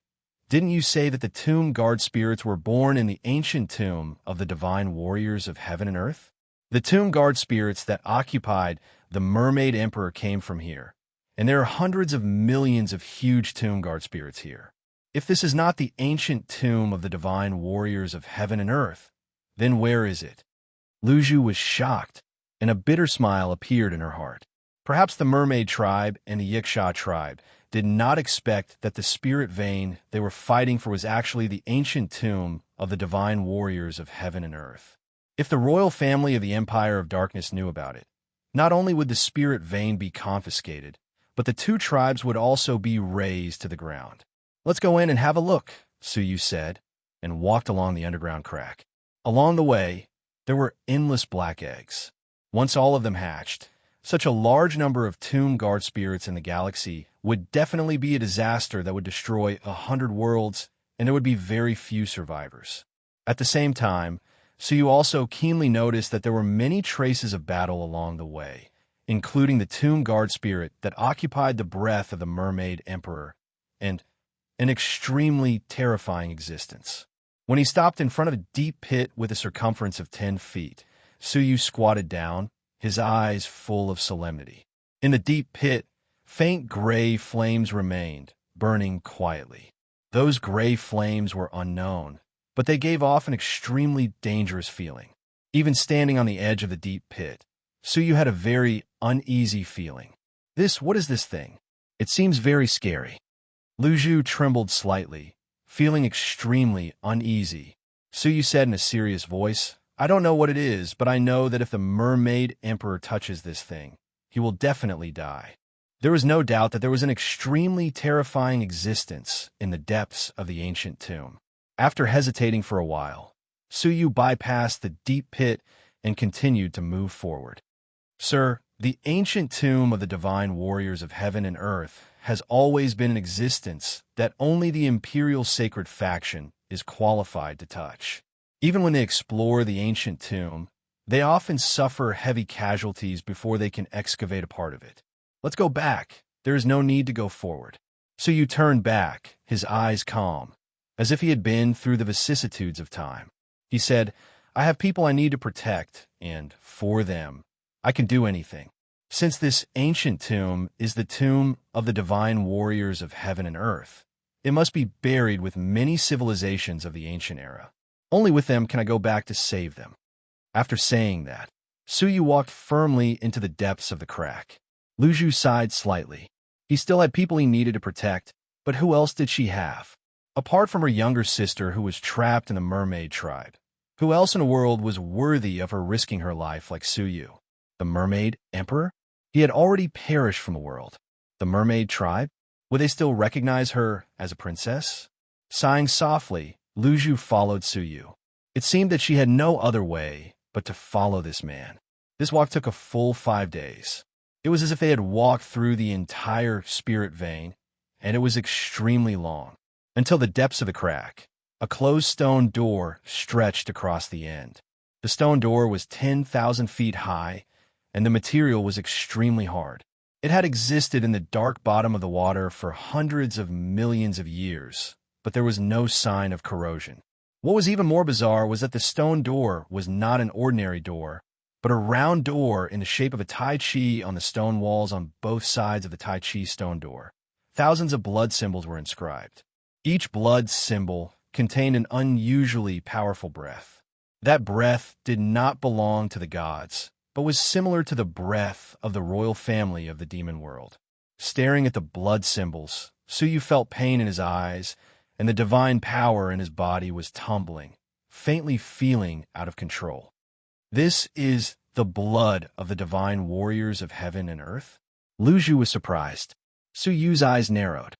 Didn't you say that the tomb guard spirits were born in the ancient tomb of the divine warriors of heaven and earth? The tomb guard spirits that occupied the mermaid emperor came from here, and there are hundreds of millions of huge tomb guard spirits here. If this is not the ancient tomb of the divine warriors of heaven and earth, then where is it? Luju was shocked, and a bitter smile appeared in her heart. Perhaps the mermaid tribe and the Yiksha tribe did not expect that the spirit vein they were fighting for was actually the ancient tomb of the divine warriors of heaven and earth. If the royal family of the Empire of Darkness knew about it, not only would the spirit vein be confiscated, but the two tribes would also be razed to the ground. "Let's go in and have a look," Suyu said, and walked along the underground crack. Along the way, there were endless black eggs. Once all of them hatched, such a large number of tomb guard spirits in the galaxy would definitely be a disaster that would destroy 100 worlds, and there would be very few survivors. At the same time, Suyu also keenly noticed that there were many traces of battle along the way, including the tomb guard spirit that occupied the breath of the mermaid emperor, and an extremely terrifying existence. When he stopped in front of a deep pit with a circumference of 10 feet, Suyu squatted down, his eyes full of solemnity. In the deep pit, faint gray flames remained, burning quietly. Those gray flames were unknown, but they gave off an extremely dangerous feeling. Even standing on the edge of the deep pit, Suyu had a very uneasy feeling. What is this thing? It seems very scary. Luju trembled slightly, feeling extremely uneasy. Suyu said in a serious voice, "I don't know what it is, but I know that if the mermaid emperor touches this thing, he will definitely die." There was no doubt that there was an extremely terrifying existence in the depths of the ancient tomb. After hesitating for a while, Suyu bypassed the deep pit and continued to move forward. "Sir, the ancient tomb of the divine warriors of heaven and earth has always been in existence that only the imperial sacred faction is qualified to touch. Even when they explore the ancient tomb, they often suffer heavy casualties before they can excavate a part of it. Let's go back. There is no need to go forward." Suyu turned back, his eyes calm, as if he had been through the vicissitudes of time. He said, "I have people I need to protect, and for them, I can do anything. Since this ancient tomb is the tomb of the divine warriors of heaven and earth, it must be buried with many civilizations of the ancient era. Only with them can I go back to save them." After saying that, Suyu walked firmly into the depths of the crack. Luju sighed slightly. He still had people he needed to protect, but who else did she have? Apart from her younger sister who was trapped in the mermaid tribe, who else in the world was worthy of her risking her life like Suyu? The mermaid emperor? He had already perished from the world. The mermaid tribe? Would they still recognize her as a princess? Sighing softly, Luju followed Suyu. It seemed that she had no other way but to follow this man. This walk took a full 5 days. It was as if they had walked through the entire spirit vein, and it was extremely long. Until the depths of the crack, a closed stone door stretched across the end. The stone door was 10,000 feet high, and the material was extremely hard. It had existed in the dark bottom of the water for hundreds of millions of years, but there was no sign of corrosion. What was even more bizarre was that the stone door was not an ordinary door, but a round door in the shape of a Tai Chi on the stone walls on both sides of the Tai Chi stone door. Thousands of blood symbols were inscribed. Each blood symbol contained an unusually powerful breath. That breath did not belong to the gods, but was similar to the breath of the royal family of the demon world. Staring at the blood symbols, Suyu felt pain in his eyes, and the divine power in his body was tumbling, faintly feeling out of control. "This is the blood of the divine warriors of heaven and earth?" Luju was surprised. Suyu's eyes narrowed.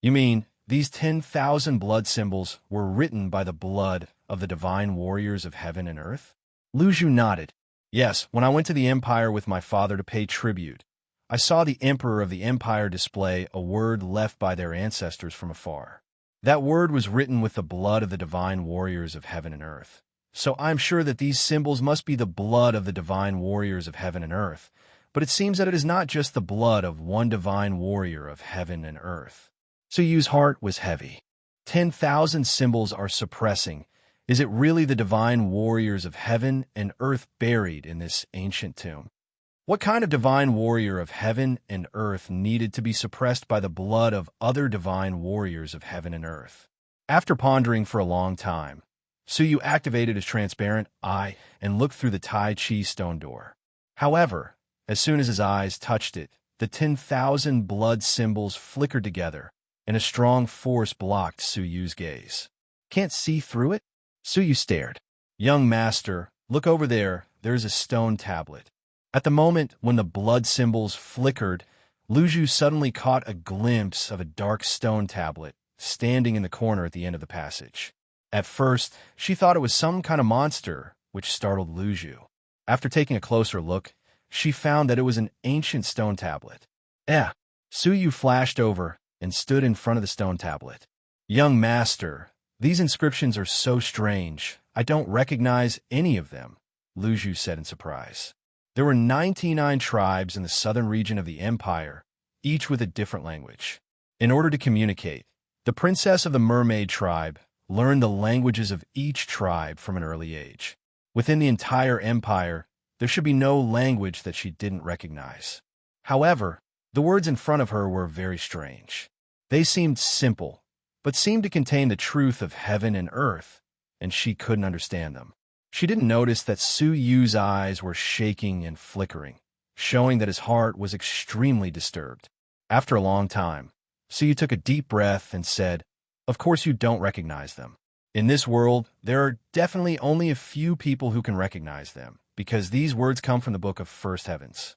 "You mean these 10,000 blood symbols were written by the blood of the divine warriors of heaven and earth?" Luju nodded. "Yes, when I went to the Empire with my father to pay tribute, I saw the Emperor of the Empire display a word left by their ancestors from afar. That word was written with the blood of the divine warriors of heaven and earth. So I'm sure that these symbols must be the blood of the divine warriors of heaven and earth, but it seems that it is not just the blood of one divine warrior of heaven and earth." Suyu's heart was heavy. 10,000 symbols are suppressing. Is it really the divine warriors of heaven and earth buried in this ancient tomb? What kind of divine warrior of heaven and earth needed to be suppressed by the blood of other divine warriors of heaven and earth? After pondering for a long time, Suyu activated his transparent eye and looked through the Tai Chi stone door. However, as soon as his eyes touched it, the 10,000 blood symbols flickered together, and a strong force blocked Suyu's gaze. Can't see through it? Suyu stared. Young master, look over there. There's a stone tablet. At the moment when the blood symbols flickered, Luju suddenly caught a glimpse of a dark stone tablet standing in the corner at the end of the passage. At first, she thought it was some kind of monster, which startled Luju. After taking a closer look, she found that it was an ancient stone tablet. Suyu flashed over and stood in front of the stone tablet. Young master, these inscriptions are so strange. I don't recognize any of them, Luju said in surprise. There were 99 tribes in the southern region of the empire, each with a different language. In order to communicate, the princess of the mermaid tribe learned the languages of each tribe from an early age. Within the entire empire, there should be no language that she didn't recognize. However, the words in front of her were very strange. They seemed simple, but seemed to contain the truth of heaven and earth, and she couldn't understand them. She didn't notice that Suyu's eyes were shaking and flickering, showing that his heart was extremely disturbed. After a long time, Suyu took a deep breath and said, "Of course you don't recognize them. In this world, there are definitely only a few people who can recognize them, because these words come from the Book of First Heavens."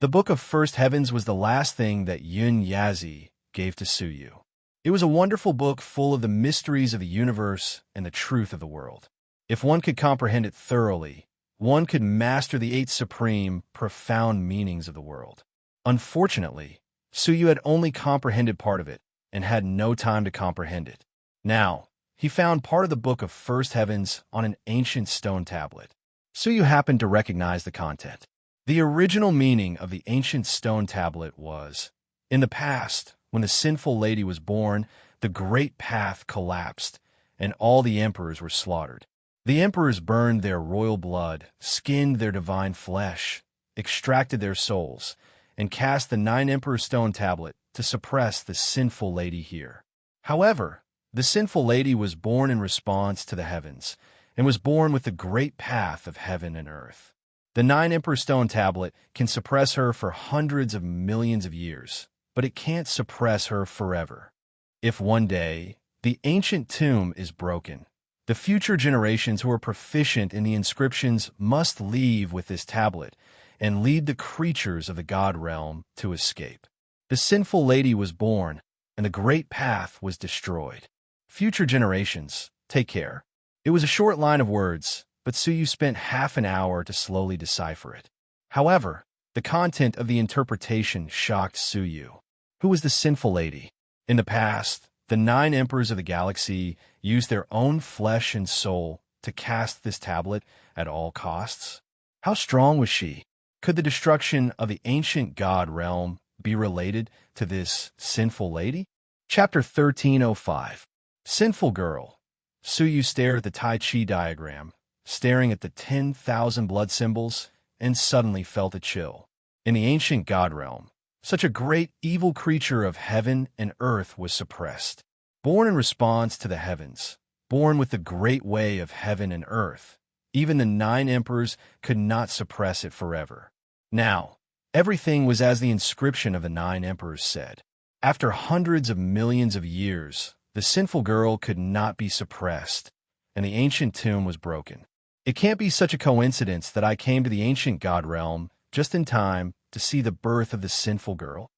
The Book of First Heavens was the last thing that Yun Yazi gave to Suyu. It was a wonderful book full of the mysteries of the universe and the truth of the world. If one could comprehend it thoroughly, one could master the 8 supreme, profound meanings of the world. Unfortunately, Suyu had only comprehended part of it and had no time to comprehend it. Now, he found part of the Book of First Heavens on an ancient stone tablet. Suyu happened to recognize the content. The original meaning of the ancient stone tablet was, in the past, when the sinful lady was born, the great path collapsed, and all the emperors were slaughtered. The emperors burned their royal blood, skinned their divine flesh, extracted their souls, and cast the 9 emperor stone tablet to suppress the sinful lady here. However, the sinful lady was born in response to the heavens, and was born with the great path of heaven and earth. The 9 emperor stone tablet can suppress her for hundreds of millions of years, but it can't suppress her forever. If one day the ancient tomb is broken, the future generations who are proficient in the inscriptions must leave with this tablet and lead the creatures of the god realm to escape. The sinful lady was born, and the great path was destroyed. Future generations, take care. It was a short line of words, but Suyu spent half an hour to slowly decipher it. However, the content of the interpretation shocked Suyu. Who was the sinful lady? In the past, the 9 emperors of the galaxy used their own flesh and soul to cast this tablet at all costs. How strong was she? Could the destruction of the ancient god realm be related to this sinful lady? Chapter 1305. Sinful Girl. Suyu stared at the Tai Chi diagram, staring at the 10,000 blood symbols, and suddenly felt a chill. In the ancient god realm, such a great evil creature of heaven and earth was suppressed. Born in response to the heavens, born with the great way of heaven and earth, even the 9 emperors could not suppress it forever. Now, everything was as the inscription of the 9 emperors said. After hundreds of millions of years, the sinful girl could not be suppressed, and the ancient tomb was broken. It can't be such a coincidence that I came to the ancient god realm just in time to see the birth of the sinful girl.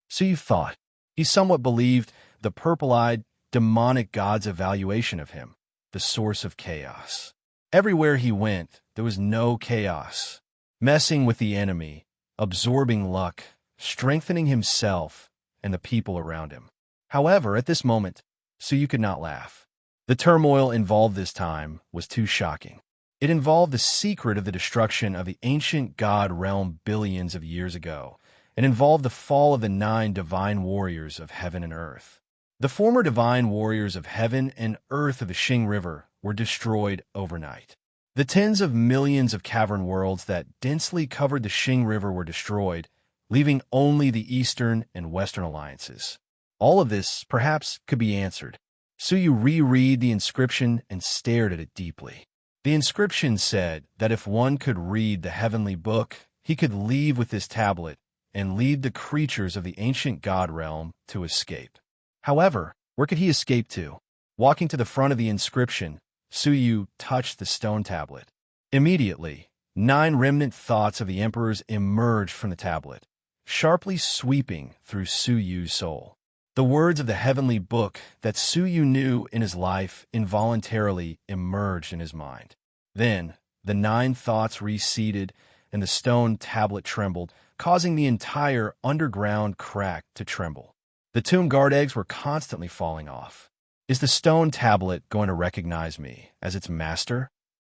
So you thought. He somewhat believed the purple-eyed, demonic god's evaluation of him, the source of chaos. Everywhere he went, there was no chaos. Messing with the enemy, absorbing luck, strengthening himself and the people around him. However, at this moment, Suyu could not laugh. The turmoil involved this time was too shocking. It involved the secret of the destruction of the ancient god realm billions of years ago. It involved the fall of the 9 divine warriors of heaven and earth. The former divine warriors of heaven and earth of the Xing River were destroyed overnight. The tens of millions of cavern worlds that densely covered the Xing River were destroyed, leaving only the Eastern and Western alliances. All of this, perhaps, could be answered. Suyu reread the inscription and stared at it deeply. The inscription said that if one could read the heavenly book, he could leave with this tablet and lead the creatures of the ancient god realm to escape. However, where could he escape to? Walking to the front of the inscription, Suyu touched the stone tablet. Immediately, 9 remnant thoughts of the emperors emerged from the tablet, sharply sweeping through Suyu's soul. The words of the heavenly book that Suyu knew in his life involuntarily emerged in his mind. Then, the 9 thoughts receded, and the stone tablet trembled, causing the entire underground crack to tremble. The tomb guard eggs were constantly falling off. Is the stone tablet going to recognize me as its master?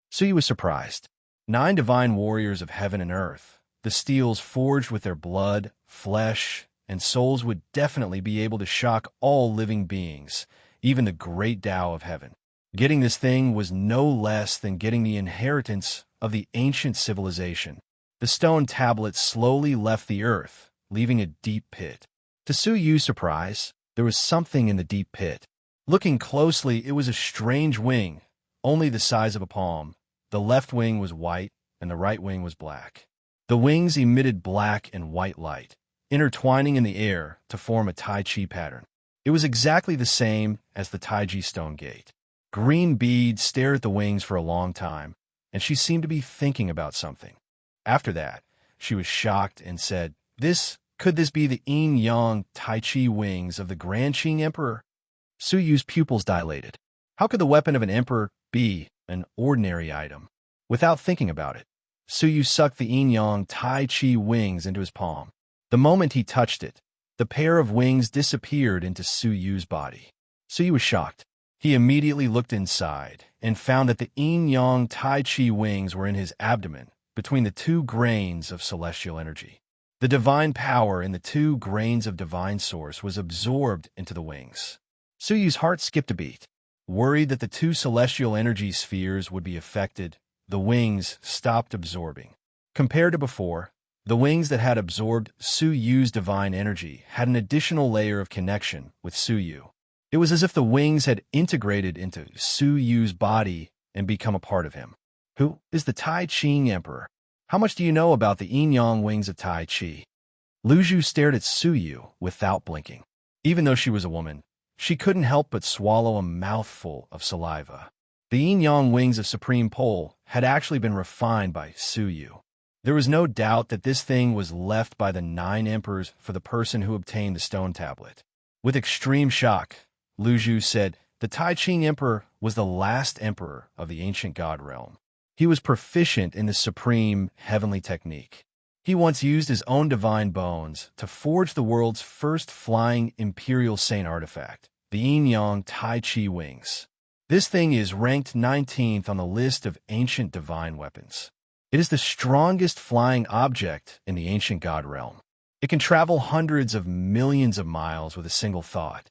Suyu was surprised. 9 divine warriors of heaven and earth, the steels forged with their blood, flesh, and souls would definitely be able to shock all living beings, even the great Tao of heaven. Getting this thing was no less than getting the inheritance of the ancient civilization. The stone tablet slowly left the earth, leaving a deep pit. To Suyu's surprise, there was something in the deep pit. Looking closely, it was a strange wing, only the size of a palm. The left wing was white, and the right wing was black. The wings emitted black and white light, intertwining in the air to form a Tai Chi pattern. It was exactly the same as the Taiji stone gate. Green beads stared at the wings for a long time, and she seemed to be thinking about something. After that, she was shocked and said, Could this be the yin-yang Tai Chi wings of the Grand Qing Emperor? Suyu's pupils dilated. How could the weapon of an emperor be an ordinary item? Without thinking about it, Suyu sucked the yin-yang Tai Chi wings into his palm. The moment he touched it, the pair of wings disappeared into Suyu's body. Suyu was shocked. He immediately looked inside and found that the yin-yang Tai Chi wings were in his abdomen, between the 2 grains of celestial energy. The divine power in the 2 grains of divine source was absorbed into the wings. Suyu's heart skipped a beat. Worried that the 2 celestial energy spheres would be affected, the wings stopped absorbing. Compared to before, the wings that had absorbed Suyu's divine energy had an additional layer of connection with Suyu. It was as if the wings had integrated into Suyu's body and become a part of him. Who is the Tai Qing Emperor? How much do you know about the yin-yang wings of Tai Chi? Luzhu stared at Suyu without blinking. Even though she was a woman, she couldn't help but swallow a mouthful of saliva. The yin-yang wings of Supreme Pole had actually been refined by Suyu. There was no doubt that this thing was left by the 9 emperors for the person who obtained the stone tablet. With extreme shock, Luzhu said the Tai Qing Emperor was the last emperor of the ancient god realm. He was proficient in the supreme heavenly technique. He once used his own divine bones to forge the world's first flying imperial saint artifact, the yin-yang Tai Chi wings. This thing is ranked 19th on the list of ancient divine weapons. It is the strongest flying object in the ancient god realm. It can travel hundreds of millions of miles with a single thought.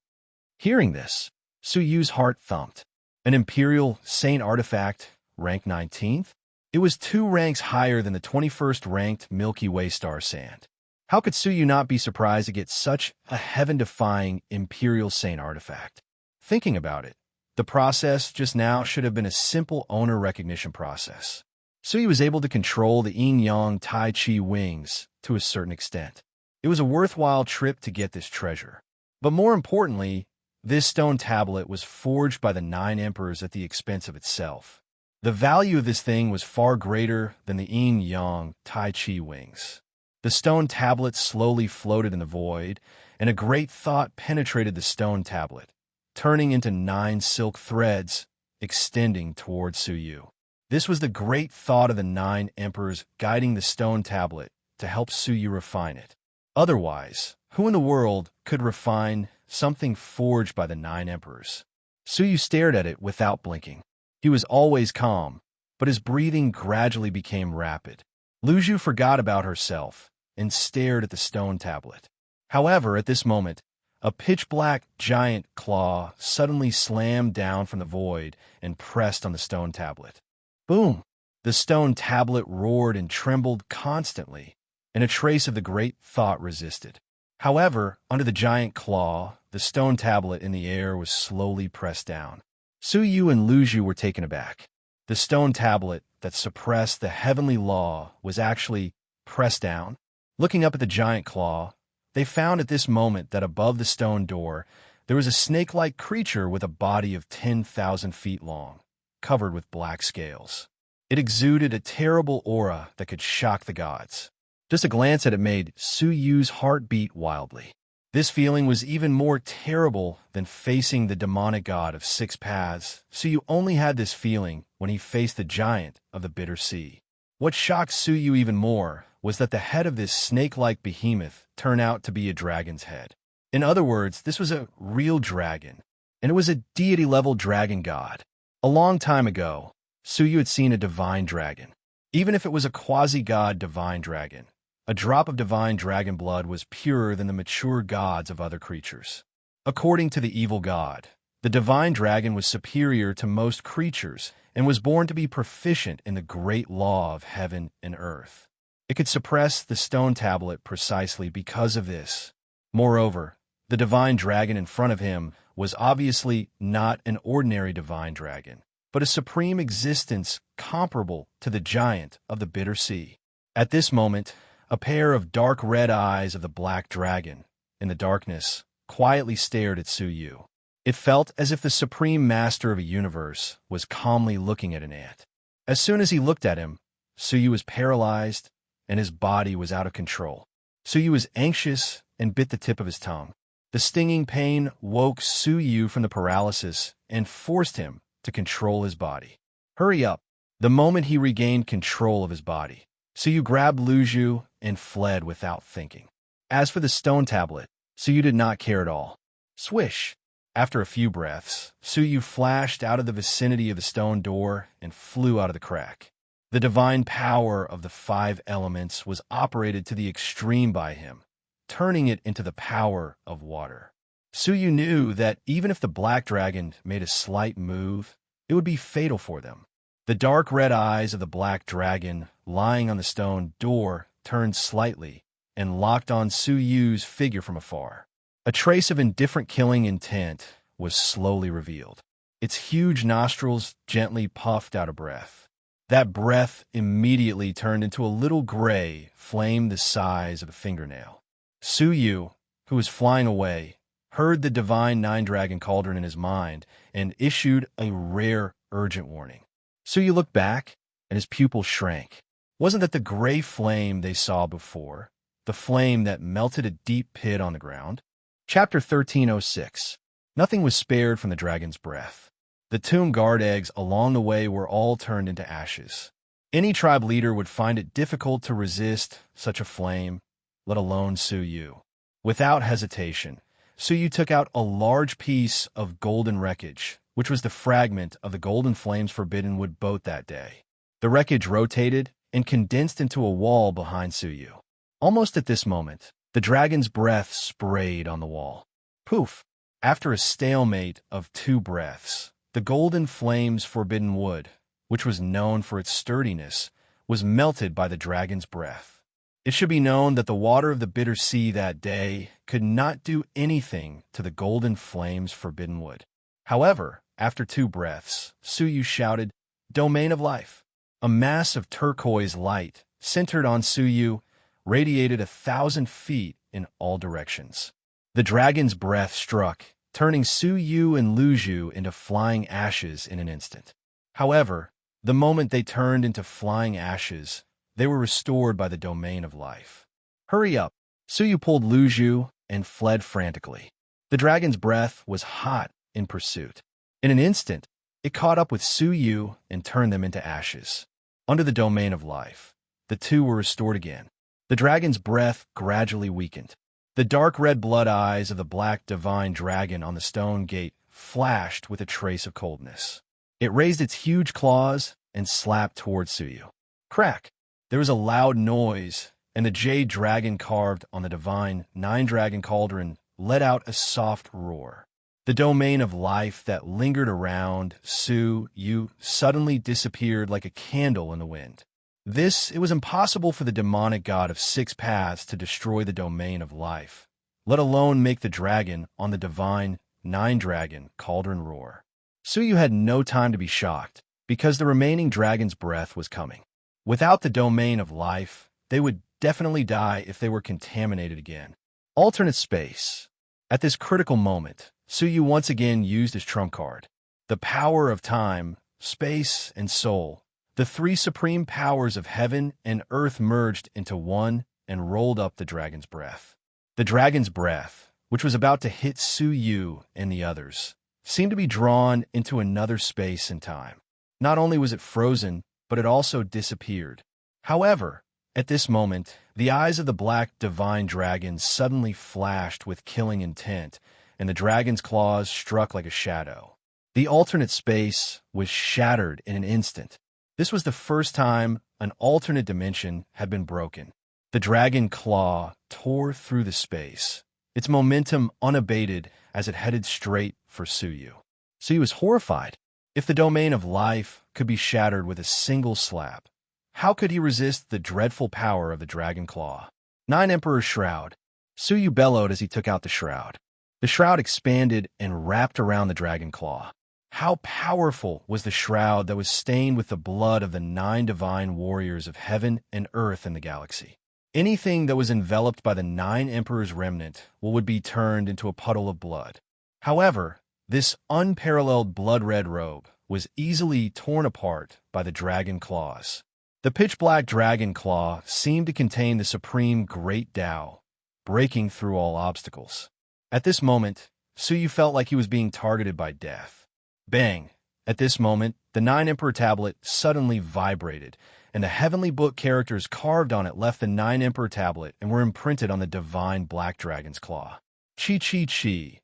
Hearing this, Suyu's heart thumped. An imperial saint artifact, ranked 19th? It was 2 ranks higher than the 21st ranked Milky Way star sand. How could Suyu not be surprised to get such a heaven-defying imperial saint artifact? Thinking about it, the process just now should have been a simple owner recognition process. Suyu was able to control the yin-yang Tai Chi wings to a certain extent. It was a worthwhile trip to get this treasure. But more importantly, this stone tablet was forged by the 9 emperors at the expense of itself. The value of this thing was far greater than the yin-yang Tai Chi wings. The stone tablet slowly floated in the void, and a great thought penetrated the stone tablet, turning into 9 silk threads, extending towards Suyu. This was the great thought of the 9 emperors guiding the stone tablet to help Suyu refine it. Otherwise, who in the world could refine something forged by the 9 emperors? Suyu stared at it without blinking. He was always calm, but his breathing gradually became rapid. Luzhu forgot about herself and stared at the stone tablet. However, at this moment, A pitch-black giant claw suddenly slammed down from the void and pressed on the stone tablet. Boom! The stone tablet roared and trembled constantly, and a trace of the great thought resisted. However, under the giant claw, the stone tablet in the air was slowly pressed down. Suyu and Luju were taken aback. The stone tablet that suppressed the heavenly law was actually pressed down. Looking up at the giant claw, they found at this moment that above the stone door, there was a snake-like creature with a body of 10,000 feet long, covered with black scales. It exuded a terrible aura that could shock the gods. Just a glance at it made Suyu's heart beat wildly. This feeling was even more terrible than facing the demonic god of six paths. Suyu only had this feeling when he faced the giant of the bitter sea. What shocked Suyu even more was that the head of this snake-like behemoth turned out to be a dragon's head. In other words, this was a real dragon, and it was a deity-level dragon god. A long time ago, Suyu had seen a divine dragon. Even if it was a quasi-god divine dragon, a drop of divine dragon blood was purer than the mature gods of other creatures. According to the evil god, the divine dragon was superior to most creatures and was born to be proficient in the great law of heaven and earth. It could suppress the stone tablet precisely because of this. Moreover, the divine dragon in front of him was obviously not an ordinary divine dragon, but a supreme existence comparable to the giant of the bitter sea. At this moment, a pair of dark red eyes of the black dragon, in the darkness, quietly stared at Suyu. It felt as if the supreme master of a universe was calmly looking at an ant. As soon as he looked at him, Suyu was paralyzed, and his body was out of control. Suyu was anxious and bit the tip of his tongue. The stinging pain woke Suyu from the paralysis and forced him to control his body. Hurry up! The moment he regained control of his body, Suyu grabbed Luju and fled without thinking. As for the stone tablet, Suyu did not care at all. Swish! After a few breaths, Suyu flashed out of the vicinity of the stone door and flew out of the crack. The divine power of the five elements was operated to the extreme by him, turning it into the power of water. Suyu knew that even if the black dragon made a slight move, it would be fatal for them. The dark red eyes of the black dragon lying on the stone door turned slightly and locked on Suyu's figure from afar. A trace of indifferent killing intent was slowly revealed. Its huge nostrils gently puffed out a breath. That breath immediately turned into a little gray flame the size of a fingernail. Suyu, who was flying away, heard the divine nine-dragon cauldron in his mind and issued a rare, urgent warning. Suyu looked back, and his pupils shrank. Wasn't that the gray flame they saw before, the flame that melted a deep pit on the ground? Chapter 1306. Nothing was spared from the dragon's breath. The tomb guard eggs along the way were all turned into ashes. Any tribe leader would find it difficult to resist such a flame, let alone Suyu. Without hesitation, Suyu took out a large piece of golden wreckage, which was the fragment of the Golden Flames Forbidden Wood boat that day. The wreckage rotated and condensed into a wall behind Suyu. Almost at this moment, the dragon's breath sprayed on the wall. Poof! After a stalemate of 2 breaths, the Golden Flames Forbidden Wood, which was known for its sturdiness, was melted by the dragon's breath. It should be known that the water of the bitter sea that day could not do anything to the Golden Flames Forbidden Wood. However, after 2 breaths, Suyu shouted, "Domain of life!" A mass of turquoise light, centered on Suyu, radiated 1,000 feet in all directions. The dragon's breath struck, turning Suyu and Luju into flying ashes in an instant. However, the moment they turned into flying ashes, they were restored by the domain of life. Hurry up! Suyu pulled Luju and fled frantically. The dragon's breath was hot in pursuit. In an instant, it caught up with Suyu and turned them into ashes. Under the domain of life, the two were restored again. The dragon's breath gradually weakened. The dark red blood eyes of the black divine dragon on the stone gate flashed with a trace of coldness. It raised its huge claws and slapped towards Suyu. Crack! There was a loud noise, and the jade dragon carved on the divine 9-dragon cauldron let out a soft roar. The domain of life that lingered around Su-yu suddenly disappeared like a candle in the wind. It was impossible for the demonic god of six paths to destroy the domain of life, let alone make the dragon on the divine nine-dragon Cauldron roar. Su-yu had no time to be shocked, because the remaining dragon's breath was coming. Without the domain of life, they would definitely die if they were contaminated again. Alternate space. At this critical moment, Su-yu once again used his trump card. The power of time, space, and soul. The three supreme powers of heaven and earth merged into one and rolled up the dragon's breath. The dragon's breath, which was about to hit Su-yu and the others, seemed to be drawn into another space and time. Not only was it frozen, but it also disappeared. However, at this moment, the eyes of the black divine dragon suddenly flashed with killing intent, and the dragon's claws struck like a shadow. The alternate space was shattered in an instant. This was the first time an alternate dimension had been broken. The dragon claw tore through the space, its momentum unabated as it headed straight for Su-yu. Su-yu was horrified. If the domain of life could be shattered with a single slap, how could he resist the dreadful power of the dragon claw? Nine Emperor's Shroud. Su-yu bellowed as he took out the shroud. The shroud expanded and wrapped around the dragon claw. How powerful was the shroud that was stained with the blood of the nine divine warriors of heaven and earth in the galaxy? Anything that was enveloped by the nine emperors' remnant would be turned into a puddle of blood. However, this unparalleled blood-red robe was easily torn apart by the dragon claws. The pitch-black dragon claw seemed to contain the supreme Great Tao, breaking through all obstacles. At this moment, Su-yu felt like he was being targeted by death. Bang! At this moment, the Nine Emperor tablet suddenly vibrated, and the heavenly book characters carved on it left the Nine Emperor tablet and were imprinted on the divine black dragon's claw. Chi.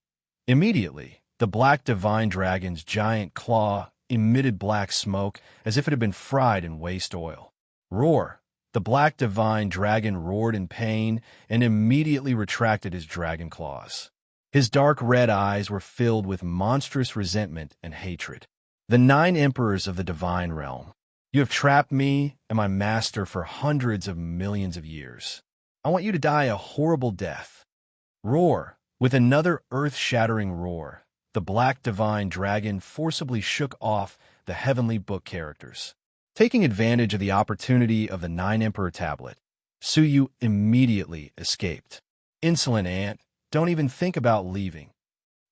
Immediately, the black divine dragon's giant claw emitted black smoke as if it had been fried in waste oil. Roar! The black divine dragon roared in pain and immediately retracted his dragon claws. His dark red eyes were filled with monstrous resentment and hatred. The nine emperors of the divine realm. You have trapped me and my master for hundreds of millions of years. I want you to die a horrible death. Roar! With another earth-shattering roar, the black divine dragon forcibly shook off the heavenly book characters. Taking advantage of the opportunity of the Nine Emperor tablet, Su-yu immediately escaped. Insolent ant, don't even think about leaving.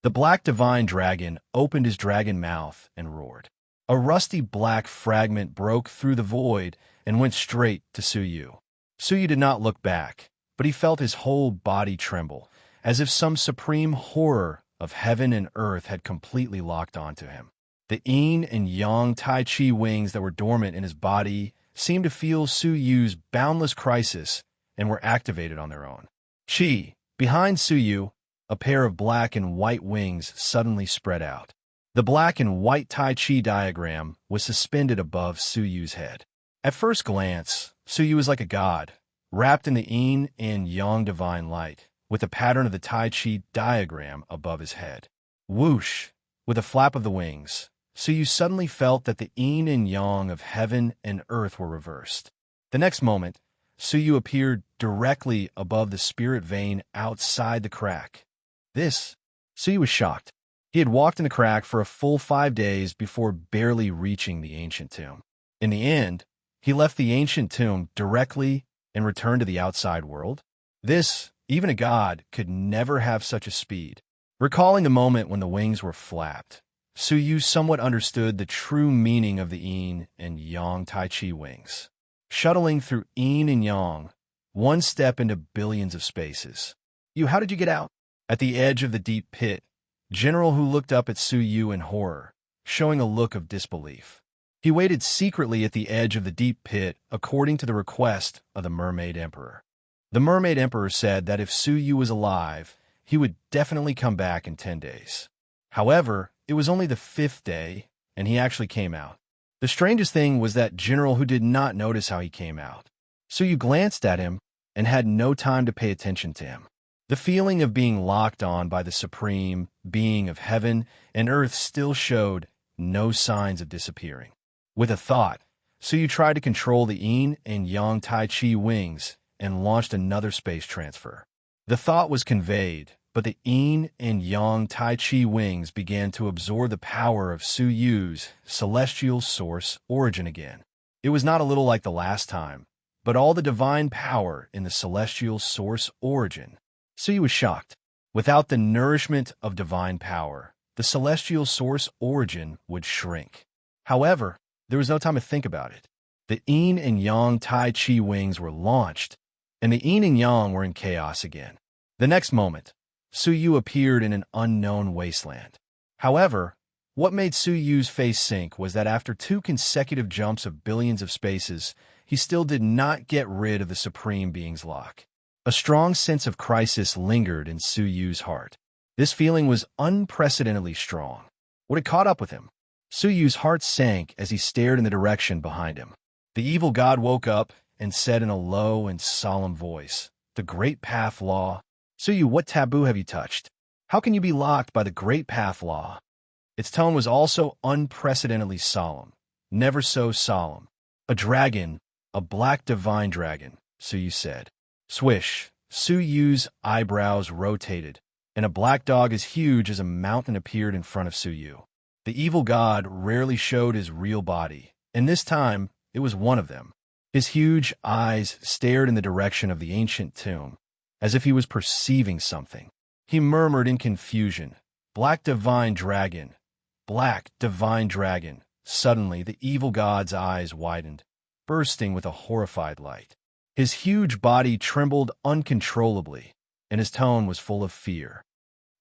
The black divine dragon opened his dragon mouth and roared. A rusty black fragment broke through the void and went straight to Su-yu. Su-yu did not look back, but he felt his whole body tremble, as if some supreme horror of heaven and earth had completely locked onto him. The yin and yang tai chi wings that were dormant in his body seemed to feel Su-yu's boundless crisis and were activated on their own. Chi. Behind Su-yu, a pair of black and white wings suddenly spread out. The black and white Tai Chi diagram was suspended above Su-yu's head. At first glance, Su-yu was like a god, wrapped in the yin and yang divine light, with the pattern of the Tai Chi diagram above his head. Whoosh! With a flap of the wings, Su-yu suddenly felt that the yin and yang of heaven and earth were reversed. The next moment, Su-yu appeared directly above the spirit vein outside the crack. Su-yu was shocked. He had walked in the crack for a full 5 days before barely reaching the ancient tomb. In the end, he left the ancient tomb directly and returned to the outside world. Even a god could never have such a speed. Recalling the moment when the wings were flapped, Su-yu somewhat understood the true meaning of the yin and yang Tai Chi wings. Shuttling through yin and yang, one step into billions of spaces. How did you get out? At the edge of the deep pit, General Hu looked up at Su-yu in horror, showing a look of disbelief. He waited secretly at the edge of the deep pit according to the request of the Mermaid Emperor. The Mermaid Emperor said that if Su-yu was alive, he would definitely come back in 10 days. However, it was only the 5th day, and he actually came out. The strangest thing was that General Hu did not notice how he came out. Su-yu glanced at him and had no time to pay attention to him. The feeling of being locked on by the supreme being of heaven and earth still showed no signs of disappearing. With a thought, Suyu tried to control the yin and yang tai chi wings and launched another space transfer. The thought was conveyed, but the yin and yang tai chi wings began to absorb the power of Suyu's celestial source origin again. It was not a little like the last time, but all the divine power in the celestial source origin. Suyu was shocked. Without the nourishment of divine power, the celestial source origin would shrink. However, there was no time to think about it. The yin and yang tai chi wings were launched, and the yin and yang were in chaos again. The next moment, Suyu appeared in an unknown wasteland. However, what made Suyu's face sink was that after 2 consecutive jumps of billions of spaces, he still did not get rid of the Supreme Being's lock. A strong sense of crisis lingered in Suyu's heart. This feeling was unprecedentedly strong. What had caught up with him? Suyu's heart sank as he stared in the direction behind him. The evil god woke up and said in a low and solemn voice, "The Great Path Law. Suyu, what taboo have you touched? How can you be locked by the Great Path Law?" Its tone was also unprecedentedly solemn, never so solemn. "A dragon, a black divine dragon," Suyu said. Swish, Suyu's eyebrows rotated, and a black dog as huge as a mountain appeared in front of Suyu. The evil god rarely showed his real body, and this time it was one of them. His huge eyes stared in the direction of the ancient tomb, as if he was perceiving something. He murmured in confusion, "Black divine dragon, black divine dragon." Suddenly, the evil god's eyes widened, bursting with a horrified light. His huge body trembled uncontrollably, and his tone was full of fear.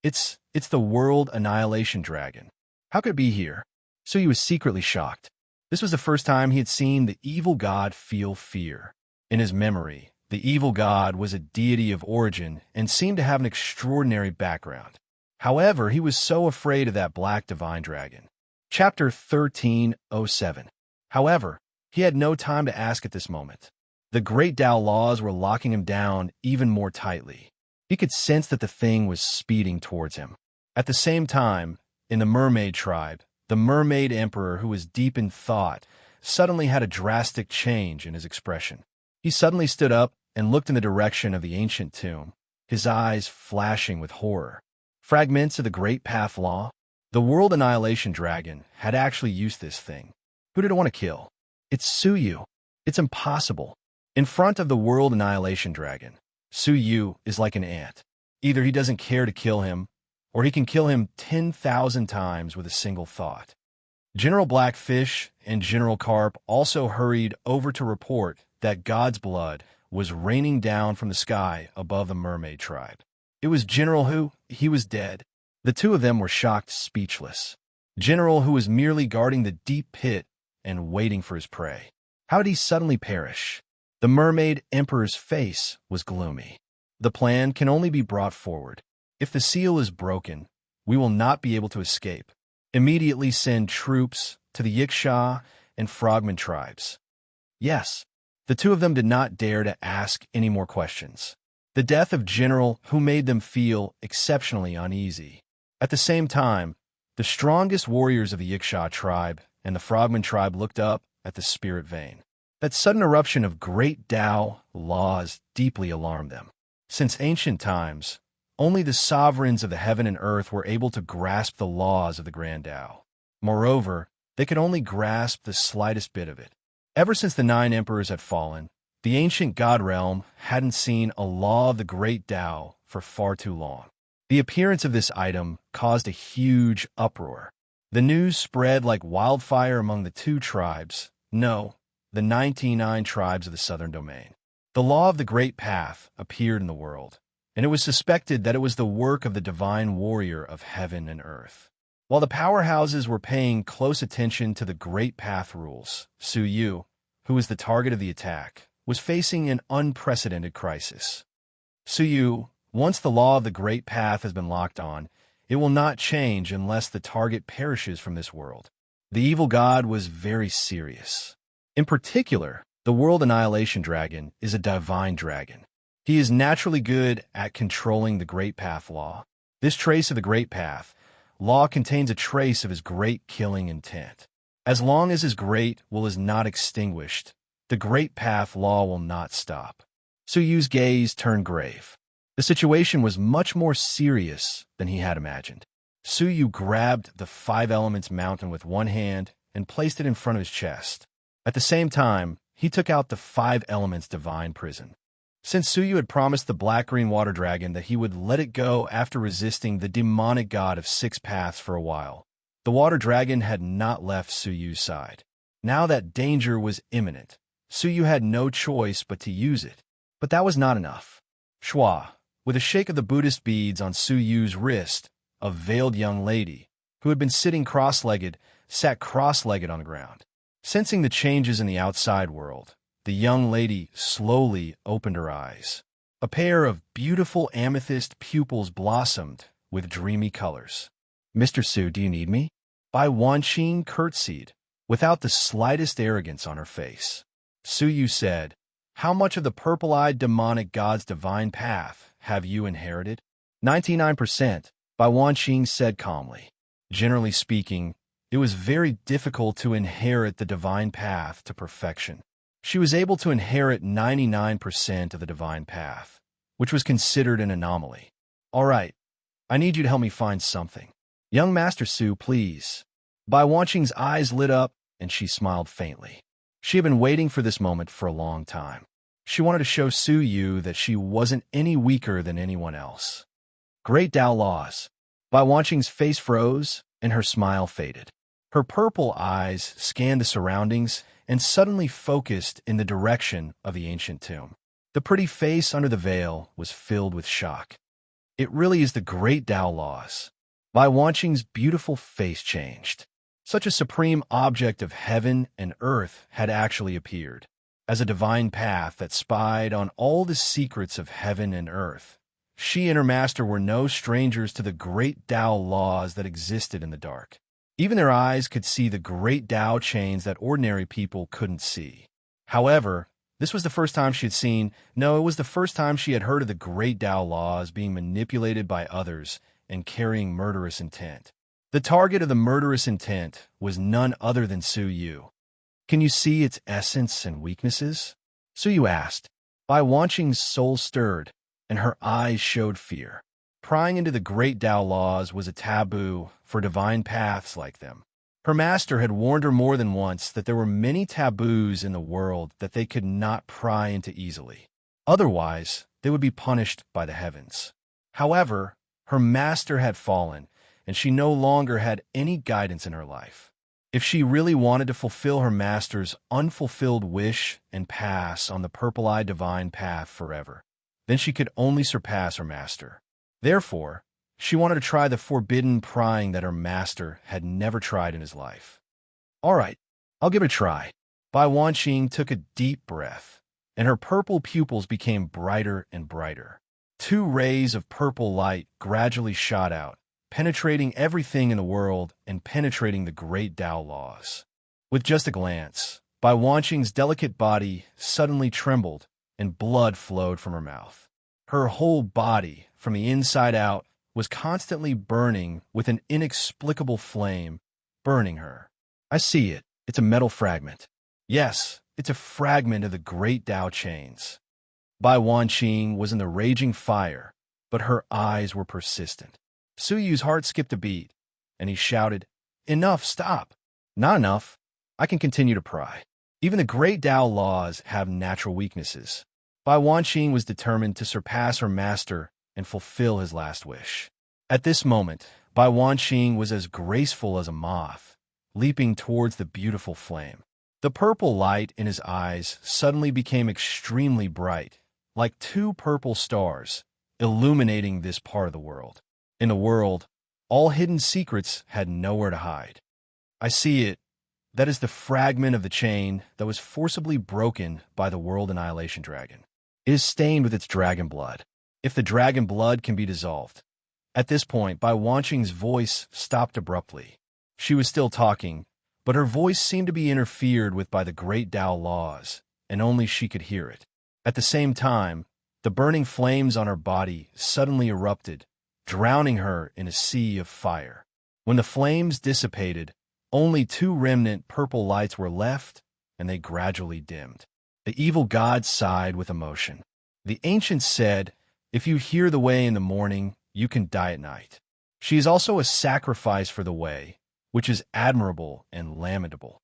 It's the world annihilation dragon. How could it be here?" Suyu was secretly shocked. This was the first time he had seen the evil god feel fear. In his memory, the evil god was a deity of origin and seemed to have an extraordinary background. However, he was so afraid of that black divine dragon. Chapter 1307. However, he had no time to ask at this moment. The great Tao laws were locking him down even more tightly. He could sense that the thing was speeding towards him. At the same time, in the mermaid tribe, the mermaid emperor, who was deep in thought, suddenly had a drastic change in his expression. He suddenly stood up and looked in the direction of the ancient tomb, his eyes flashing with horror. Fragments of the Great Path Law? The world annihilation dragon had actually used this thing. Who did it want to kill? It's Suyu. It's impossible. In front of the world annihilation dragon, Suyu is like an ant. Either he doesn't care to kill him, or he can kill him 10,000 times with a single thought. General Blackfish and General Carp also hurried over to report that God's blood was raining down from the sky above the mermaid tribe. It was General Who, he was dead. The two of them were shocked speechless. General Who was merely guarding the deep pit and waiting for his prey. How did he suddenly perish? The mermaid emperor's face was gloomy. The plan can only be brought forward. If the seal is broken, we will not be able to escape. Immediately send troops to the Yiksha and Frogman tribes. Yes, the two of them did not dare to ask any more questions. The death of General Who made them feel exceptionally uneasy. At the same time, the strongest warriors of the Yiksha tribe and the Frogman tribe looked up at the spirit vein. That sudden eruption of great Tao laws deeply alarmed them. Since ancient times, only the sovereigns of the heaven and earth were able to grasp the laws of the Grand Tao. Moreover, they could only grasp the slightest bit of it. Ever since the 9 emperors had fallen, the ancient god realm hadn't seen a law of the great Tao for far too long. The appearance of this item caused a huge uproar. The news spread like wildfire among the 2 tribes, no, the 99 tribes of the southern domain. The law of the Great Path appeared in the world, and it was suspected that it was the work of the divine warrior of heaven and earth. While the powerhouses were paying close attention to the Great Path rules, Suyu, who was the target of the attack, was facing an unprecedented crisis. Suyu, once the law of the Great Path has been locked on, it will not change unless the target perishes from this world. The evil god was very serious. In particular, the world annihilation dragon is a divine dragon. He is naturally good at controlling the Great Path Law. This trace of the Great Path Law contains a trace of his great killing intent. As long as his great will is not extinguished, the Great Path Law will not stop. Su Yu's gaze turned grave. The situation was much more serious than he had imagined. Su Yu grabbed the Five Elements mountain with one hand and placed it in front of his chest. At the same time, he took out the Five Elements divine prison. Since Su Yu had promised the black-green water dragon that he would let it go after resisting the demonic god of six paths for a while, the water dragon had not left Su Yu's side. Now that danger was imminent, Su Yu had no choice but to use it. But that was not enough. Shua, with a shake of the Buddhist beads on Su Yu's wrist, a veiled young lady, who had been sitting cross-legged, sat cross-legged on the ground. Sensing the changes in the outside world, the young lady slowly opened her eyes. A pair of beautiful amethyst pupils blossomed with dreamy colors. "Mr. Su, do you need me?" Bai Wanqing curtsied, without the slightest arrogance on her face. Su Yu said, "How much of the purple-eyed demonic god's divine path have you inherited?" 99%, Bai Wanqing said calmly. Generally speaking, it was very difficult to inherit the divine path to perfection. She was able to inherit 99% of the divine path, which was considered an anomaly. "All right, I need you to help me find something." "Young Master Su, please." Bai Wanqing's eyes lit up, and she smiled faintly. She had been waiting for this moment for a long time. She wanted to show Su Yu that she wasn't any weaker than anyone else. "Great Tao laws." Bai Wanqing's face froze, and her smile faded. Her purple eyes scanned the surroundings and suddenly focused in the direction of the ancient tomb. The pretty face under the veil was filled with shock. "It really is the Great Tao laws." Bai Wanqing's beautiful face changed. Such a supreme object of heaven and earth had actually appeared, as a divine path that spied on all the secrets of heaven and earth. She and her master were no strangers to the Great Tao laws that existed in the dark. Even their eyes could see the great Tao chains that ordinary people couldn't see. However, this was the first time she had seen, no, it was the first time she had heard of the great Tao laws being manipulated by others and carrying murderous intent. The target of the murderous intent was none other than Su Yu. "Can you see its essence and weaknesses?" Su Yu asked. Bai Wanqing's soul stirred, and her eyes showed fear. Prying into the great Tao laws was a taboo for divine paths like them. Her master had warned her more than once that there were many taboos in the world that they could not pry into easily. Otherwise, they would be punished by the heavens. However, her master had fallen, and she no longer had any guidance in her life. If she really wanted to fulfill her master's unfulfilled wish and pass on the purple-eyed divine path forever, then she could only surpass her master. Therefore, she wanted to try the forbidden prying that her master had never tried in his life. "All right, I'll give it a try." Bai Wanqing took a deep breath, and her purple pupils became brighter and brighter. Two rays of purple light gradually shot out, penetrating everything in the world and penetrating the great Tao laws. With just a glance, Bai Wanqing's delicate body suddenly trembled, and blood flowed from her mouth. Her whole body, from the inside out, was constantly burning with an inexplicable flame, burning her. "I see it. It's a metal fragment." "Yes, it's a fragment of the great Tao chains." Bai Wanqing was in the raging fire, but her eyes were persistent. Su Yu's heart skipped a beat, and he shouted, "Enough, stop." "Not enough. I can continue to pry. Even the great Tao laws have natural weaknesses." Bai Wanqing was determined to surpass her master and fulfill his last wish. At this moment, Bai Wanqing was as graceful as a moth, leaping towards the beautiful flame. The purple light in his eyes suddenly became extremely bright, like two purple stars, illuminating this part of the world. In the world, all hidden secrets had nowhere to hide. "I see it. That is the fragment of the chain that was forcibly broken by the World Annihilation Dragon. It is stained with its dragon blood. If the dragon blood can be dissolved." At this point, Bai Wanqing's voice stopped abruptly. She was still talking, but her voice seemed to be interfered with by the great Tao laws, and only she could hear it. At the same time, The burning flames on her body suddenly erupted, drowning her in a sea of fire. When the flames dissipated, only two remnant purple lights were left, and they gradually dimmed. The evil god sighed with emotion. The ancients said, "If you hear the way in the morning, you can die at night." She is also a sacrifice for the way, which is admirable and lamentable.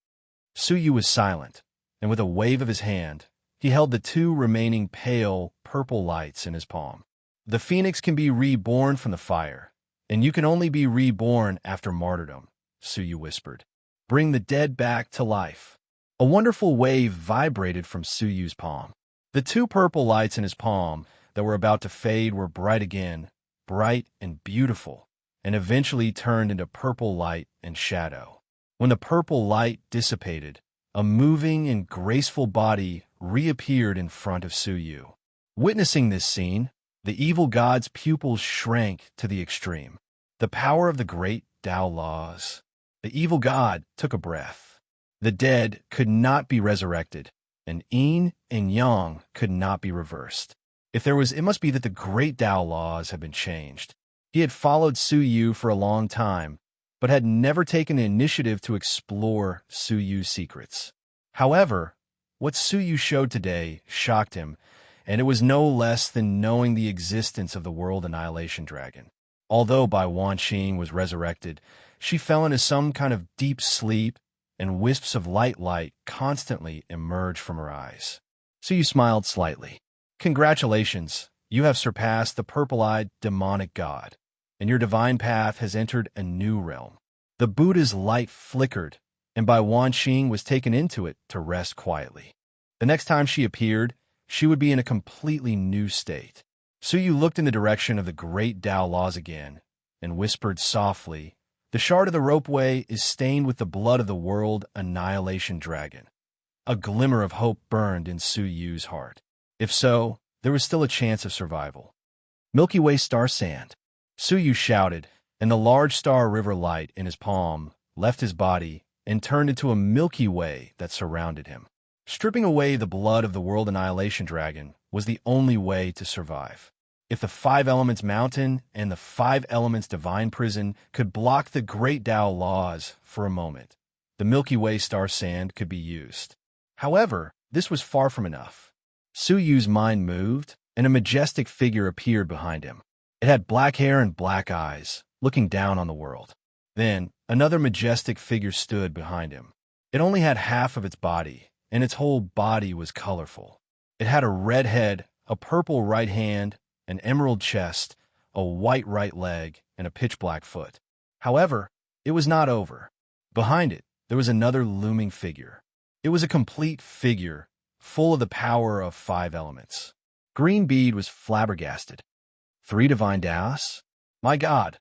Suyu was silent, and with a wave of his hand, he held the two remaining pale, purple lights in his palm. The phoenix can be reborn from the fire, and you can only be reborn after martyrdom, Suyu whispered. Bring the dead back to life. A wonderful wave vibrated from Suyu's palm. The two purple lights in his palm that were about to fade were bright again, bright and beautiful, and eventually turned into purple light and shadow. When the purple light dissipated, a moving and graceful body reappeared in front of Suyu. Witnessing this scene, the evil god's pupils shrank to the extreme. The power of the great Tao laws. The evil god took a breath. The dead could not be resurrected, and yin and yang could not be reversed. If there was, it must be that the great Tao laws had been changed. He had followed Suyu for a long time, but had never taken the initiative to explore Suyu's secrets. However, what Suyu showed today shocked him, and it was no less than knowing the existence of the World Annihilation Dragon. Although Bai Wanqing was resurrected, she fell into some kind of deep sleep, and wisps of light constantly emerged from her eyes. Suyu smiled slightly. Congratulations, you have surpassed the purple-eyed demonic god, and your divine path has entered a new realm. The Buddha's light flickered, and Bai Wanqing was taken into it to rest quietly. The next time she appeared, she would be in a completely new state. Suyu looked in the direction of the great Tao laws again, and whispered softly, "The shard of the ropeway is stained with the blood of the World Annihilation Dragon." A glimmer of hope burned in Suyu's heart. If so, there was still a chance of survival. Milky Way star sand. Suyu shouted, and the large star river light in his palm left his body and turned into a Milky Way that surrounded him. Stripping away the blood of the World Annihilation Dragon was the only way to survive. If the 5 Elements Mountain and the 5 Elements Divine Prison could block the great Tao laws for a moment, the Milky Way star sand could be used. However, this was far from enough. Suyu's mind moved, and a majestic figure appeared behind him. It had black hair and black eyes, looking down on the world. Then, another majestic figure stood behind him. It only had half of its body, and its whole body was colorful. It had a red head, a purple right hand, an emerald chest, a white right leg, and a pitch-black foot. However, it was not over. Behind it, there was another looming figure. It was a complete figure, full of the power of 5 elements. Green Bead was flabbergasted. 3 divine Taos? My God,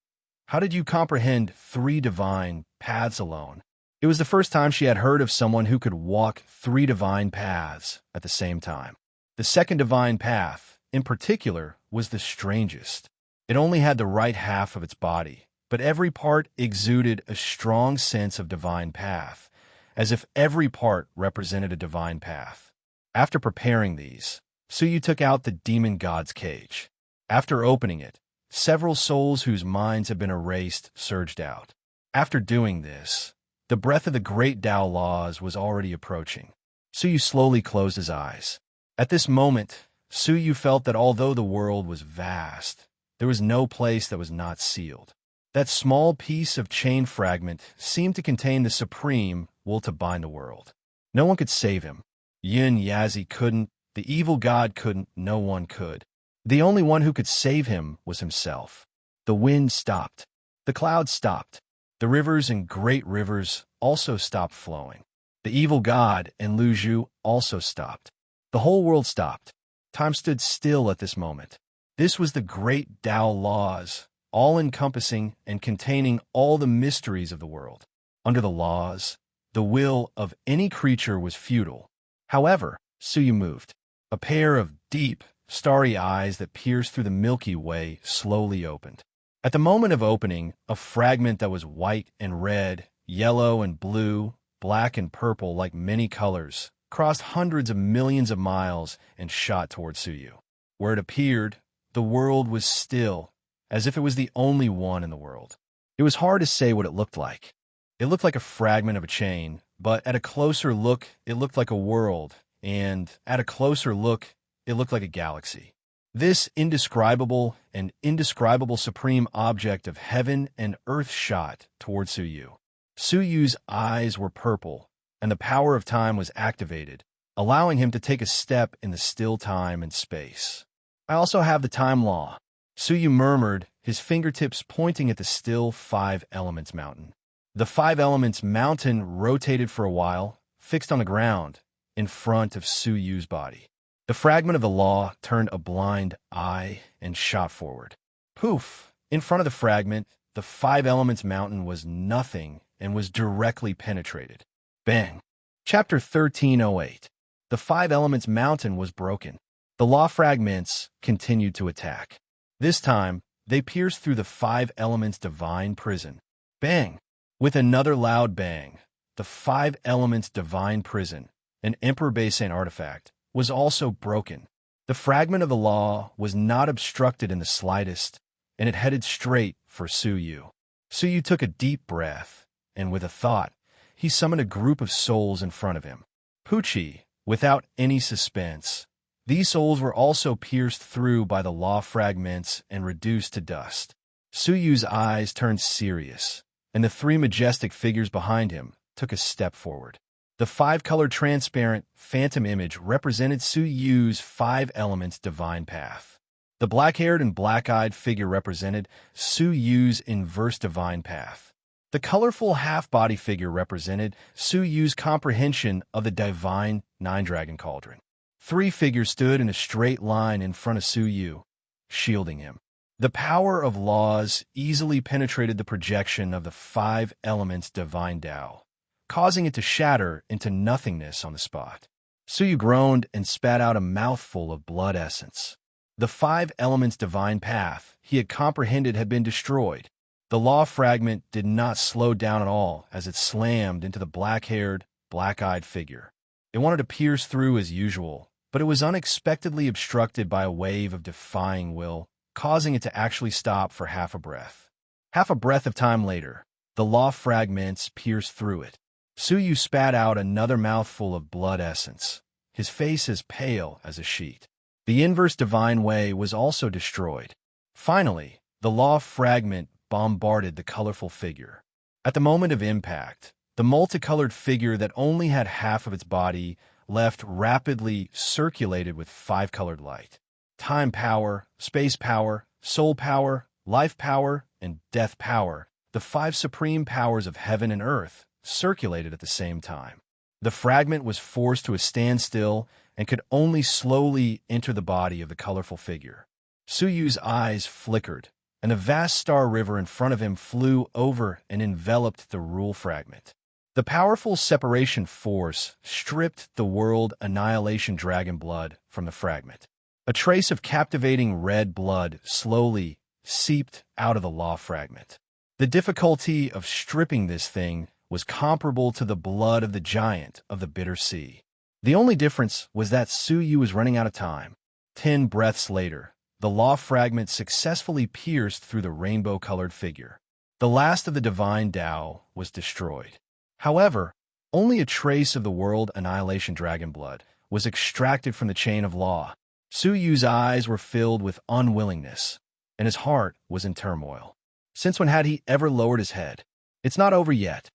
how did you comprehend 3 divine paths alone? It was the first time she had heard of someone who could walk 3 divine paths at the same time. The second divine path, in particular, was the strangest. It only had the right half of its body, but every part exuded a strong sense of divine path, as if every part represented a divine path. After preparing these, Suyu took out the demon god's cage. After opening it, several souls whose minds had been erased surged out. After doing this, the breath of the great Tao laws was already approaching. Suyu slowly closed his eyes. At this moment, Suyu felt that although the world was vast, there was no place that was not sealed. That small piece of chain fragment seemed to contain the supreme will to bind the world. No one could save him. Yin Yazi couldn't, the evil god couldn't, no one could. The only one who could save him was himself. The wind stopped. The clouds stopped. The rivers and great rivers also stopped flowing. The evil god and Lu Zhu also stopped. The whole world stopped. Time stood still at this moment. This was the great Tao laws, all-encompassing and containing all the mysteries of the world. Under the laws, the will of any creature was futile. However, Suyu moved. A pair of deep, starry eyes that pierced through the Milky Way slowly opened. At the moment of opening, a fragment that was white and red, yellow and blue, black and purple like many colors, crossed hundreds of millions of miles and shot toward Suyu. Where it appeared, the world was still, as if it was the only one in the world. It was hard to say what it looked like. It looked like a fragment of a chain, but at a closer look, it looked like a world, and at a closer look, it looked like a galaxy. This indescribable and indescribable supreme object of heaven and earth shot toward Suyu. Suyu's eyes were purple, and the power of time was activated, allowing him to take a step in the still time and space. I also have the time law, Suyu murmured, his fingertips pointing at the still Five Elements mountain. The Five Elements mountain rotated for a while, fixed on the ground, in front of Suyu's body. The fragment of the law turned a blind eye and shot forward. Poof! In front of the fragment, the Five Elements mountain was nothing and was directly penetrated. Bang! Chapter 1308. The Five Elements mountain was broken. The law fragments continued to attack. This time, they pierced through the Five Elements divine prison. Bang! With another loud bang, the Five Elements divine prison, an Emperor Baisane artifact, was also broken. The fragment of the law was not obstructed in the slightest, and it headed straight for Suyu. Suyu took a deep breath, and with a thought, he summoned a group of souls in front of him. Pucci, without any suspense. These souls were also pierced through by the law fragments and reduced to dust. Suyu's eyes turned serious, and the three majestic figures behind him took a step forward. The five-colored transparent phantom image represented Suyu's Five Elements divine path. The black-haired and black-eyed figure represented Suyu's inverse divine path. The colorful half-body figure represented Suyu's comprehension of the divine nine-dragon cauldron. Three figures stood in a straight line in front of Suyu, shielding him. The power of laws easily penetrated the projection of the Five Elements divine Tao, causing it to shatter into nothingness on the spot. Suyu groaned and spat out a mouthful of blood essence. The Five Elements divine path he had comprehended had been destroyed. The law fragment did not slow down at all as it slammed into the black-haired, black-eyed figure. It wanted to pierce through as usual, but it was unexpectedly obstructed by a wave of defying will, causing it to actually stop for half a breath. Half a breath of time later, the law fragments pierced through it. Suyu spat out another mouthful of blood essence, his face as pale as a sheet. The inverse divine way was also destroyed. Finally, the law fragment bombarded the colorful figure. At the moment of impact, the multicolored figure that only had half of its body left rapidly circulated with five-colored light. Time power, space power, soul power, life power, and death power, the five supreme powers of heaven and earth, circulated at the same time. The fragment was forced to a standstill and could only slowly enter the body of the colorful figure. Suyu's eyes flickered, and the vast star river in front of him flew over and enveloped the rule fragment. The powerful separation force stripped the world annihilation dragon blood from the fragment. A trace of captivating red blood slowly seeped out of the law fragment. The difficulty of stripping this thing was comparable to the blood of the giant of the bitter sea. The only difference was that Suyu was running out of time. 10 breaths later, the law fragment successfully pierced through the rainbow-colored figure. The last of the divine Tao was destroyed. However, only a trace of the world annihilation dragon blood was extracted from the chain of law. Suyu's eyes were filled with unwillingness, and his heart was in turmoil. Since when had he ever lowered his head? It's not over yet.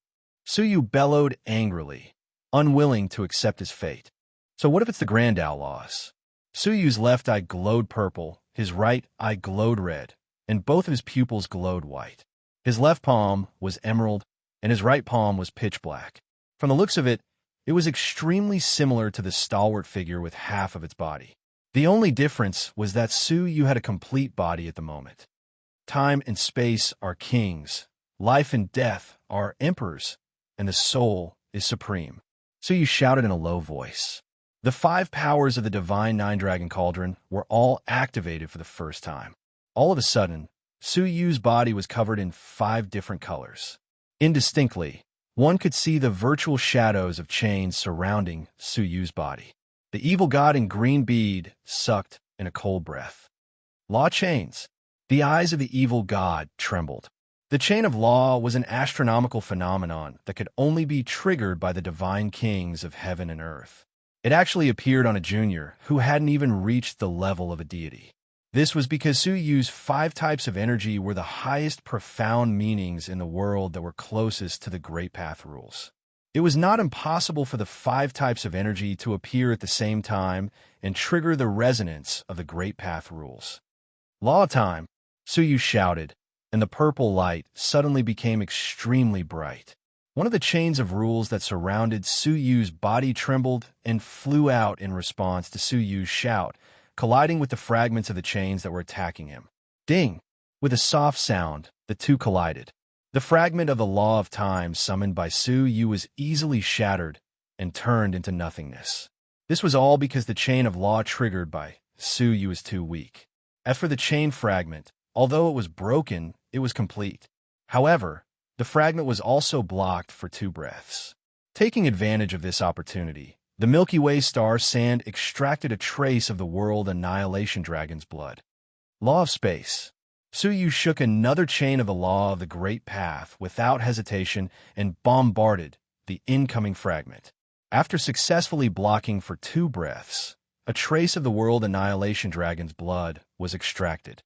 Suyu bellowed angrily, unwilling to accept his fate. So what if it's the Grand Tao laws? Suyu's left eye glowed purple, his right eye glowed red, and both of his pupils glowed white. His left palm was emerald, and his right palm was pitch black. From the looks of it, it was extremely similar to the stalwart figure with half of its body. The only difference was that Suyu had a complete body at the moment. Time and space are kings, life and death are emperors, and the soul is supreme. Suyu shouted in a low voice. The five powers of the divine nine-dragon cauldron were all activated for the first time. All of a sudden, Suyu's body was covered in 5 different colors. Indistinctly, one could see the virtual shadows of chains surrounding Suyu's body. The evil god in green bead sucked in a cold breath. Law chains. The eyes of the evil god trembled. The chain of law was an astronomical phenomenon that could only be triggered by the divine kings of heaven and earth. It actually appeared on a junior who hadn't even reached the level of a deity. This was because Suyu's 5 types of energy were the highest profound meanings in the world that were closest to the Great Path rules. It was not impossible for the 5 types of energy to appear at the same time and trigger the resonance of the Great Path rules. Law time, Suyu shouted, and the purple light suddenly became extremely bright. One of the chains of rules that surrounded Suyu's body trembled and flew out in response to Suyu's shout, colliding with the fragments of the chains that were attacking him. Ding! With a soft sound, the two collided. The fragment of the law of time summoned by Suyu was easily shattered and turned into nothingness. This was all because the chain of law triggered by Suyu was too weak. As for the chain fragment, although it was broken, it was complete. However, the fragment was also blocked for 2 breaths. Taking advantage of this opportunity, the Milky Way star sand extracted a trace of the world annihilation dragon's blood. Law of space. Suyu shook another chain of the law of the Great Path without hesitation and bombarded the incoming fragment. After successfully blocking for 2 breaths, a trace of the world annihilation dragon's blood was extracted.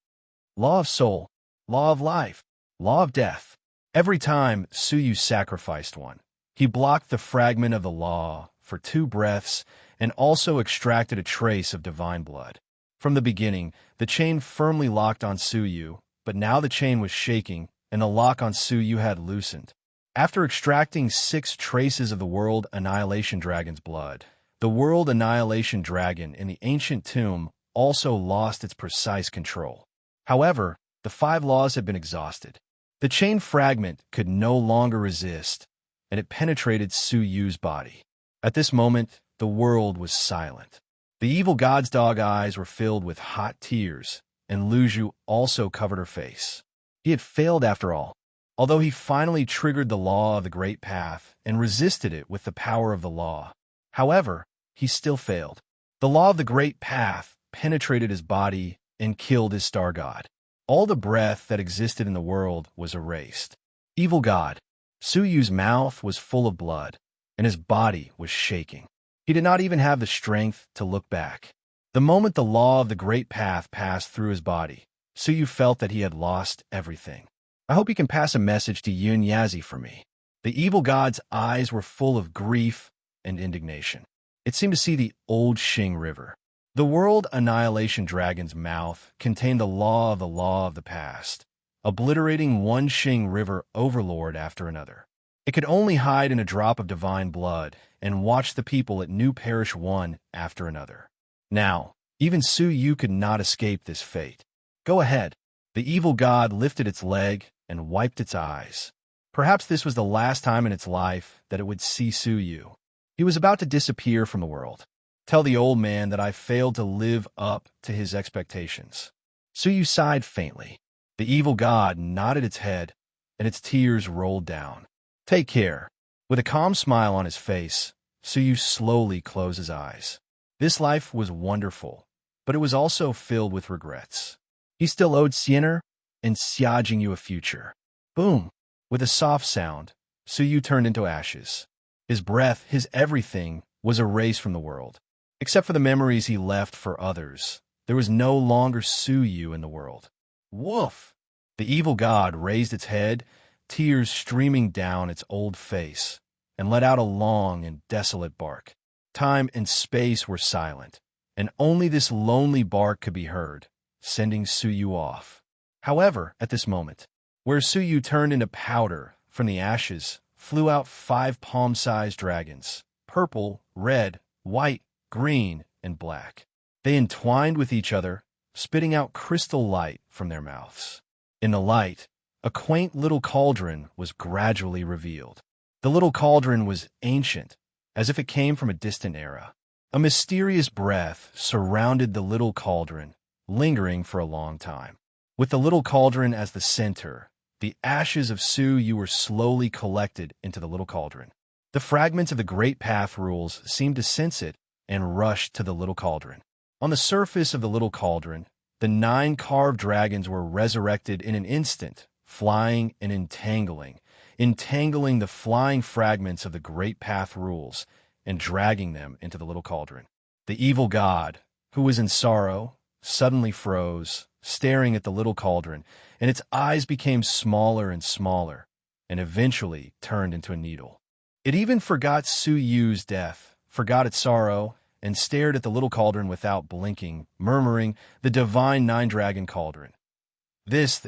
Law of soul, law of life, law of death. Every time Suyu sacrificed one, he blocked the fragment of the law for 2 breaths and also extracted a trace of divine blood. From the beginning, the chain firmly locked on Suyu, but now the chain was shaking and the lock on Suyu had loosened. After extracting 6 traces of the World Annihilation Dragon's blood, the World Annihilation Dragon in the ancient tomb also lost its precise control. However, the 5 laws had been exhausted. The chain fragment could no longer resist, and it penetrated Suyu's body. At this moment, the world was silent. The evil god's dog eyes were filled with hot tears, and Luju also covered her face. He had failed after all. Although he finally triggered the law of the Great Path and resisted it with the power of the law. However, he still failed. The law of the Great Path penetrated his body and killed his star god. All the breath that existed in the world was erased. Evil god. Suyu's mouth was full of blood, and his body was shaking. He did not even have the strength to look back. The moment the law of the Great Path passed through his body, Suyu felt that he had lost everything. I hope you can pass a message to Yun Yazi for me. The evil god's eyes were full of grief and indignation. It seemed to see the old Xing River. The World Annihilation Dragon's mouth contained the law of the past, obliterating one Xing River overlord after another. It could only hide in a drop of divine blood and watch the people it knew perish one after another. Now, even Suyu could not escape this fate. Go ahead. The evil god lifted its leg and wiped its eyes. Perhaps this was the last time in its life that it would see Suyu. He was about to disappear from the world. Tell the old man that I failed to live up to his expectations. Suyu sighed faintly. The evil god nodded its head, and its tears rolled down. Take care. With a calm smile on his face, Suyu slowly closed his eyes. This life was wonderful, but it was also filled with regrets. He still owed Siener and Xia Jingyu a future. Boom! With a soft sound, Suyu turned into ashes. His breath, his everything, was erased from the world. Except for the memories he left for others, there was no longer Suyu in the world. Woof! The evil god raised its head, tears streaming down its old face, and let out a long and desolate bark. Time and space were silent, and only this lonely bark could be heard, sending Suyu off. However, at this moment, where Suyu turned into powder from the ashes, flew out 5 palm-sized dragons, purple, red, white, green, and black. They entwined with each other, spitting out crystal light from their mouths. In the light, a quaint little cauldron was gradually revealed. The little cauldron was ancient, as if it came from a distant era. A mysterious breath surrounded the little cauldron, lingering for a long time. With the little cauldron as the center, the ashes of Suyu were slowly collected into the little cauldron. The fragments of the Great Path rules seemed to sense it and rushed to the little cauldron. On the surface of the little cauldron, the 9 carved dragons were resurrected in an instant, flying and entangling the flying fragments of the great path rules and dragging them into the little cauldron. The evil god, who was in sorrow, suddenly froze, staring at the little cauldron, and its eyes became smaller and smaller, and eventually turned into a needle. It even forgot Su Yu's death, forgot its sorrow, and stared at the little cauldron without blinking, murmuring, "The divine 9-dragon cauldron." This,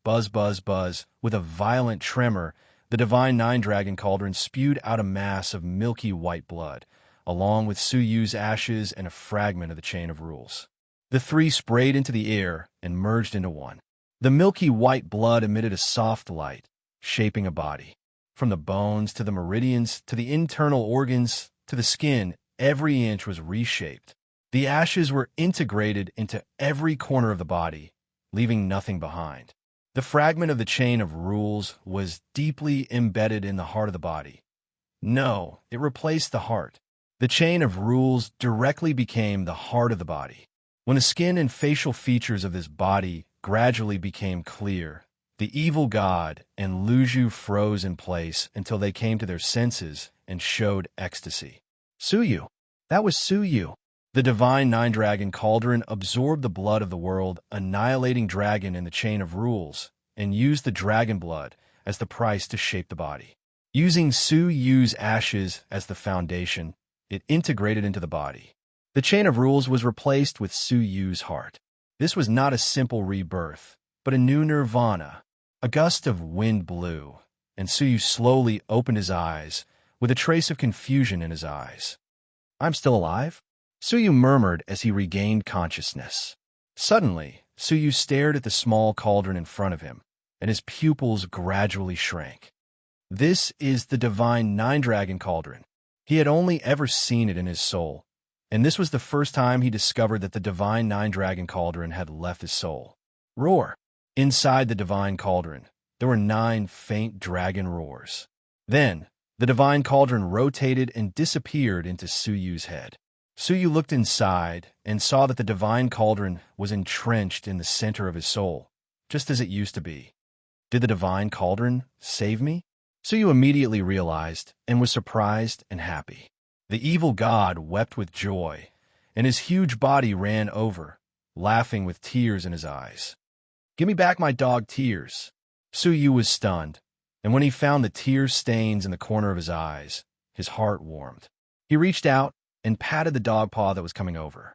buzz, buzz, buzz, with a violent tremor, the divine 9-dragon cauldron spewed out a mass of milky white blood, along with Su Yu's ashes and a fragment of the chain of rules. The 3 sprayed into the air and merged into one. The milky white blood emitted a soft light, shaping a body. From the bones to the meridians to the internal organs to the skin, every inch was reshaped. The ashes were integrated into every corner of the body, leaving nothing behind. The fragment of the chain of rules was deeply embedded in the heart of the body. No, it replaced the heart. The chain of rules directly became the heart of the body. When the skin and facial features of this body gradually became clear, the evil god and Luju froze in place until they came to their senses and showed ecstasy. Su Yu. That was Su Yu. The divine 9-dragon cauldron absorbed the blood of the world, annihilating dragon in the chain of rules, and used the dragon blood as the price to shape the body. Using Su Yu's ashes as the foundation, it integrated into the body. The chain of rules was replaced with Su Yu's heart. This was not a simple rebirth, but a new nirvana. A gust of wind blew, and Su Yu slowly opened his eyes, with a trace of confusion in his eyes. "I'm still alive?" Su Yu murmured as he regained consciousness. Suddenly, Su Yu stared at the small cauldron in front of him, and his pupils gradually shrank. This is the divine 9-dragon cauldron. He had only ever seen it in his soul, and this was the first time he discovered that the divine 9-dragon cauldron had left his soul. Roar! Inside the divine cauldron, there were 9 faint dragon roars. Then, the divine cauldron rotated and disappeared into Su Yu's head. Su Yu looked inside and saw that the divine cauldron was entrenched in the center of his soul, just as it used to be. Did the divine cauldron save me? Su Yu immediately realized and was surprised and happy. The evil god wept with joy, and his huge body ran over, laughing with tears in his eyes. "Give me back my dog tears." Su Yu was stunned, and when he found the tear stains in the corner of his eyes, his heart warmed. He reached out and patted the dog paw that was coming over.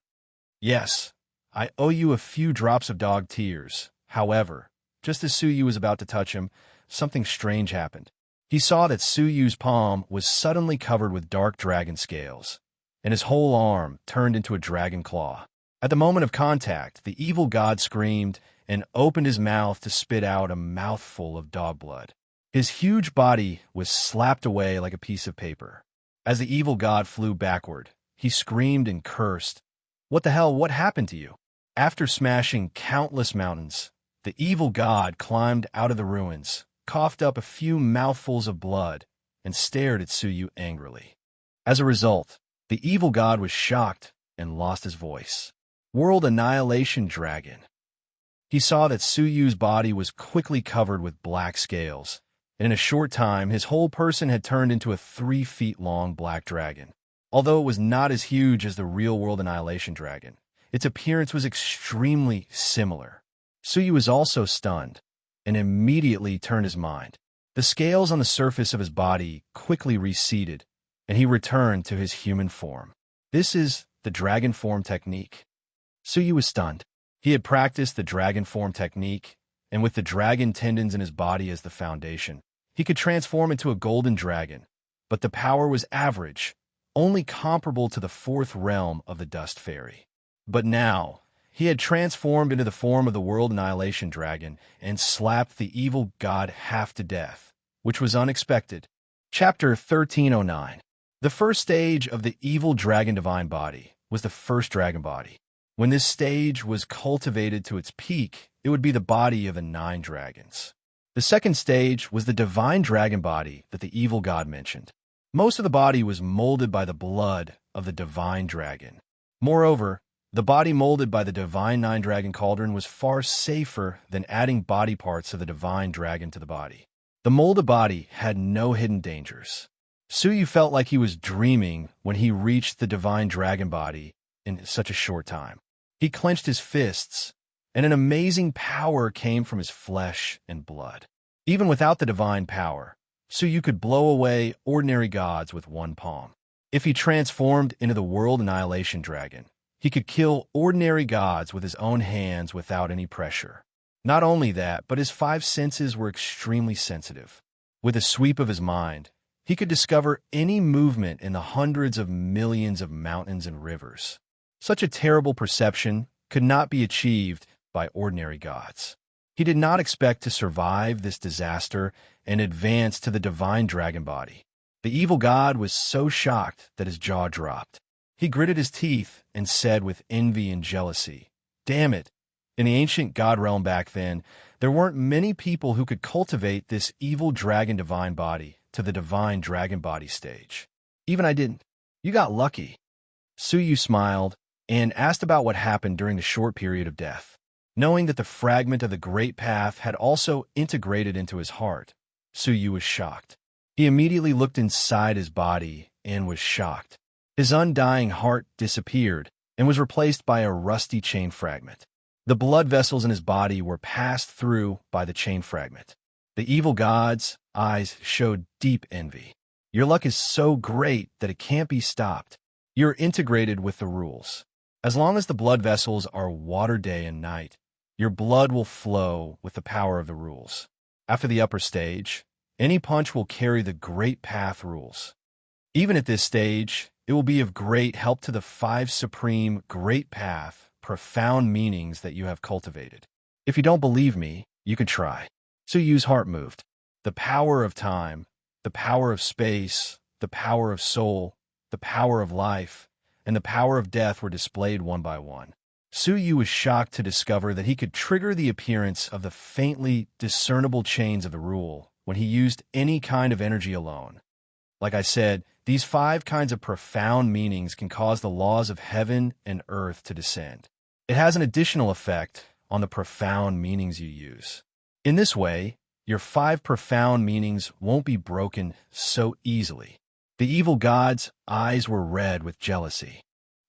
"Yes, I owe you a few drops of dog tears." However, just as Su Yu was about to touch him, something strange happened. He saw that Su Yu's palm was suddenly covered with dark dragon scales, and his whole arm turned into a dragon claw. At the moment of contact, the evil god screamed and opened his mouth to spit out a mouthful of dog blood. His huge body was slapped away like a piece of paper. As the evil god flew backward, he screamed and cursed. "What the hell? What happened to you?" After smashing countless mountains, the evil god climbed out of the ruins, coughed up a few mouthfuls of blood, and stared at Su Yu angrily. As a result, the evil god was shocked and lost his voice. World Annihilation Dragon. He saw that Su Yu's body was quickly covered with black scales, and in a short time his whole person had turned into a 3-feet-long black dragon. Although it was not as huge as the real World Annihilation Dragon, its appearance was extremely similar. Su Yu was also stunned, and immediately turned his mind. The scales on the surface of his body quickly receded, and he returned to his human form. This is the dragon form technique. Su Yu was stunned. He had practiced the dragon form technique, and with the dragon tendons in his body as the foundation, he could transform into a golden dragon, but the power was average, only comparable to the 4th realm of the Dust Fairy. But now, he had transformed into the form of the World Annihilation Dragon and slapped the evil god half to death, which was unexpected. Chapter 1309. The first stage of the evil dragon divine body was the first dragon body. When this stage was cultivated to its peak, it would be the body of the 9 dragons. The second stage was the divine dragon body that the evil god mentioned. Most of the body was molded by the blood of the divine dragon. Moreover, The body molded by the divine nine-dragon cauldron was far safer than adding body parts of the divine dragon to the body. The molded body had no hidden dangers. Suyu felt like he was dreaming when he reached the divine dragon body in such a short time. He clenched his fists, and an amazing power came from his flesh and blood. Even without the divine power, Suyu could blow away ordinary gods with one palm. If he transformed into the world annihilation dragon, he could kill ordinary gods with his own hands without any pressure. Not only that, but his five senses were extremely sensitive. With a sweep of his mind, he could discover any movement in the hundreds of millions of mountains and rivers. Such a terrible perception could not be achieved by ordinary gods. He did not expect to survive this disaster and advance to the divine dragon body. The evil god was so shocked that his jaw dropped. He gritted his teeth and said with envy and jealousy, "Damn it! In the ancient god realm back then, there weren't many people who could cultivate this evil dragon divine body to the divine dragon body stage. Even I didn't. You got lucky." Suyu smiled and asked about what happened during the short period of death. Knowing that the fragment of the Great Path had also integrated into his heart, Suyu was shocked. He immediately looked inside his body and was shocked. His undying heart disappeared and was replaced by a rusty chain fragment. The blood vessels in his body were passed through by the chain fragment. The evil god's eyes showed deep envy. "Your luck is so great that it can't be stopped. You're integrated with the rules. As long as the blood vessels are water day and night, your blood will flow with the power of the rules. After the upper stage, any punch will carry the Great Path rules. Even at this stage, it will be of great help to the five supreme Great Path, profound meanings that you have cultivated. If you don't believe me, you can try." Suyu's heart moved. The power of time, the power of space, the power of soul, the power of life, and the power of death were displayed one by one. Suyu was shocked to discover that he could trigger the appearance of the faintly discernible chains of the rule when he used any kind of energy alone. Like I said, these five kinds of profound meanings can cause the laws of heaven and earth to descend. It has an additional effect on the profound meanings you use. In this way, your five profound meanings won't be broken so easily. The evil god's eyes were red with jealousy.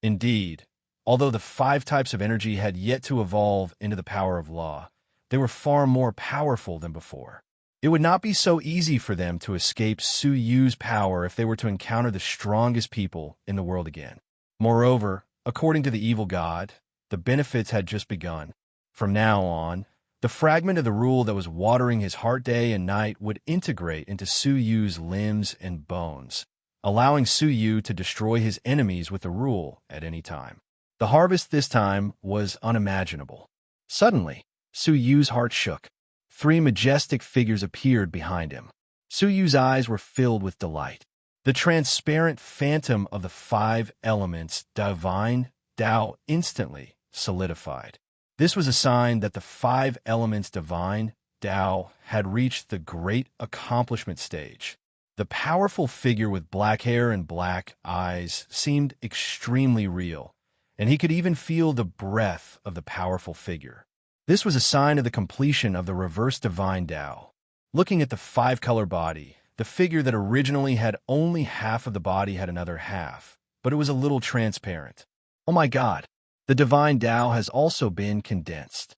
Indeed, although the five types of energy had yet to evolve into the power of law, they were far more powerful than before. It would not be so easy for them to escape Suyu's power if they were to encounter the strongest people in the world again. Moreover, according to the evil god, the benefits had just begun. From now on, the fragment of the rule that was watering his heart day and night would integrate into Suyu's limbs and bones, allowing Suyu to destroy his enemies with the rule at any time. The harvest this time was unimaginable. Suddenly, Suyu's heart shook. Three majestic figures appeared behind him. Suyu's eyes were filled with delight. The transparent phantom of the five elements, divine Tao, instantly solidified. This was a sign that the five elements divine Tao had reached the great accomplishment stage. The powerful figure with black hair and black eyes seemed extremely real, and he could even feel the breath of the powerful figure. This was a sign of the completion of the reverse divine Tao. Looking at the five-color body, the figure that originally had only half of the body had another half, but it was a little transparent. Oh my God! The divine Tao has also been condensed.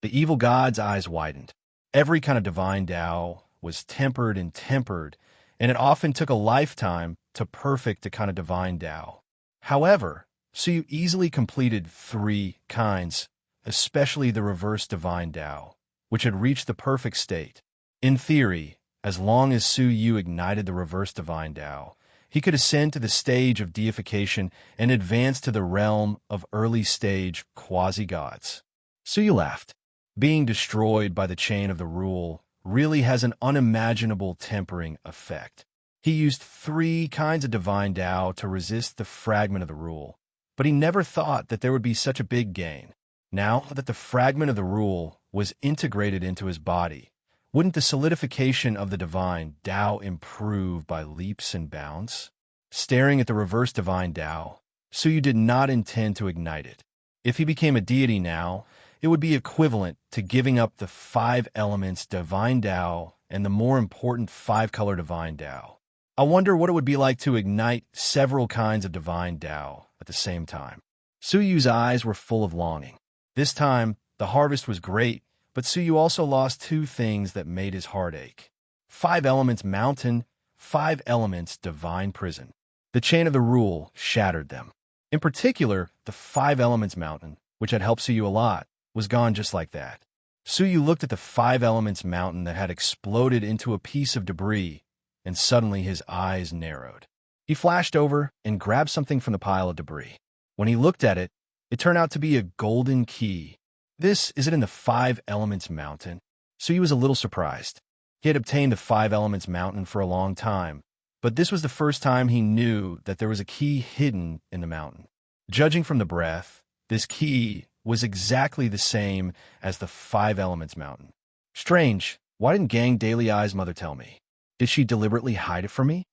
The evil god's eyes widened. Every kind of divine Tao was tempered, and it often took a lifetime to perfect a kind of divine Tao. However, Suyu easily completed three kinds, especially the reverse divine Tao, which had reached the perfect state. In theory, as long as Suyu ignited the reverse divine Tao, he could ascend to the stage of deification and advance to the realm of early-stage quasi-gods. Suyu laughed. Being destroyed by the chain of the rule really has an unimaginable tempering effect. He used three kinds of divine Tao to resist the fragment of the rule, but he never thought that there would be such a big gain. Now that the fragment of the rule was integrated into his body, wouldn't the solidification of the divine Tao improve by leaps and bounds? Staring at the reverse divine Tao, Suyu did not intend to ignite it. If he became a deity now, it would be equivalent to giving up the 5 elements divine Tao and the more important 5-color divine Tao. I wonder what it would be like to ignite several kinds of divine Tao at the same time. Su Yu's eyes were full of longing. This time, the harvest was great, but Su Yu also lost 2 things that made his heart ache. 5 elements mountain, 5 elements divine prison. The chain of the rule shattered them. In particular, the 5 elements mountain, which had helped Su Yu a lot, was gone just like that. Su Yu looked at the 5 elements mountain that had exploded into a piece of debris, and suddenly his eyes narrowed. He flashed over and grabbed something from the pile of debris. When he looked at it, it turned out to be a golden key. Is it in the 5 elements mountain? Su Yu was a little surprised. He had obtained the 5 elements mountain for a long time, but this was the first time he knew that there was a key hidden in the mountain. Judging from the breath, this key was exactly the same as the 5 elements mountain. Strange, why didn't Gang Daily Eye's mother tell me? Did she deliberately hide it from me?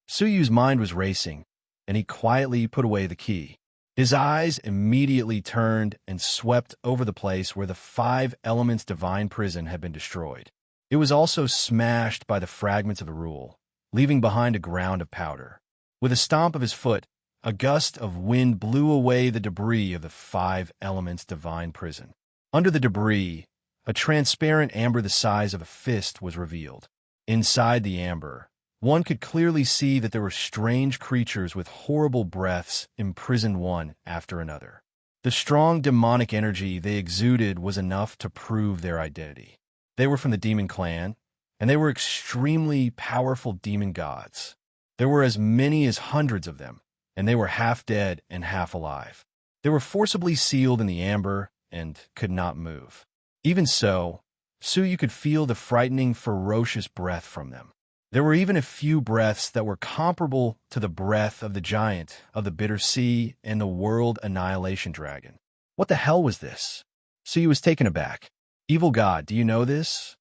Su Yu's mind was racing, and he quietly put away the key. His eyes immediately turned and swept over the place where the 5 elements divine prison had been destroyed. It was also smashed by the fragments of the rule, leaving behind a ground of powder. With a stomp of his foot, a gust of wind blew away the debris of the 5 elements divine prison. Under the debris, a transparent amber the size of a fist was revealed. Inside the amber, one could clearly see that there were strange creatures with horrible breaths imprisoned one after another. The strong demonic energy they exuded was enough to prove their identity. They were from the demon clan, and they were extremely powerful demon gods. There were as many as hundreds of them, and they were half dead and half alive. They were forcibly sealed in the amber and could not move. Even so, Su Yu could feel the frightening, ferocious breath from them. There were even a few breaths that were comparable to the breath of the giant of the bitter sea and the world annihilation dragon. What the hell was this? Su Yu was taken aback. Evil God, do you know this?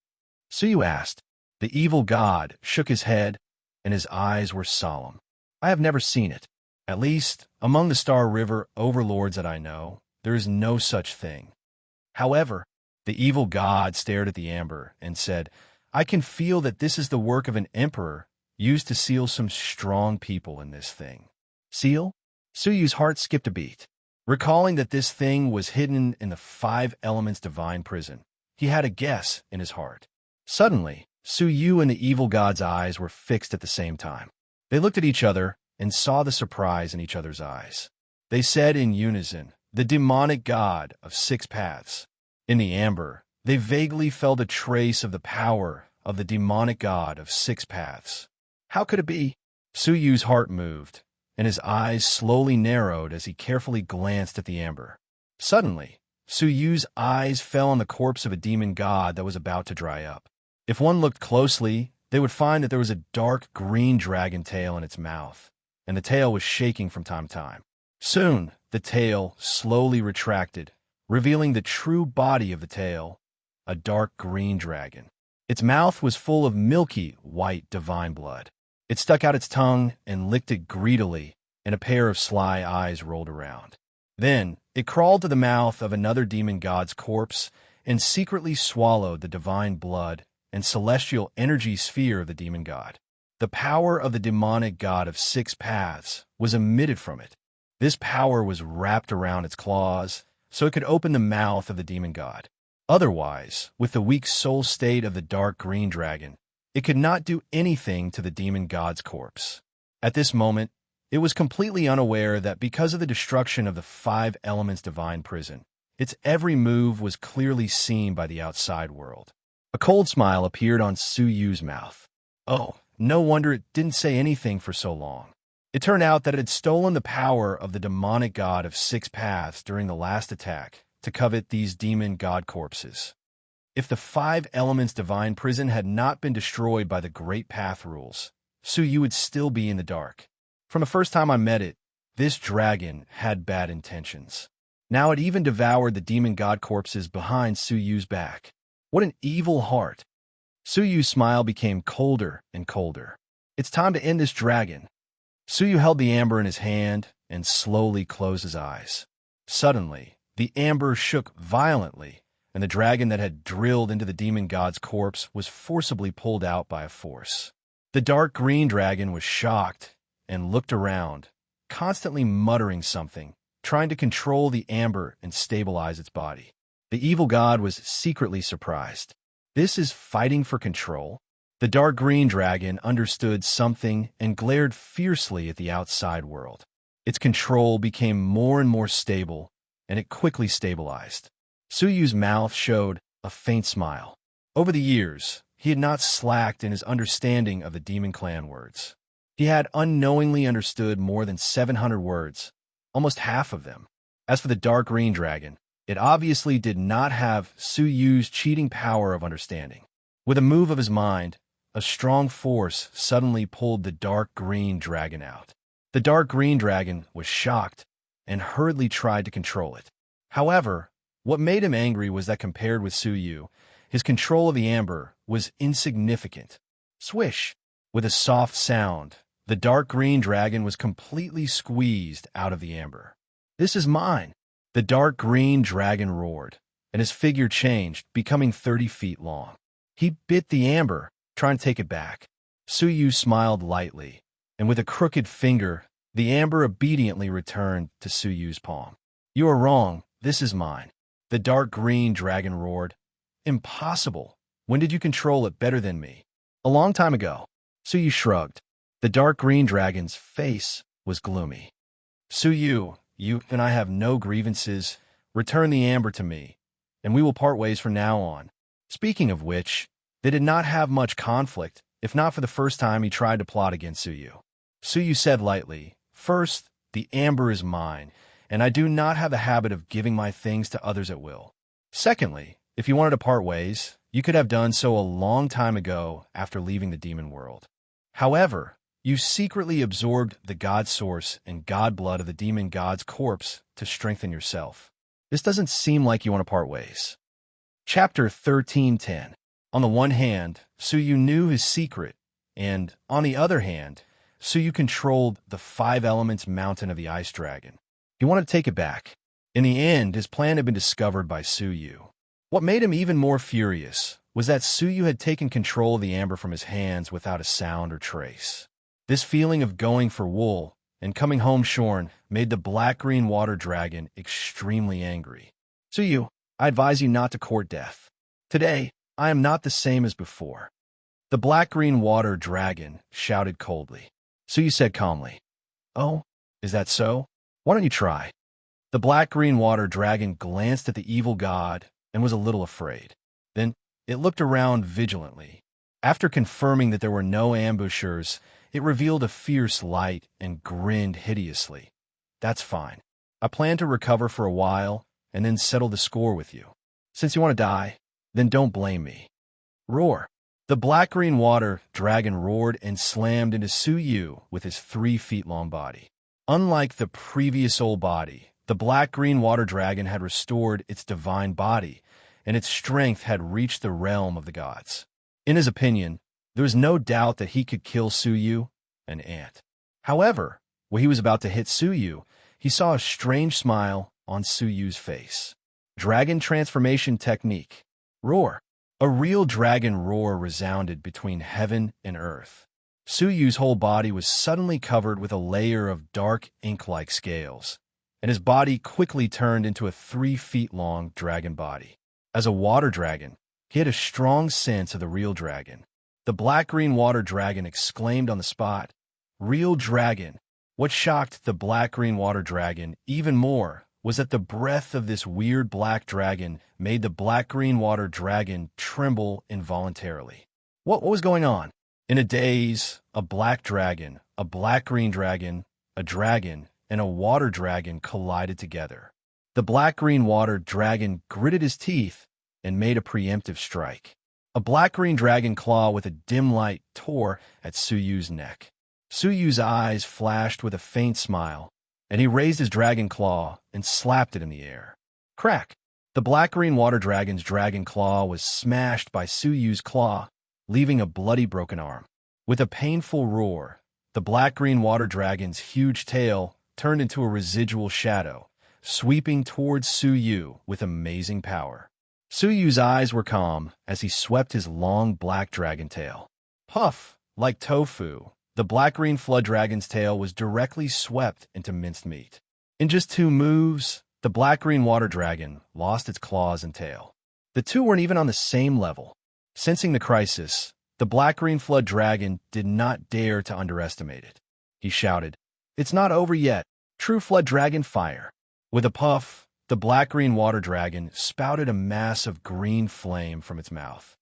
Su Yu asked. The evil god shook his head, and his eyes were solemn. I have never seen it. At least, among the Star River overlords that I know, there is no such thing. However, the evil god stared at the amber and said, I can feel that this is the work of an emperor used to seal some strong people in this thing. Seal? Su Yu's heart skipped a beat. Recalling that this thing was hidden in the 5 elements divine prison, he had a guess in his heart. Suddenly, Su Yu and the evil god's eyes were fixed at the same time. They looked at each other and saw the surprise in each other's eyes. They said in unison, the demonic god of 6 paths. In the amber, they vaguely felt a trace of the power of the demonic god of 6 paths. How could it be? Su Yu's heart moved, and his eyes slowly narrowed as he carefully glanced at the amber. Suddenly, Su Yu's eyes fell on the corpse of a demon god that was about to dry up. If one looked closely, they would find that there was a dark green dragon tail in its mouth, and the tail was shaking from time to time. Soon, the tail slowly retracted, revealing the true body of the tail, a dark green dragon. Its mouth was full of milky, white divine blood. It stuck out its tongue and licked it greedily, and a pair of sly eyes rolled around. Then, it crawled to the mouth of another demon god's corpse and secretly swallowed the divine blood and celestial energy sphere of the demon god. The power of the demonic god of 6 paths was emitted from it. This power was wrapped around its claws, so it could open the mouth of the demon god. Otherwise, with the weak soul state of the dark green dragon, it could not do anything to the demon god's corpse. At this moment, it was completely unaware that because of the destruction of the 5 elements divine prison, its every move was clearly seen by the outside world. A cold smile appeared on Su Yu's mouth. Oh, no wonder it didn't say anything for so long. It turned out that it had stolen the power of the demonic god of 6 paths during the last attack to covet these demon god corpses. If the 5 elements divine prison had not been destroyed by the great path rules, Su Yu would still be in the dark. From the first time I met it, this dragon had bad intentions. Now it even devoured the demon god corpses behind Su Yu's back. What an evil heart. Su Yu's smile became colder and colder. It's time to end this dragon. Su Yu held the amber in his hand and slowly closed his eyes. Suddenly, The amber shook violently, and the dragon that had drilled into the demon god's corpse was forcibly pulled out by a force. The dark green dragon was shocked and looked around, constantly muttering something, trying to control the amber and stabilize its body. The evil god was secretly surprised. This is fighting for control? The dark green dragon understood something and glared fiercely at the outside world. Its control became more and more stable, and it quickly stabilized. Suyu's mouth showed a faint smile. Over the years, he had not slacked in his understanding of the Demon Clan words. He had unknowingly understood more than 700 words, almost half of them. As for the dark green dragon, it obviously did not have Suyu's cheating power of understanding. With a move of his mind, a strong force suddenly pulled the dark green dragon out. The dark green dragon was shocked and hurriedly tried to control it. However, what made him angry was that compared with Suyu, his control of the amber was insignificant. Swish! With a soft sound, the dark green dragon was completely squeezed out of the amber. "This is mine!" The dark green dragon roared, and his figure changed, becoming 30 feet long. He bit the amber, trying to take it back. Suyu smiled lightly, and with a crooked finger, the amber obediently returned to Suyu's palm. "You are wrong. This is mine." The dark green dragon roared. "Impossible. When did you control it better than me?" "A long time ago." Suyu shrugged. The dark green dragon's face was gloomy. "Suyu, you and I have no grievances. Return the amber to me, and we will part ways from now on." Speaking of which, they did not have much conflict, if not for the first time he tried to plot against Suyu. Suyu said lightly, "First, the amber is mine, and I do not have the habit of giving my things to others at will. Secondly, if you wanted to part ways, you could have done so a long time ago after leaving the demon world. However, you secretly absorbed the god source and god blood of the demon god's corpse to strengthen yourself. This doesn't seem like you want to part ways." Chapter 13:10. On the one hand, Suyu knew his secret, and, on the other hand, Suyu controlled the 5 elements mountain of the ice dragon. He wanted to take it back. In the end, his plan had been discovered by Suyu. What made him even more furious was that Suyu had taken control of the amber from his hands without a sound or trace. This feeling of going for wool and coming home shorn made the black-green water dragon extremely angry. "Suyu, I advise you not to court death. Today, I am not the same as before." The black-green water dragon shouted coldly. Suyu said calmly, "Oh, is that so? Why don't you try?" The black-green water dragon glanced at the evil god and was a little afraid. Then it looked around vigilantly. After confirming that there were no ambushers, it revealed a fierce light and grinned hideously. "That's fine. I plan to recover for a while and then settle the score with you. Since you want to die, then don't blame me." Roar! The black-green water dragon roared and slammed into Suyu with his 3-feet-long body. Unlike the previous old body, the black-green water dragon had restored its divine body, and its strength had reached the realm of the gods. In his opinion, there was no doubt that he could kill Suyu, an ant. However, when he was about to hit Suyu, he saw a strange smile on Suyu's face. Dragon transformation technique. Roar! A real dragon roar resounded between heaven and earth. Suyu's whole body was suddenly covered with a layer of dark ink-like scales, and his body quickly turned into a 3-feet-long dragon body. As a water dragon, he had a strong sense of the real dragon. The black-green water dragon exclaimed on the spot, "Real dragon!" What shocked the black-green water dragon even more was that the breath of this weird black dragon made the black-green water dragon tremble involuntarily. What was going on? In a daze, a black dragon, a black-green dragon, a dragon, and a water dragon collided together. The black-green water dragon gritted his teeth and made a preemptive strike. A black-green dragon claw with a dim light tore at Suyu's neck. Suyu's eyes flashed with a faint smile, and he raised his dragon claw and slapped it in the air. Crack! The black-green water dragon's dragon claw was smashed by Suyu's claw, leaving a bloody broken arm. With a painful roar, the black-green water dragon's huge tail turned into a residual shadow, sweeping towards Su Yu with amazing power. Su Yu's eyes were calm as he swept his long black dragon tail. Puff, like tofu, the black-green flood dragon's tail was directly swept into minced meat. In just 2 moves, the black-green water dragon lost its claws and tail. The two weren't even on the same level. Sensing the crisis, the black-green flood dragon did not dare to underestimate it. He shouted, "It's not over yet. True flood dragon fire." With a puff, the black-green water dragon spouted a mass of green flame from its mouth.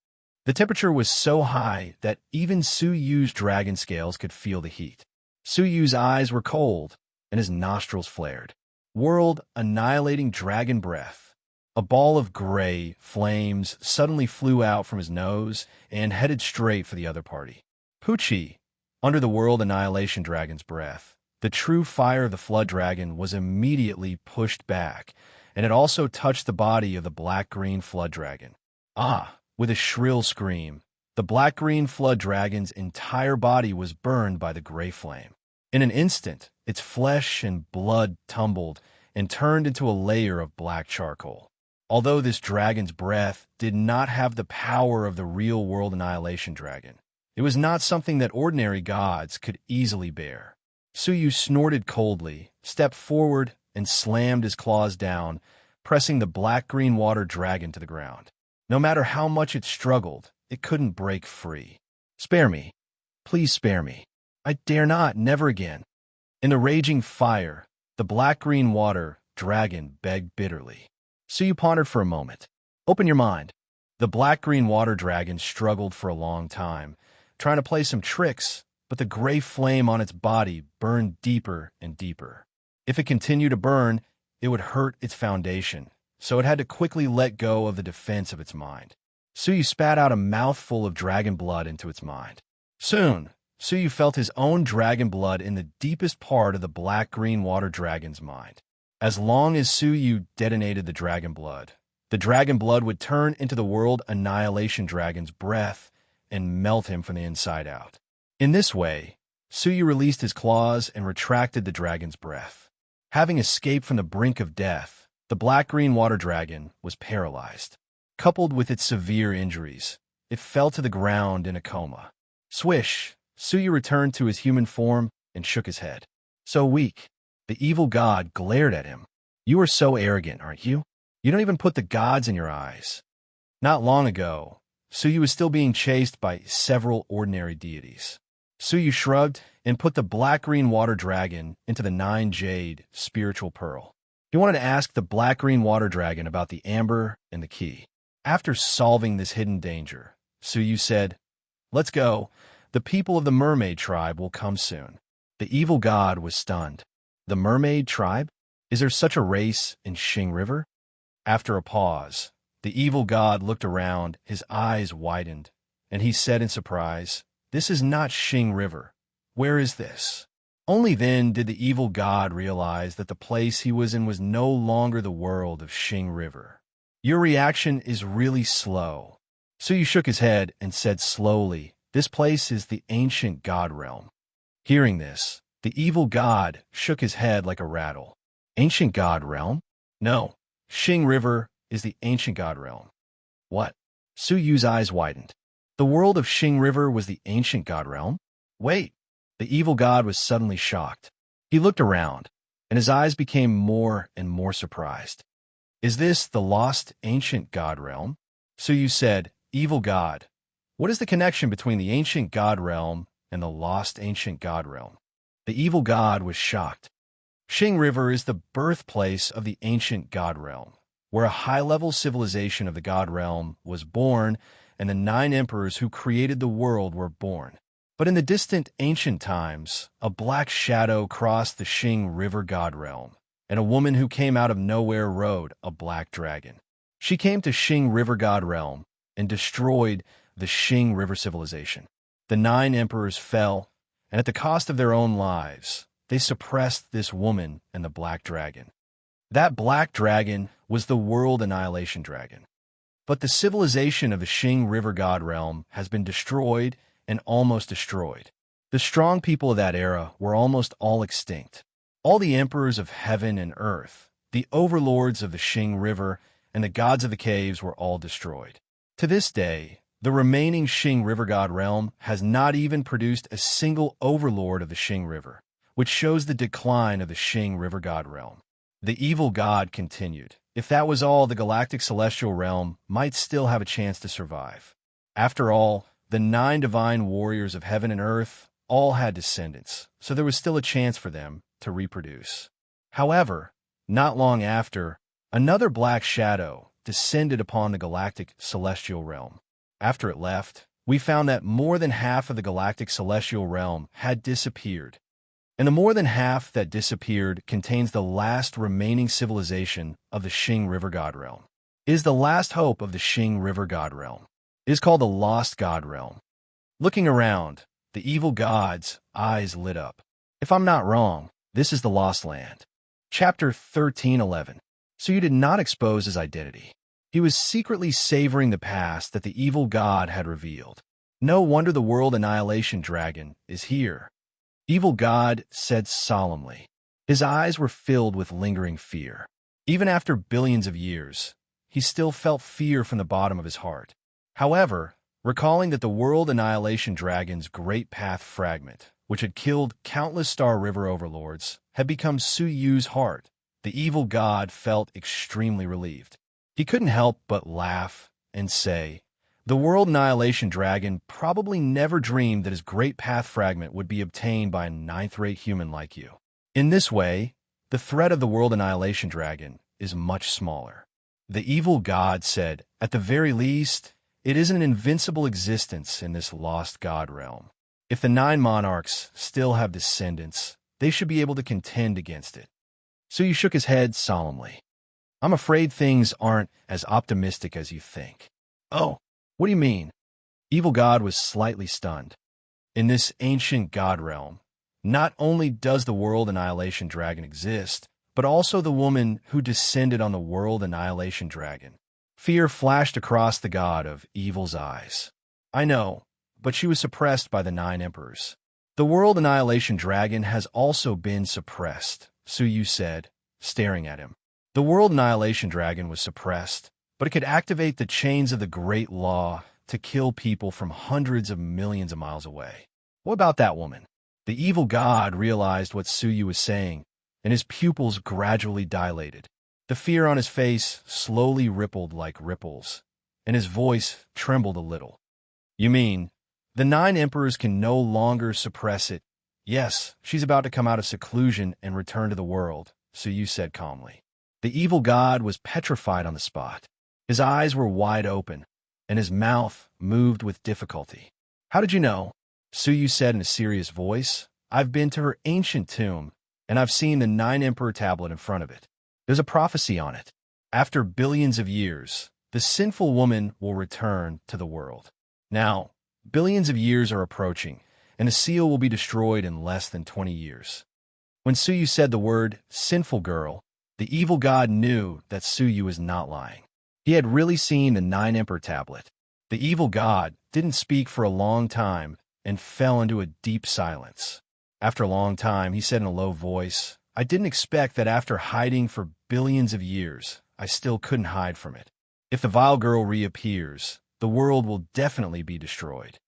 The temperature was so high that even Su Yu's dragon scales could feel the heat. Su Yu's eyes were cold, and his nostrils flared. World-annihilating dragon breath. A ball of gray flames suddenly flew out from his nose and headed straight for the other party. Poochie, under the world-annihilation dragon's breath, the true fire of the flood dragon was immediately pushed back, and it also touched the body of the black-green flood dragon. Ah! With a shrill scream, the black-green flood dragon's entire body was burned by the gray flame. In an instant, its flesh and blood tumbled and turned into a layer of black charcoal. Although this dragon's breath did not have the power of the real world annihilation dragon, it was not something that ordinary gods could easily bear. Su Yu snorted coldly, stepped forward, and slammed his claws down, pressing the black-green water dragon to the ground. No matter how much it struggled, it couldn't break free. "Spare me. Please spare me. I dare not, never again." In the raging fire, the black-green water dragon begged bitterly. Su Yu pondered for a moment. "Open your mind." The black-green water dragon struggled for a long time, trying to play some tricks, but the gray flame on its body burned deeper and deeper. If it continued to burn, it would hurt its foundation, so it had to quickly let go of the defense of its mind. Su Yu spat out a mouthful of dragon blood into its mind. Soon, Su Yu felt his own dragon blood in the deepest part of the black-green water dragon's mind. As long as Su Yu detonated the dragon blood would turn into the world annihilation dragon's breath and melt him from the inside out. In this way, Su Yu released his claws and retracted the dragon's breath. Having escaped from the brink of death, the black-green water dragon was paralyzed. Coupled with its severe injuries, it fell to the ground in a coma. Swish! Su Yu returned to his human form and shook his head. "So weak." The evil god glared at him. "You are so arrogant, aren't you? You don't even put the gods in your eyes." Not long ago, Su Yu was still being chased by several ordinary deities. Su Yu shrugged and put the black-green water dragon into the 9-jade spiritual pearl. He wanted to ask the black-green water dragon about the amber and the key. After solving this hidden danger, Su Yu said, "Let's go. The people of the mermaid tribe will come soon." The evil god was stunned. The mermaid tribe? Is there such a race in Xing River? After a pause, the evil god looked around, his eyes widened, and he said in surprise, "This is not Xing River. Where is this?" Only then did the evil god realize that the place he was in was no longer the world of Xing River. "Your reaction is really slow." Su Yu shook his head and said slowly, "This place is the ancient god realm." Hearing this, the evil god shook his head like a rattle. "Ancient god realm? No, Xing River is the ancient god realm." "What?" Su Yu's eyes widened. The world of Xing River was the ancient god realm? Wait! The evil god was suddenly shocked. He looked around, and his eyes became more and more surprised. "Is this the lost ancient god realm?" Su Yu said, "Evil god, what is the connection between the ancient god realm and the lost ancient god realm?" The evil god was shocked. Xing River is the birthplace of the ancient god realm, where a high-level civilization of the god realm was born and the 9 emperors who created the world were born. But in the distant ancient times, a black shadow crossed the Xing River god realm, and a woman who came out of nowhere rode a black dragon. She came to Xing River god realm and destroyed the Xing River civilization. The 9 emperors fell, and at the cost of their own lives, they suppressed this woman and the black dragon. That black dragon was the world annihilation dragon. But the civilization of the Xing River god realm has been destroyed and almost destroyed. The strong people of that era were almost all extinct. All the emperors of heaven and earth, The overlords of the Xing River and the gods of the caves were all destroyed. To this day, the remaining Xing River god realm has not even produced a single overlord of the Xing River, which shows the decline of the Xing River god realm. The evil god continued. If that was all, the galactic celestial realm might still have a chance to survive. After all, the 9 divine warriors of heaven and earth all had descendants, so there was still a chance for them to reproduce. However, not long after, another black shadow descended upon the galactic celestial realm. After it left, we found that more than half of the galactic celestial realm had disappeared. And the more than half that disappeared contains the last remaining civilization of the Xing River God realm. It is the last hope of the Xing River God realm. It is called the Lost God realm. Looking around, the evil god's eyes lit up. If I'm not wrong, this is the Lost Land. Chapter 13:11. So you did not expose his identity. He was secretly savoring the past that the evil god had revealed. No wonder the world annihilation dragon is here. Evil God said solemnly. His eyes were filled with lingering fear. Even after billions of years, he still felt fear from the bottom of his heart. However, recalling that the world annihilation dragon's great path fragment, which had killed countless Star River overlords, had become Su Yu's heart, the evil god felt extremely relieved. He couldn't help but laugh and say, the world annihilation dragon probably never dreamed that his great path fragment would be obtained by a 9th-rate human like you. In this way, the threat of the world annihilation dragon is much smaller. The evil god said, at the very least, it is an invincible existence in this lost god realm. If the 9 monarchs still have descendants, they should be able to contend against it. So he shook his head solemnly. I'm afraid things aren't as optimistic as you think. Oh, what do you mean? Evil God was slightly stunned. In this ancient god realm, not only does the world annihilation dragon exist, but also the woman who descended on the world annihilation dragon. Fear flashed across the god of evil's eyes. I know, but she was suppressed by the 9 emperors. The world annihilation dragon has also been suppressed, Su Yu said, staring at him. The world annihilation dragon was suppressed, but it could activate the chains of the Great Law to kill people from hundreds of millions of miles away. What about that woman? The evil god realized what Su Yu was saying, and his pupils gradually dilated. The fear on his face slowly rippled like ripples, and his voice trembled a little. You mean, the 9 emperors can no longer suppress it? Yes, she's about to come out of seclusion and return to the world, Su Yu said calmly. The evil god was petrified on the spot. His eyes were wide open, and his mouth moved with difficulty. How did you know? Su Yu said in a serious voice. I've been to her ancient tomb, and I've seen the 9 Emperor tablet in front of it. There's a prophecy on it. After billions of years, the sinful woman will return to the world. Now, billions of years are approaching, and the seal will be destroyed in less than 20 years. When Su Yu said the word, sinful girl, the evil god knew that Su Yu was not lying. He had really seen the 9 Emperor tablet. The evil god didn't speak for a long time and fell into a deep silence. After a long time, he said in a low voice, I didn't expect that after hiding for billions of years, I still couldn't hide from it. If the vile girl reappears, the world will definitely be destroyed.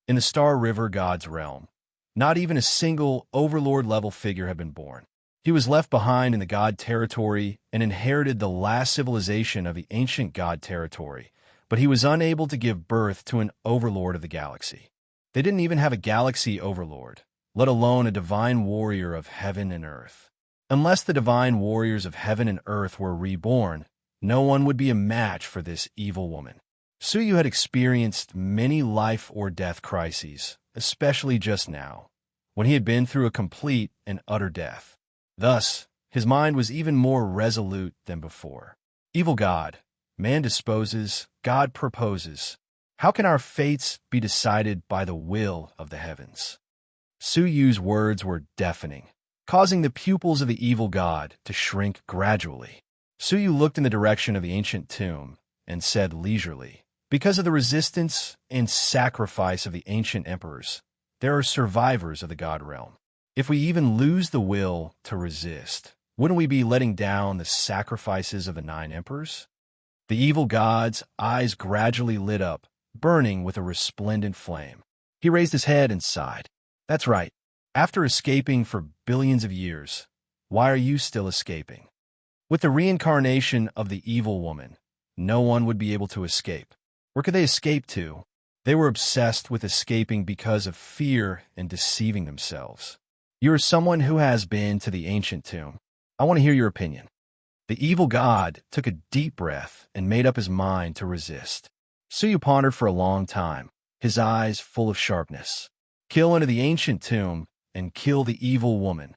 In the Star River god's realm, not even a single overlord-level figure had been born. He was left behind in the god territory and inherited the last civilization of the ancient god territory, but he was unable to give birth to an overlord of the galaxy. They didn't even have a galaxy overlord, let alone a divine warrior of heaven and earth. Unless the divine warriors of heaven and earth were reborn, no one would be a match for this evil woman. Su Yu had experienced many life or death crises, especially just now, when he had been through a complete and utter death. Thus, his mind was even more resolute than before. Evil God, man disposes, God proposes. How can our fates be decided by the will of the heavens? Su Yu's words were deafening, causing the pupils of the evil god to shrink gradually. Su Yu looked in the direction of the ancient tomb and said leisurely, because of the resistance and sacrifice of the ancient emperors, there are survivors of the god realm. If we even lose the will to resist, wouldn't we be letting down the sacrifices of the 9 emperors? The evil god's eyes gradually lit up, burning with a resplendent flame. He raised his head and sighed. That's right. After escaping for billions of years, why are you still escaping? With the reincarnation of the evil woman, no one would be able to escape. Where could they escape to? They were obsessed with escaping because of fear and deceiving themselves. You are someone who has been to the ancient tomb. I want to hear your opinion. The evil god took a deep breath and made up his mind to resist. Suyu pondered for a long time, his eyes full of sharpness. Kill into the ancient tomb and kill the evil woman.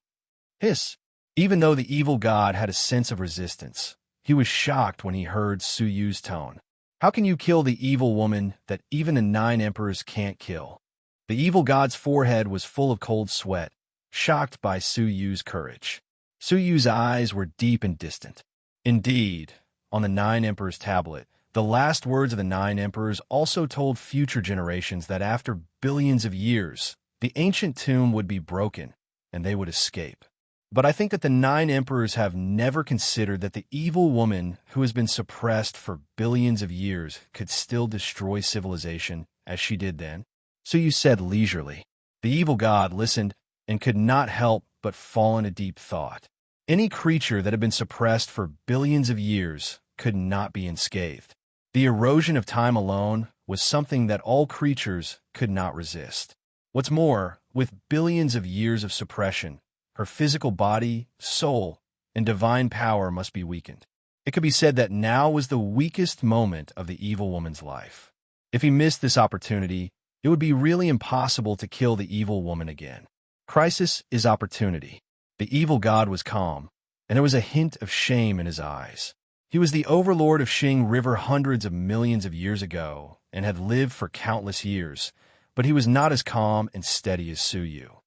Hiss. Even though the evil god had a sense of resistance, he was shocked when he heard Suyu's tone. How can you kill the evil woman that even the 9 emperors can't kill? The evil god's forehead was full of cold sweat, shocked by Suyu's courage. Suyu's eyes were deep and distant. Indeed, on the 9 emperors' tablet, the last words of the 9 emperors also told future generations that after billions of years, the ancient tomb would be broken and they would escape. But I think that the 9 emperors have never considered that the evil woman who has been suppressed for billions of years could still destroy civilization as she did then. So you said leisurely. The evil god listened and could not help but fall in a deep thought. Any creature that had been suppressed for billions of years could not be unscathed. The erosion of time alone was something that all creatures could not resist. What's more, with billions of years of suppression, her physical body, soul, and divine power must be weakened. It could be said that now was the weakest moment of the evil woman's life. If he missed this opportunity, it would be really impossible to kill the evil woman again. Crisis is opportunity. The evil god was calm, and there was a hint of shame in his eyes. He was the overlord of Xing River hundreds of millions of years ago and had lived for countless years, but he was not as calm and steady as Suyu.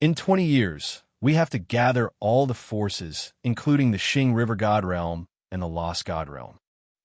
In 20 years, we have to gather all the forces, including the Xing River God Realm and the Lost God Realm.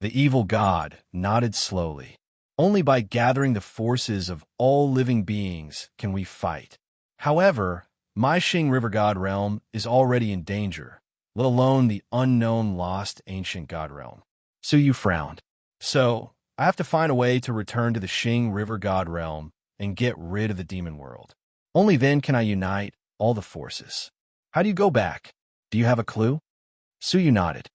The evil god nodded slowly. Only by gathering the forces of all living beings can we fight. However, my Xing River God Realm is already in danger, let alone the unknown lost ancient God Realm. Suyu frowned. So, I have to find a way to return to the Xing River God Realm and get rid of the demon world. Only then can I unite all the forces. How do you go back? Do you have a clue? Suyu nodded.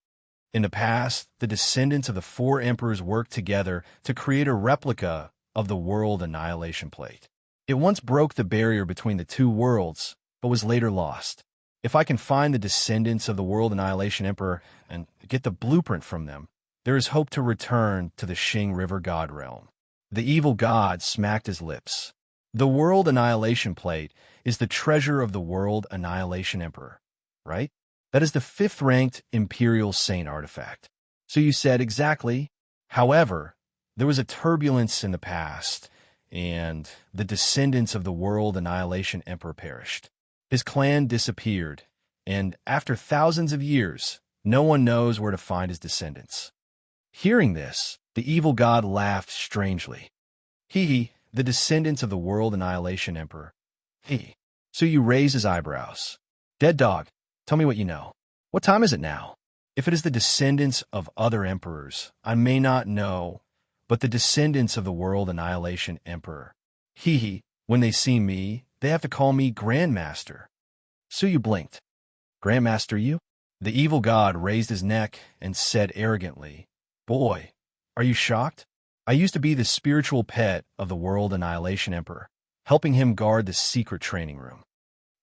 In the past, the descendants of the 4 emperors worked together to create a replica of the World Annihilation Plate. It once broke the barrier between the 2 worlds, but was later lost. If I can find the descendants of the World Annihilation Emperor and get the blueprint from them, there is hope to return to the Xing River God Realm. The evil god smacked his lips. The World Annihilation Plate is the treasure of the World Annihilation Emperor, right? That is the 5th-ranked Imperial Saint artifact. So you said exactly. However, there was a turbulence in the past, and the descendants of the World Annihilation Emperor perished. His clan disappeared, and after thousands of years, no one knows where to find his descendants. Hearing this, the evil god laughed strangely. He, the descendants of the World Annihilation Emperor. So you raise his eyebrows. Dead dog, tell me what you know. What time is it now? If it is the descendants of other emperors, I may not know, but the descendants of the World Annihilation Emperor. When they see me, they have to call me Grandmaster. Suyu blinked. Grandmaster you? The evil god raised his neck and said arrogantly, Boy, are you shocked? I used to be the spiritual pet of the World Annihilation Emperor, helping him guard the secret training room.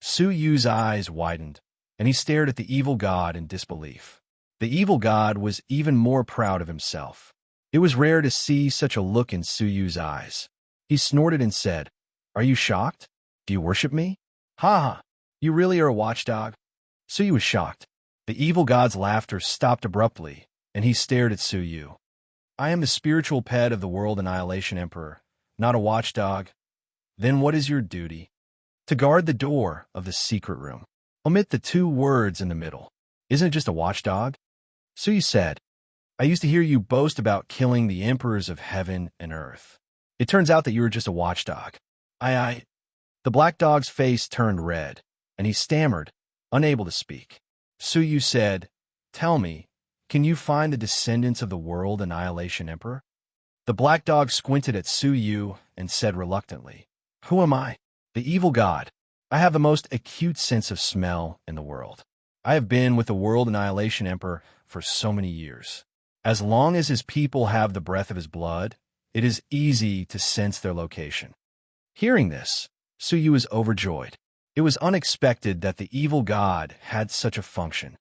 Suyu's eyes widened, and he stared at the evil god in disbelief. The evil god was even more proud of himself. It was rare to see such a look in Suyu's eyes. He snorted and said, Are you shocked? Do you worship me? Ha ha, you really are a watchdog? Suyu was shocked. The evil god's laughter stopped abruptly, and he stared at Suyu. I am the spiritual pet of the World Annihilation Emperor, not a watchdog. Then what is your duty? To guard the door of the secret room. Omit the 2 words in the middle. Isn't it just a watchdog? Suyu said, I used to hear you boast about killing the emperors of heaven and earth. It turns out that you were just a watchdog. The black dog's face turned red, and he stammered, unable to speak. Suyu said, "Tell me, can you find the descendants of the World Annihilation Emperor?" The black dog squinted at Suyu and said reluctantly, "Who am I?" "The evil god. I have the most acute sense of smell in the world. I have been with the World Annihilation Emperor for so many years. As long as his people have the breath of his blood, it is easy to sense their location." Hearing this, Suyu was overjoyed. It was unexpected that the evil god had such a function.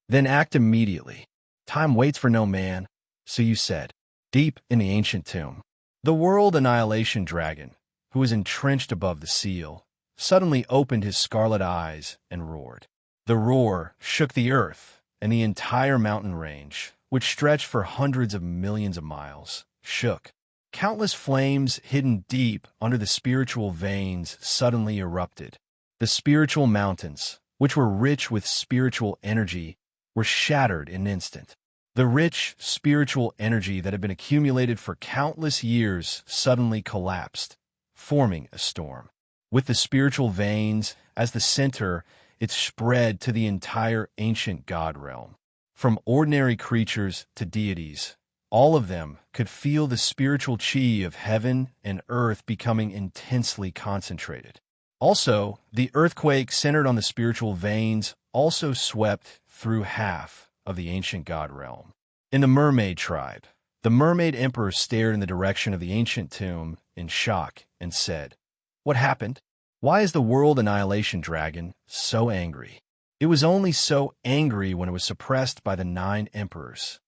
"Then act immediately. Time waits for no man," Suyu said. Deep in the ancient tomb, the World Annihilation Dragon, who was entrenched above the seal, suddenly opened his scarlet eyes and roared. The roar shook the earth, and the entire mountain range, which stretched for hundreds of millions of miles, shook. Countless flames hidden deep under the spiritual veins suddenly erupted. The spiritual mountains, which were rich with spiritual energy, were shattered in an instant. The rich spiritual energy that had been accumulated for countless years suddenly collapsed, forming a storm. With the spiritual veins as the center, it spread to the entire ancient god realm. From ordinary creatures to deities, all of them could feel the spiritual chi of heaven and earth becoming intensely concentrated. Also, the earthquake centered on the spiritual veins also swept through half of the ancient god realm. In the mermaid tribe, the mermaid emperor stared in the direction of the ancient tomb in shock and said, "What happened? Why is the World Annihilation Dragon so angry?" It was only so angry when it was suppressed by the 9 emperors.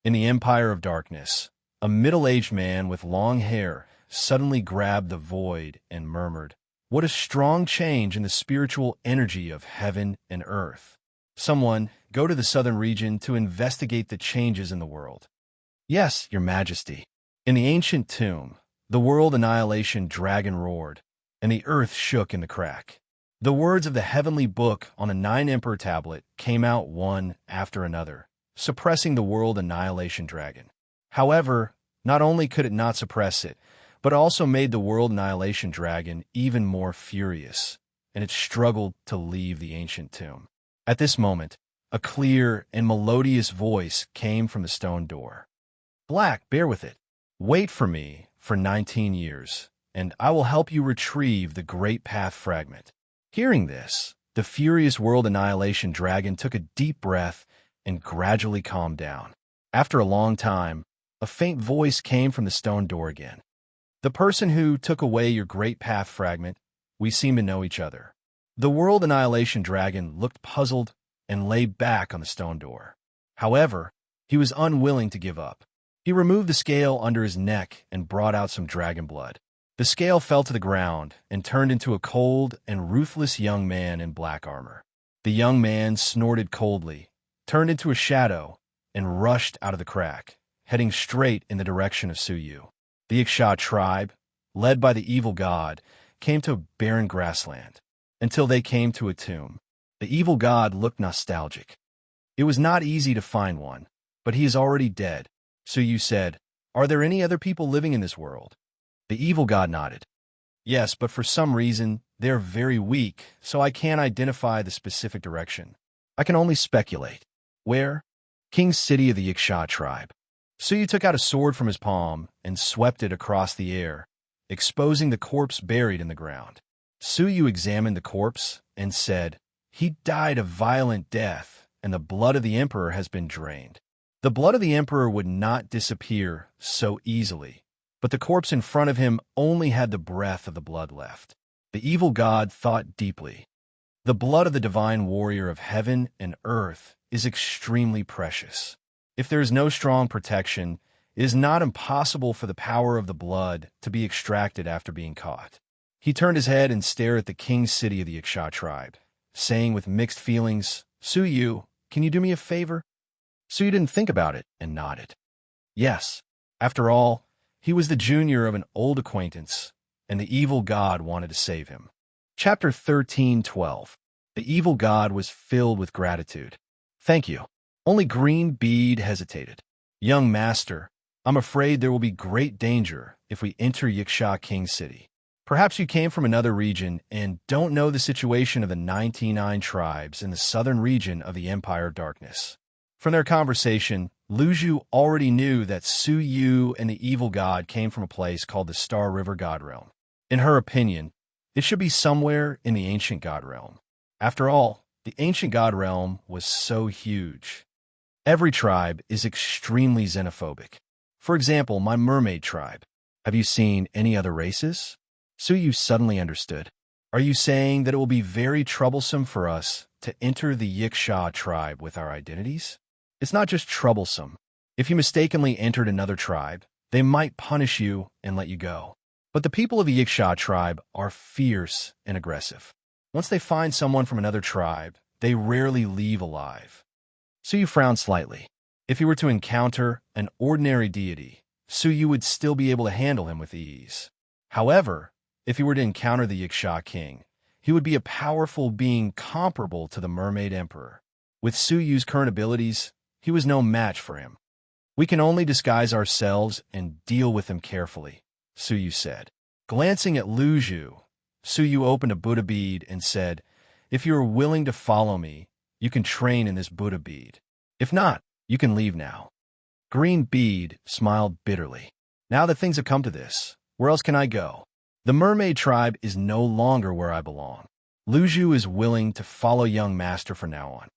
In the Empire of Darkness, a middle-aged man with long hair suddenly grabbed the void and murmured, "What a strong change in the spiritual energy of heaven and earth. Someone, go to the southern region to investigate the changes in the world." "Yes, your majesty." In the ancient tomb, the World Annihilation Dragon roared, and the earth shook in the crack. The words of the heavenly book on the 9 emperor tablet came out one after another, suppressing the World Annihilation Dragon. However, not only could it not suppress it, but also made the World Annihilation Dragon even more furious, and it struggled to leave the ancient tomb. At this moment, a clear and melodious voice came from the stone door. "Black, bear with it. Wait for me for 19 years, and I will help you retrieve the Great Path Fragment." Hearing this, the furious World Annihilation Dragon took a deep breath and gradually calmed down. After a long time, a faint voice came from the stone door again. "The person who took away your Great Path Fragment, we seem to know each other." The World Annihilation Dragon looked puzzled and lay back on the stone door. However, he was unwilling to give up. He removed the scale under his neck and brought out some dragon blood. The scale fell to the ground and turned into a cold and ruthless young man in black armor. The young man snorted coldly, turned into a shadow, and rushed out of the crack, heading straight in the direction of Suyu. The Iksha tribe, led by the evil god, came to a barren grassland, until they came to a tomb. The evil god looked nostalgic. It was not easy to find one, but he is already dead. Suyu said, "Are there any other people living in this world?" The evil god nodded. "Yes, but for some reason, they are very weak, so I can't identify the specific direction. I can only speculate." "Where?" "King's city of the Iksha tribe." Suyu took out a sword from his palm and swept it across the air, exposing the corpse buried in the ground. Suyu examined the corpse and said, "He died a violent death, and the blood of the emperor has been drained." The blood of the emperor would not disappear so easily, but the corpse in front of him only had the breath of the blood left. The evil god thought deeply. The blood of the divine warrior of heaven and earth is extremely precious. If there is no strong protection, it is not impossible for the power of the blood to be extracted after being caught. He turned his head and stared at the king's city of the Iksha tribe, saying with mixed feelings, "Suyu, can you do me a favor?" Suyu didn't think about it and nodded. Yes. After all, he was the junior of an old acquaintance, and the evil god wanted to save him. Chapter 13:12. The evil god was filled with gratitude. "Thank you." Only Green Bead hesitated. "Young master, I'm afraid there will be great danger if we enter Yiksha King's city. Perhaps you came from another region and don't know the situation of the 99 tribes in the southern region of the Empire of Darkness. From their conversation, Luju already knew that Su Yu and the evil god came from a place called the Star River God Realm. In her opinion, it should be somewhere in the ancient God Realm. After all, the ancient God Realm was so huge. Every tribe is extremely xenophobic. For example, my mermaid tribe. Have you seen any other races? Su Yu suddenly understood. Are you saying that it will be very troublesome for us to enter the Yiksha tribe with our identities? It's not just troublesome. If you mistakenly entered another tribe, they might punish you and let you go. But the people of the Yiksha tribe are fierce and aggressive. Once they find someone from another tribe, they rarely leave alive. Su Yu frowned slightly. If he were to encounter an ordinary deity, Su Yu would still be able to handle him with ease. However, if he were to encounter the Yiksha king, he would be a powerful being comparable to the Mermaid Emperor. With Su Yu's current abilities, he was no match for him. We can only disguise ourselves and deal with him carefully, Su Yu said. Glancing at Luju, Su Yu opened a Buddha bead and said, "If you are willing to follow me, you can train in this Buddha bead. If not, you can leave now." Green Bead smiled bitterly. Now that things have come to this, where else can I go? The mermaid tribe is no longer where I belong. Luju is willing to follow young master from now on.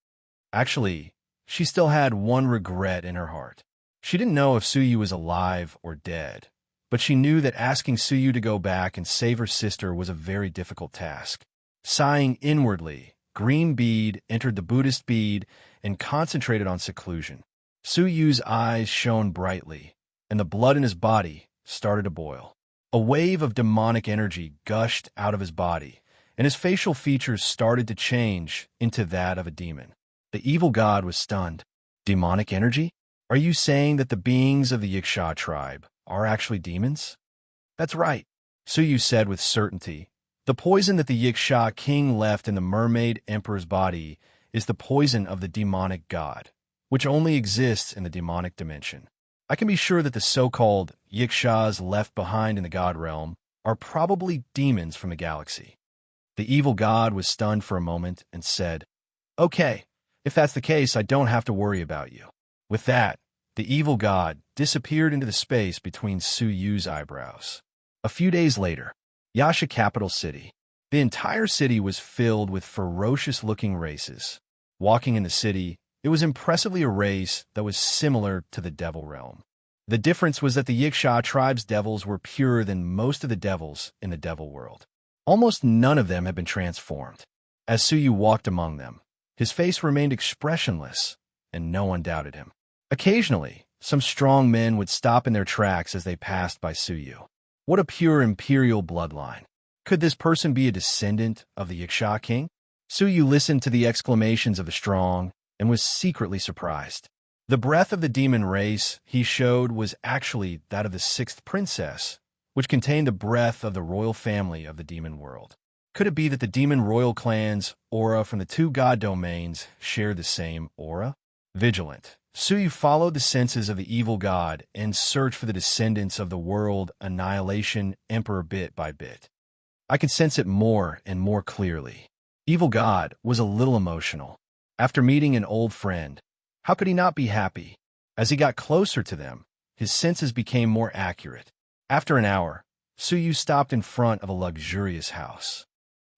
Actually, she still had one regret in her heart. She didn't know if Su Yu was alive or dead, but she knew that asking Su Yu to go back and save her sister was a very difficult task. Sighing inwardly, Green Bead entered the Buddhist bead and concentrated on seclusion. Su Yu's eyes shone brightly, and the blood in his body started to boil. A wave of demonic energy gushed out of his body, and his facial features started to change into that of a demon. The evil god was stunned. Demonic energy? Are you saying that the beings of the Yiksha tribe are actually demons? That's right, Su Yu said with certainty. The poison that the Yiksha king left in the mermaid emperor's body is the poison of the demonic god, which only exists in the demonic dimension. I can be sure that the so-called Yikshas left behind in the god realm are probably demons from the galaxy. The evil god was stunned for a moment and said, "Okay, if that's the case, I don't have to worry about you." With that, the evil god disappeared into the space between Su Yu's eyebrows. A few days later, Yasha capital city. The entire city was filled with ferocious-looking races. Walking in the city, it was impressively a race that was similar to the devil realm. The difference was that the Yiksha tribe's devils were purer than most of the devils in the devil world. Almost none of them had been transformed. As Su Yu walked among them, his face remained expressionless, and no one doubted him. Occasionally, some strong men would stop in their tracks as they passed by Su Yu. What a pure imperial bloodline. Could this person be a descendant of the Yiksha king? Su Yu listened to the exclamations of the strong and was secretly surprised. The breath of the demon race he showed was actually that of the sixth princess, which contained the breath of the royal family of the demon world. Could it be that the demon royal clan's aura from the two god domains shared the same aura? Vigilant, Su Yu followed the senses of the evil god and searched for the descendants of the world annihilation emperor bit by bit. I could sense it more and more clearly. Evil god was a little emotional. After meeting an old friend, how could he not be happy? As he got closer to them, his senses became more accurate. After an hour, Su Yu stopped in front of a luxurious house.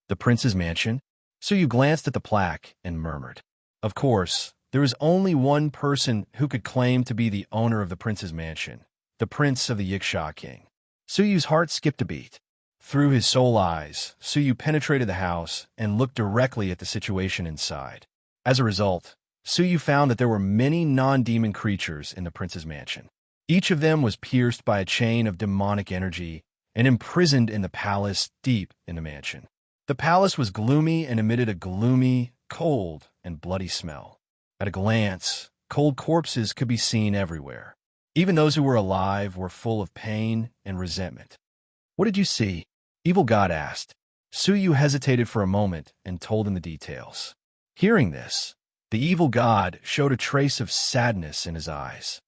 The prince's mansion? Su Yu glanced at the plaque and murmured. Of course, there was only one person who could claim to be the owner of the prince's mansion, the prince of the Yiksha king. Su Yu's heart skipped a beat. Through his soul eyes, Su Yu penetrated the house and looked directly at the situation inside. As a result, Su Yu found that there were many non-demon creatures in the prince's mansion. Each of them was pierced by a chain of demonic energy and imprisoned in the palace deep in the mansion. The palace was gloomy and emitted a gloomy, cold, and bloody smell. At a glance, cold corpses could be seen everywhere. Even those who were alive were full of pain and resentment. "What did you see?" Evil God asked. Su Yu hesitated for a moment and told him the details. Hearing this, the evil god showed a trace of sadness in his eyes.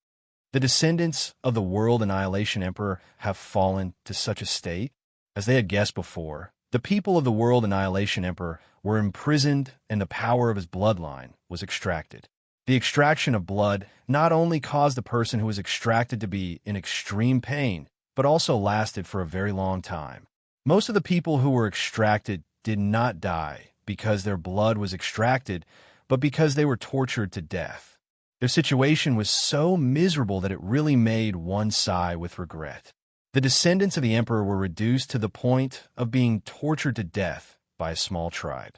The descendants of the World Annihilation Emperor have fallen to such a state? As they had guessed before, the people of the World Annihilation Emperor were imprisoned and the power of his bloodline was extracted. The extraction of blood not only caused the person who was extracted to be in extreme pain, but also lasted for a very long time. Most of the people who were extracted did not die because their blood was extracted, but because they were tortured to death. Their situation was so miserable that it really made one sigh with regret. The descendants of the emperor were reduced to the point of being tortured to death by a small tribe.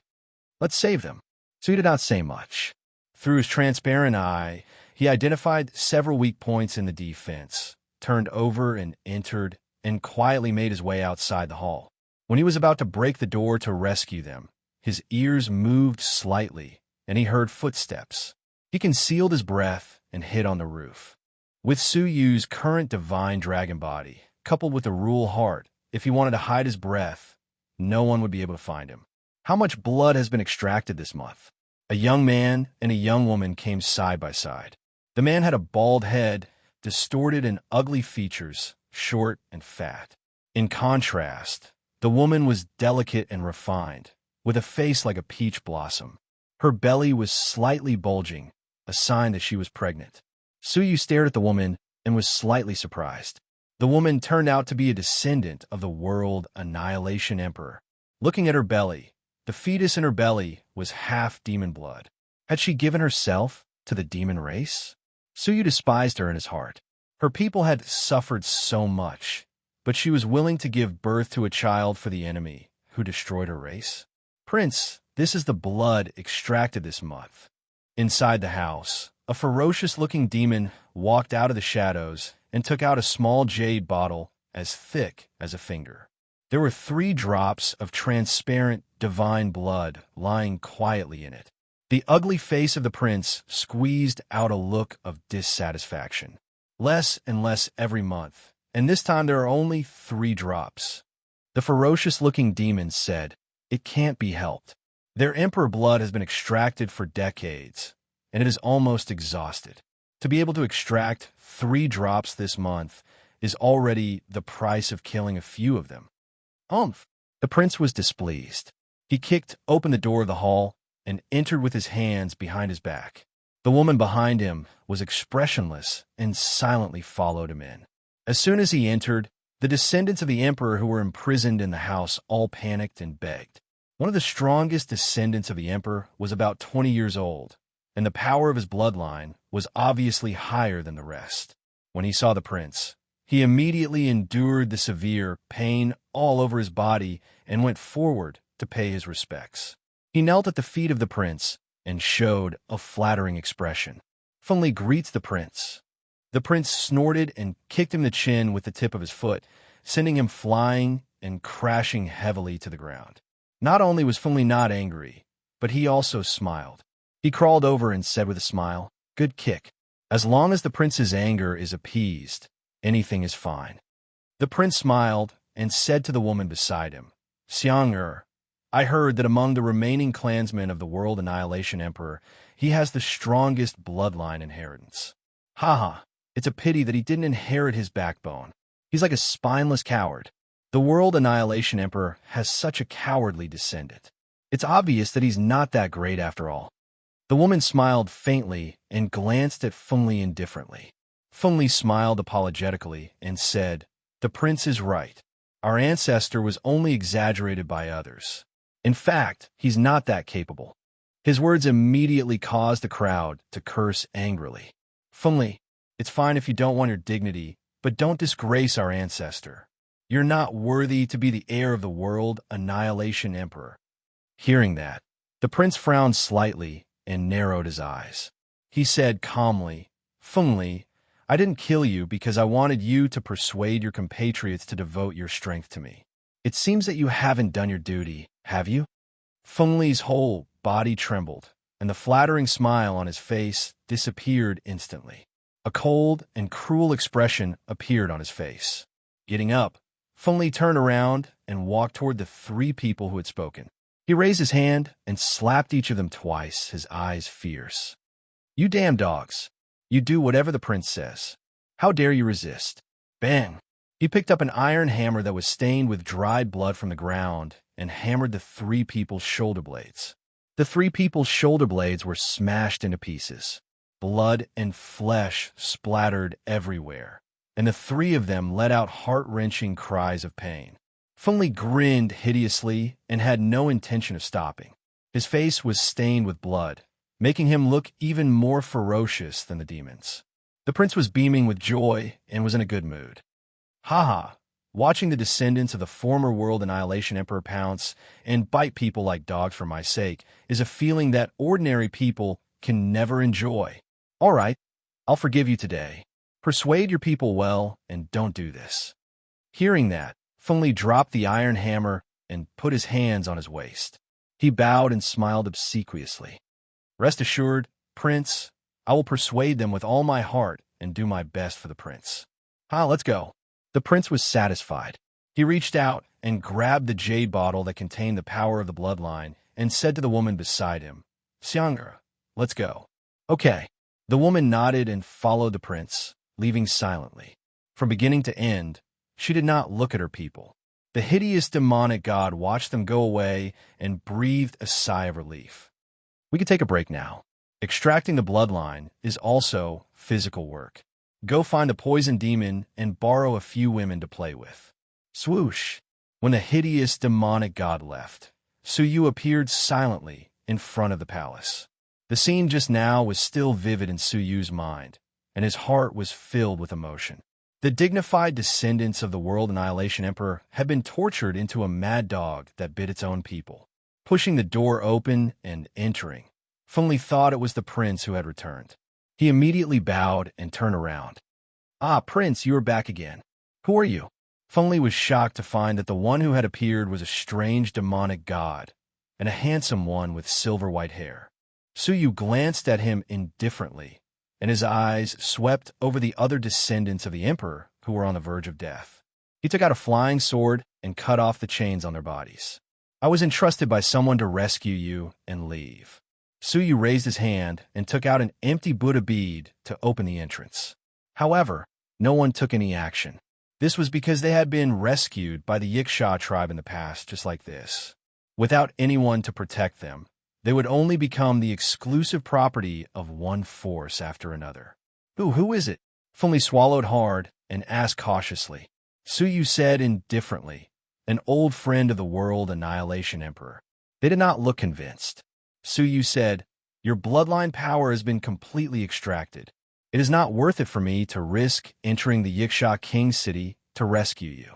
Let's save them. So he did not say much. Through his transparent eye, he identified several weak points in the defense, turned over and entered, and quietly made his way outside the hall. When he was about to break the door to rescue them, his ears moved slightly, and he heard footsteps. He concealed his breath and hid on the roof. With Su Yu's current divine dragon body, coupled with a rule heart, if he wanted to hide his breath, no one would be able to find him. How much blood has been extracted this month? A young man and a young woman came side by side. The man had a bald head, distorted and ugly features, short and fat. In contrast, the woman was delicate and refined, with a face like a peach blossom. Her belly was slightly bulging, a sign that she was pregnant. Su Yu stared at the woman and was slightly surprised. The woman turned out to be a descendant of the World Annihilation Emperor. Looking at her belly, the fetus in her belly was half demon blood. Had she given herself to the demon race? Su Yu despised her in his heart. Her people had suffered so much, but she was willing to give birth to a child for the enemy who destroyed her race. Prince, this is the blood extracted this month. Inside the house, a ferocious-looking demon walked out of the shadows and took out a small jade bottle as thick as a finger. There were 3 drops of transparent, divine blood lying quietly in it. The ugly face of the prince squeezed out a look of dissatisfaction. Less and less every month, and this time there are only 3 drops. The ferocious-looking demon said, "It can't be helped. Their emperor blood has been extracted for decades, and it is almost exhausted. To be able to extract 3 drops this month is already the price of killing a few of them." Humph! The prince was displeased. He kicked open the door of the hall and entered with his hands behind his back. The woman behind him was expressionless and silently followed him in. As soon as he entered, the descendants of the emperor who were imprisoned in the house all panicked and begged. One of the strongest descendants of the emperor was about 20 years old, and the power of his bloodline was obviously higher than the rest. When he saw the prince, he immediately endured the severe pain all over his body and went forward to pay his respects. He knelt at the feet of the prince and showed a flattering expression. Fengli greets the prince. The prince snorted and kicked him in the chin with the tip of his foot, sending him flying and crashing heavily to the ground. Not only was Fengli not angry, but he also smiled. He crawled over and said with a smile, "Good kick. As long as the prince's anger is appeased, anything is fine." The prince smiled and said to the woman beside him, "Xiang, I heard that among the remaining clansmen of the World Annihilation Emperor, he has the strongest bloodline inheritance. Haha, it's a pity that he didn't inherit his backbone. He's like a spineless coward. The World Annihilation Emperor has such a cowardly descendant. It's obvious that he's not that great after all." The woman smiled faintly and glanced at Fengli indifferently. Fengli smiled apologetically and said, "The prince is right. Our ancestor was only exaggerated by others. In fact, he's not that capable." His words immediately caused the crowd to curse angrily. "Fengli, it's fine if you don't want your dignity, but don't disgrace our ancestor. You're not worthy to be the heir of the World Annihilation Emperor." Hearing that, the prince frowned slightly and narrowed his eyes. He said calmly, "Fengli, I didn't kill you because I wanted you to persuade your compatriots to devote your strength to me. It seems that you haven't done your duty, have you?" Fengli's whole body trembled, and the flattering smile on his face disappeared instantly. A cold and cruel expression appeared on his face. Getting up, Fengli turned around and walked toward the 3 people who had spoken. He raised his hand and slapped each of them twice, his eyes fierce. "You damn dogs! You do whatever the prince says. How dare you resist?" Bang! He picked up an iron hammer that was stained with dried blood from the ground and hammered the three people's shoulder blades. The three people's shoulder blades were smashed into pieces. Blood and flesh splattered everywhere, and the three of them let out heart-wrenching cries of pain. Fengli grinned hideously and had no intention of stopping. His face was stained with blood, making him look even more ferocious than the demons. The prince was beaming with joy and was in a good mood. Haha, watching the descendants of the former World Annihilation Emperor pounce and bite people like dogs for my sake is a feeling that ordinary people can never enjoy. All right, I'll forgive you today. Persuade your people well and don't do this. Hearing that, Fengli dropped the iron hammer and put his hands on his waist. He bowed and smiled obsequiously. Rest assured, Prince, I will persuade them with all my heart and do my best for the prince. Let's go. The prince was satisfied. He reached out and grabbed the jade bottle that contained the power of the bloodline and said to the woman beside him, Xiang'er, let's go. Okay. The woman nodded and followed the prince, leaving silently. From beginning to end, she did not look at her people. The hideous demonic god watched them go away and breathed a sigh of relief. We could take a break now. Extracting the bloodline is also physical work. Go find the poison demon and borrow a few women to play with. Swoosh! When the hideous demonic god left, Suyu appeared silently in front of the palace. The scene just now was still vivid in Suyu's mind, and his heart was filled with emotion. The dignified descendants of the World Annihilation Emperor had been tortured into a mad dog that bit its own people. Pushing the door open and entering, Fengli thought it was the prince who had returned. He immediately bowed and turned around. Prince, you are back again. Who are you? Fengli was shocked to find that the one who had appeared was a strange demonic god, and a handsome one with silver white hair. Suyu glanced at him indifferently, and his eyes swept over the other descendants of the emperor who were on the verge of death. He took out a flying sword and cut off the chains on their bodies. I was entrusted by someone to rescue you and leave. Suyu raised his hand and took out an empty Buddha bead to open the entrance. However, no one took any action. This was because they had been rescued by the Yiksha tribe in the past, just like this. Without anyone to protect them, they would only become the exclusive property of one force after another. Who is it? Fengli swallowed hard and asked cautiously. Suyu said indifferently, an old friend of the World Annihilation Emperor. They did not look convinced. Suyu said, your bloodline power has been completely extracted. It is not worth it for me to risk entering the Yiksha King city to rescue you.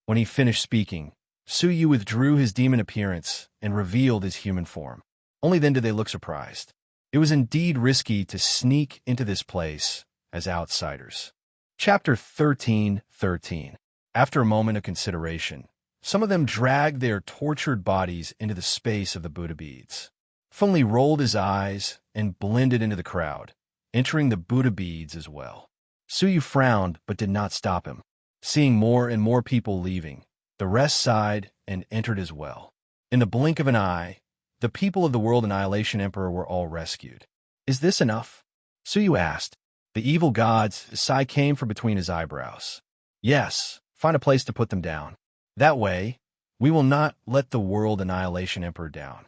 When he finished speaking, Suyu withdrew his demon appearance and revealed his human form. Only then did they look surprised. It was indeed risky to sneak into this place as outsiders. Chapter 13:13. After a moment of consideration, some of them dragged their tortured bodies into the space of the Buddha beads. Fengli rolled his eyes and blended into the crowd, entering the Buddha beads as well. Suyu frowned but did not stop him. Seeing more and more people leaving, the rest sighed and entered as well. In the blink of an eye, the people of the World Annihilation Emperor were all rescued. Is this enough? Suyu asked. The evil god's sigh came from between his eyebrows. Yes, find a place to put them down. That way, we will not let the World Annihilation Emperor down.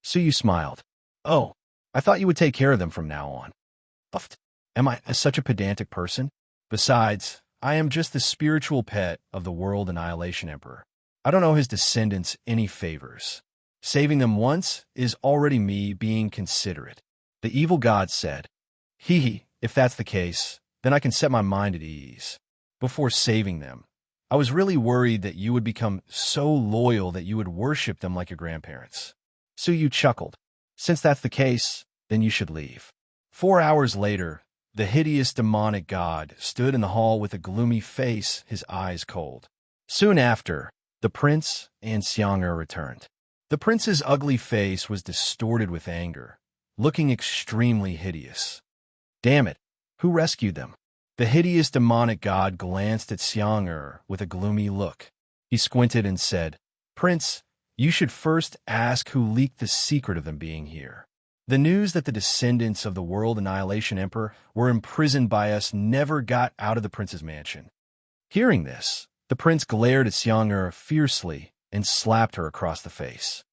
Suyu smiled. Oh, I thought you would take care of them from now on. Puffed. Am I such a pedantic person? Besides, I am just the spiritual pet of the World Annihilation Emperor. I don't owe his descendants any favors. Saving them once is already me being considerate. The evil god said, if that's the case, then I can set my mind at ease. Before saving them, I was really worried that you would become so loyal that you would worship them like your grandparents. Suyu chuckled. Since that's the case, then you should leave. 4 hours later, the hideous demonic god stood in the hall with a gloomy face, his eyes cold. Soon after, the prince and Xiang'er returned. The prince's ugly face was distorted with anger, looking extremely hideous. Damn it, who rescued them? The hideous demonic god glanced at Xiang'er with a gloomy look. He squinted and said, Prince, you should first ask who leaked the secret of them being here. The news that the descendants of the World Annihilation Emperor were imprisoned by us never got out of the prince's mansion. Hearing this, the prince glared at Xiang'er fiercely and slapped her across the face.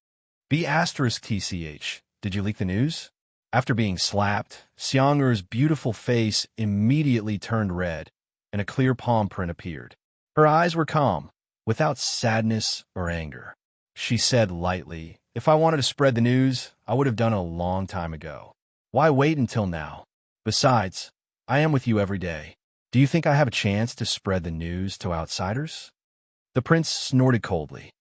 B*TCH, did you leak the news? After being slapped, Xiang'er's beautiful face immediately turned red, and a clear palm print appeared. Her eyes were calm, without sadness or anger. She said lightly, "If I wanted to spread the news, I would have done it a long time ago. Why wait until now? Besides, I am with you every day. Do you think I have a chance to spread the news to outsiders?" The prince snorted coldly.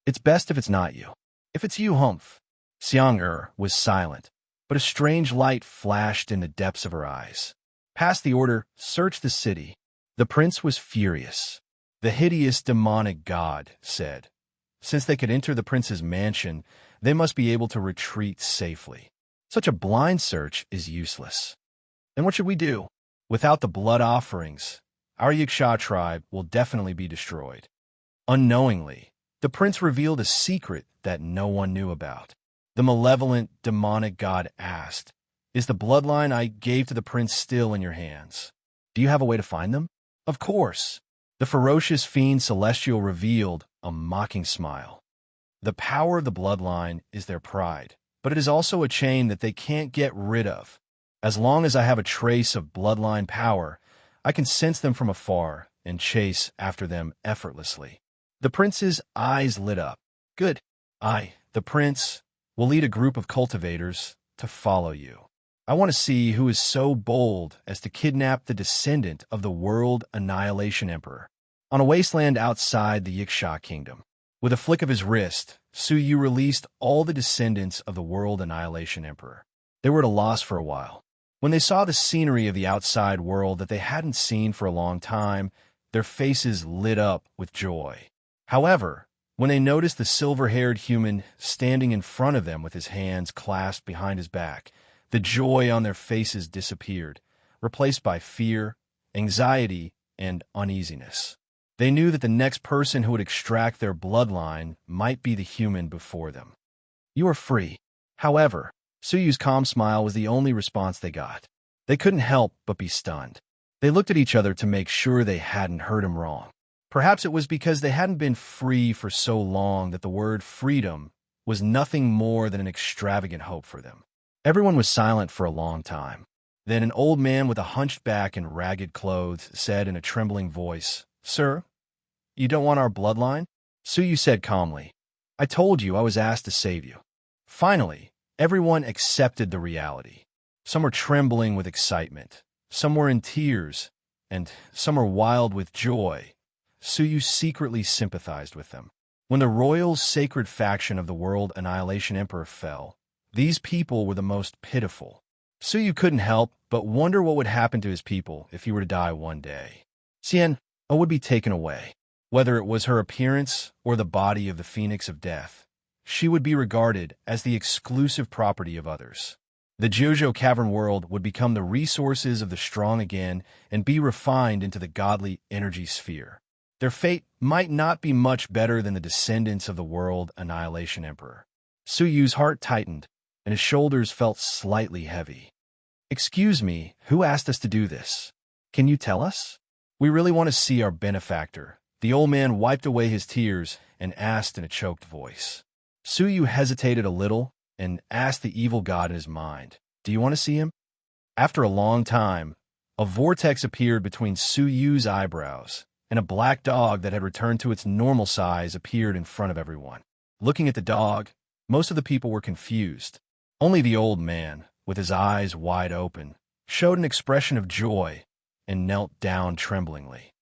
"It's best if it's not you. If it's you, humph." Xiang'er was silent, but a strange light flashed in the depths of her eyes. Past the order, "Search the city." The prince was furious. The hideous demonic god said, since they could enter the prince's mansion, they must be able to retreat safely. Such a blind search is useless. Then what should we do? Without the blood offerings, our Yiksha tribe will definitely be destroyed. Unknowingly, the prince revealed a secret that no one knew about. The malevolent, demonic god asked, "Is the bloodline I gave to the prince still in your hands? Do you have a way to find them?" "Of course." The ferocious fiend Celestial revealed a mocking smile. "The power of the bloodline is their pride, but it is also a chain that they can't get rid of. As long as I have a trace of bloodline power, I can sense them from afar and chase after them effortlessly." The prince's eyes lit up. "Good. The prince, will lead a group of cultivators to follow you. I want to see who is so bold as to kidnap the descendant of the World Annihilation Emperor." On a wasteland outside the Yiksha kingdom, with a flick of his wrist, Su Yu released all the descendants of the World Annihilation Emperor. They were at a loss for a while. When they saw the scenery of the outside world that they hadn't seen for a long time, their faces lit up with joy. However, when they noticed the silver-haired human standing in front of them with his hands clasped behind his back, the joy on their faces disappeared, replaced by fear, anxiety, and uneasiness. They knew that the next person who would extract their bloodline might be the human before them. "You are free." However, Su Yu's calm smile was the only response they got. They couldn't help but be stunned. They looked at each other to make sure they hadn't heard him wrong. Perhaps it was because they hadn't been free for so long that the word freedom was nothing more than an extravagant hope for them. Everyone was silent for a long time. Then an old man with a hunched back and ragged clothes said in a trembling voice, "Sir, you don't want our bloodline?" Su Yu said calmly, "I told you I was asked to save you." Finally, everyone accepted the reality. Some were trembling with excitement, some were in tears, and some were wild with joy. Su Yu secretly sympathized with them. When the royal sacred faction of the World Annihilation Emperor fell, these people were the most pitiful. Su Yu couldn't help but wonder what would happen to his people if he were to die one day. Xian would be taken away. Whether it was her appearance or the body of the Phoenix of Death, she would be regarded as the exclusive property of others. The Jojo Cavern world would become the resources of the strong again and be refined into the godly energy sphere. Their fate might not be much better than the descendants of the World Annihilation Emperor. Su Yu's heart tightened, and his shoulders felt slightly heavy. "Excuse me, who asked us to do this? Can you tell us? We really want to see our benefactor." The old man wiped away his tears and asked in a choked voice. Su Yu hesitated a little and asked the evil god in his mind, "Do you want to see him?" After a long time, a vortex appeared between Su Yu's eyebrows, and a black dog that had returned to its normal size appeared in front of everyone. Looking at the dog, most of the people were confused. Only the old man, with his eyes wide open, showed an expression of joy and knelt down tremblingly.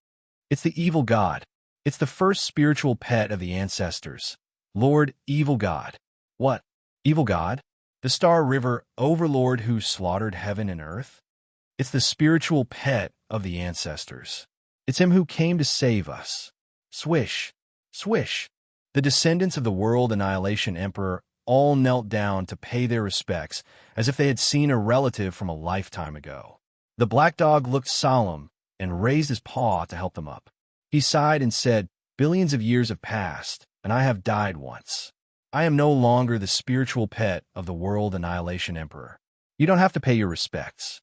"It's the evil god. It's the first spiritual pet of the ancestors. Lord Evil God." "What? Evil God? The Star River overlord who slaughtered heaven and earth?" "It's the spiritual pet of the ancestors. It's him who came to save us." Swish, swish. The descendants of the World Annihilation Emperor all knelt down to pay their respects as if they had seen a relative from a lifetime ago. The black dog looked solemn and raised his paw to help them up. He sighed and said, "Billions of years have passed, and I have died once. I am no longer the spiritual pet of the World Annihilation Emperor. You don't have to pay your respects."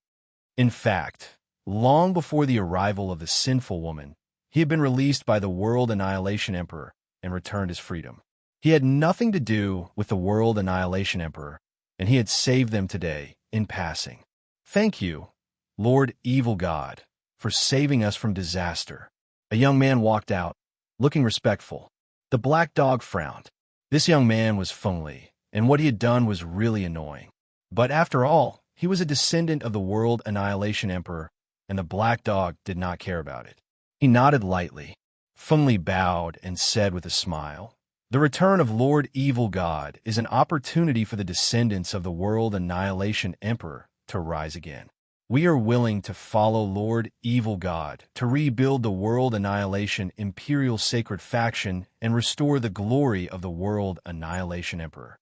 In fact, long before the arrival of the sinful woman, He had been released by the World Annihilation Emperor and returned his freedom. He had nothing to do with the World Annihilation Emperor, and he had saved them today in passing. Thank you, Lord Evil God, for saving us from disaster. A young man walked out, looking respectful. The black dog frowned. This young man was Feng Li, and what he had done was really annoying. But after all, he was a descendant of the World Annihilation Emperor, and the black dog did not care about it. He nodded lightly. Feng Li bowed and said with a smile, "The return of Lord Evil God is an opportunity for the descendants of the World Annihilation Emperor to rise again. We are willing to follow Lord Evil God to rebuild the World Annihilation Imperial Sacred Faction and restore the glory of the World Annihilation Emperor."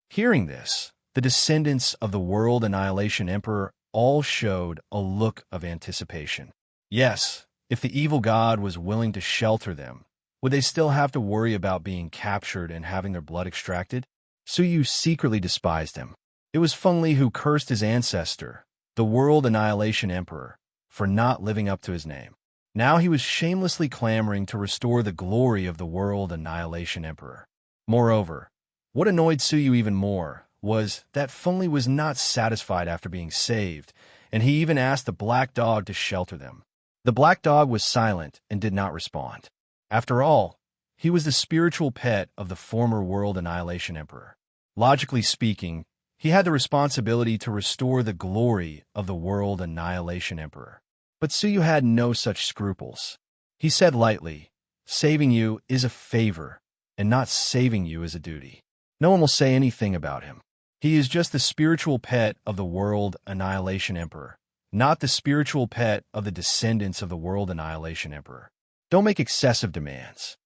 Hearing this, the descendants of the World Annihilation Emperor all showed a look of anticipation. Yes, if the evil god was willing to shelter them, would they still have to worry about being captured and having their blood extracted? Su Yu secretly despised him. It was Feng Li who cursed his ancestor, the World Annihilation Emperor, for not living up to his name. Now he was shamelessly clamoring to restore the glory of the World Annihilation Emperor. Moreover, what annoyed Su Yu even more was that Feng Li was not satisfied after being saved, and he even asked the black dog to shelter them. The black dog was silent and did not respond. After all, he was the spiritual pet of the former World Annihilation Emperor. Logically speaking, he had the responsibility to restore the glory of the World Annihilation Emperor. But Su Yu had no such scruples. He said lightly, "Saving you is a favor, and not saving you is a duty. No one will say anything about him. He is just the spiritual pet of the World Annihilation Emperor, not the spiritual pet of the descendants of the World Annihilation Emperor. Don't make excessive demands."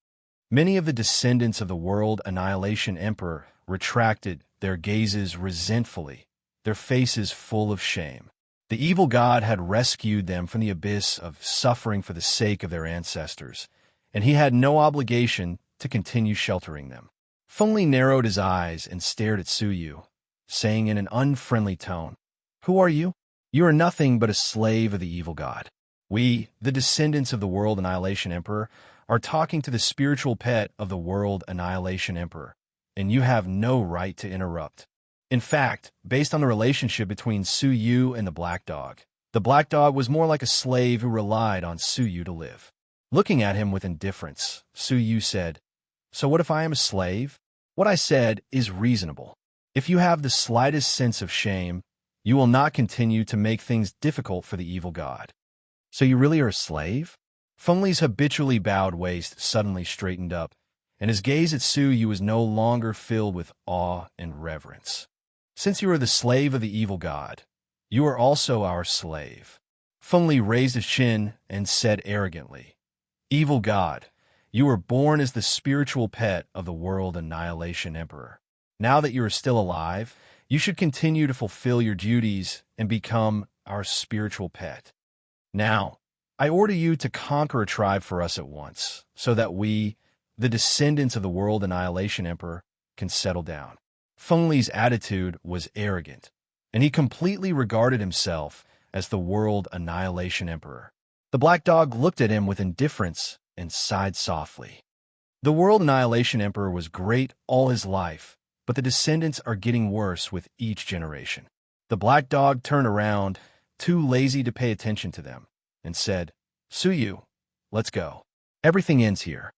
Many of the descendants of the World Annihilation Emperor retracted their gazes resentfully, their faces full of shame. The evil god had rescued them from the abyss of suffering for the sake of their ancestors, and he had no obligation to continue sheltering them. Feng Li narrowed his eyes and stared at Su Yu, saying in an unfriendly tone, "Who are you? You are nothing but a slave of the evil god. We, the descendants of the World Annihilation Emperor, are talking to the spiritual pet of the World Annihilation Emperor, and you have no right to interrupt." In fact, based on the relationship between Su Yu and the black dog was more like a slave who relied on Su Yu to live. Looking at him with indifference, Su Yu said, "So what if I am a slave? What I said is reasonable. If you have the slightest sense of shame, you will not continue to make things difficult for the evil god." "So you really are a slave?" Feng Li's habitually bowed waist suddenly straightened up, and his gaze at Su Yu was no longer filled with awe and reverence. "Since you are the slave of the evil god, you are also our slave." Feng Li raised his chin and said arrogantly, "Evil god, you were born as the spiritual pet of the World Annihilation Emperor. Now that you are still alive, you should continue to fulfill your duties and become our spiritual pet. Now, I order you to conquer a tribe for us at once, so that we, the descendants of the World Annihilation Emperor, can settle down." Feng Li's attitude was arrogant, and he completely regarded himself as the World Annihilation Emperor. The black dog looked at him with indifference and sighed softly. The World Annihilation Emperor was great all his life, but the descendants are getting worse with each generation. The black dog turned around, too lazy to pay attention to them, and said, "Su Yu, let's go. Everything ends here."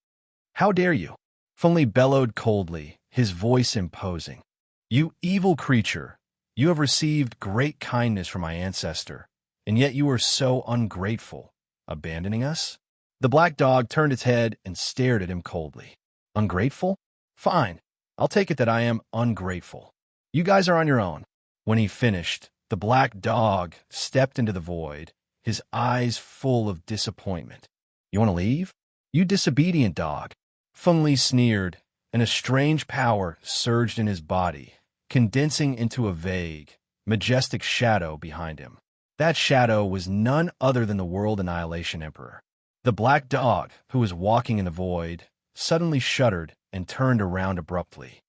"How dare you?" Feng Li bellowed coldly, his voice imposing. "You evil creature, you have received great kindness from my ancestor, and yet you are so ungrateful, abandoning us?" The black dog turned its head and stared at him coldly. "Ungrateful? Fine, I'll take it that I am ungrateful. You guys are on your own." When he finished, the black dog stepped into the void, his eyes full of disappointment. "You want to leave? You disobedient dog." Feng Li sneered, and a strange power surged in his body, condensing into a vague, majestic shadow behind him. That shadow was none other than the World Annihilation Emperor. The black dog, who was walking in the void, suddenly shuddered and turned around abruptly.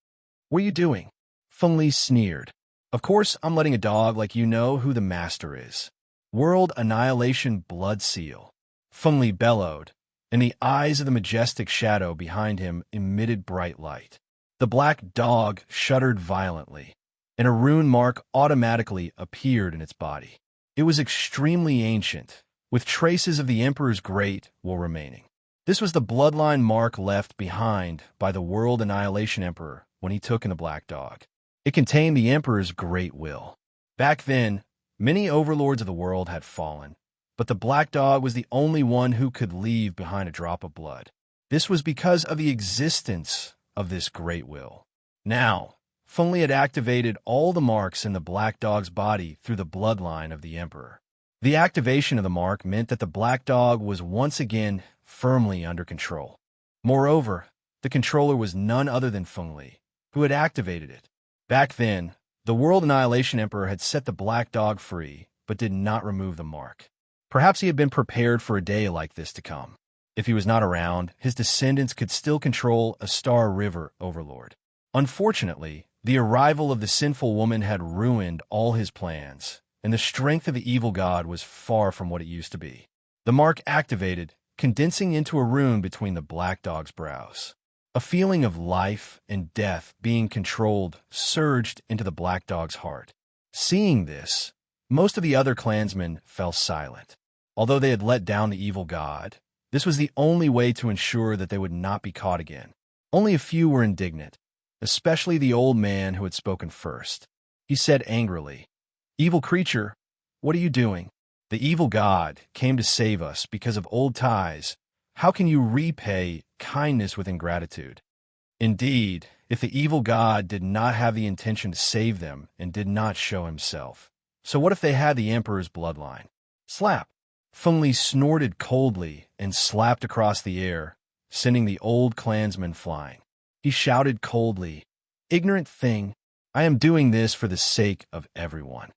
"What are you doing?" Feng Li sneered. "Of course I'm letting a dog like you know who the master is. World Annihilation Blood Seal." Feng Li bellowed, and the eyes of the majestic shadow behind him emitted bright light. The black dog shuddered violently, and a rune mark automatically appeared in its body. It was extremely ancient, with traces of the Emperor's Great Will remaining. This was the bloodline mark left behind by the World Annihilation Emperor when he took in the Black Dog. It contained the Emperor's Great Will. Back then, many overlords of the world had fallen, but the Black Dog was the only one who could leave behind a drop of blood. This was because of the existence of this Great Will. Now, Fengli had activated all the marks in the Black Dog's body through the bloodline of the Emperor. The activation of the mark meant that the Black Dog was once again firmly under control. Moreover, the controller was none other than Fengli, who had activated it. Back then, the World Annihilation Emperor had set the Black Dog free, but did not remove the mark. Perhaps he had been prepared for a day like this to come. If he was not around, his descendants could still control a Star River overlord. Unfortunately, the arrival of the sinful woman had ruined all his plans, and the strength of the evil god was far from what it used to be. The mark activated, condensing into a rune between the Black Dog's brows. A feeling of life and death being controlled surged into the Black Dog's heart. Seeing this, most of the other clansmen fell silent. Although they had let down the evil god, this was the only way to ensure that they would not be caught again. Only a few were indignant, especially the old man who had spoken first. He said angrily, "Evil creature, what are you doing? The evil god came to save us because of old ties. How can you repay kindness with ingratitude? Indeed, if the evil god did not have the intention to save them and did not show himself, so what if they had the Emperor's bloodline?" Slap! Fengli snorted coldly and slapped across the air, sending the old clansman flying. He shouted coldly, "Ignorant thing, I am doing this for the sake of everyone."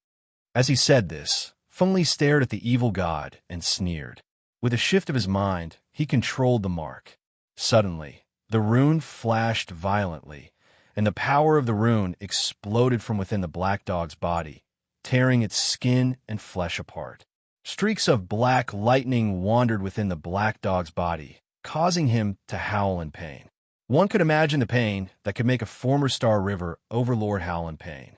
As he said this, Fengli stared at the evil god and sneered. With a shift of his mind, he controlled the mark. Suddenly, the rune flashed violently, and the power of the rune exploded from within the Black Dog's body, tearing its skin and flesh apart. Streaks of black lightning wandered within the Black Dog's body, causing him to howl in pain. One could imagine the pain that could make a former Star River overlord howl in pain.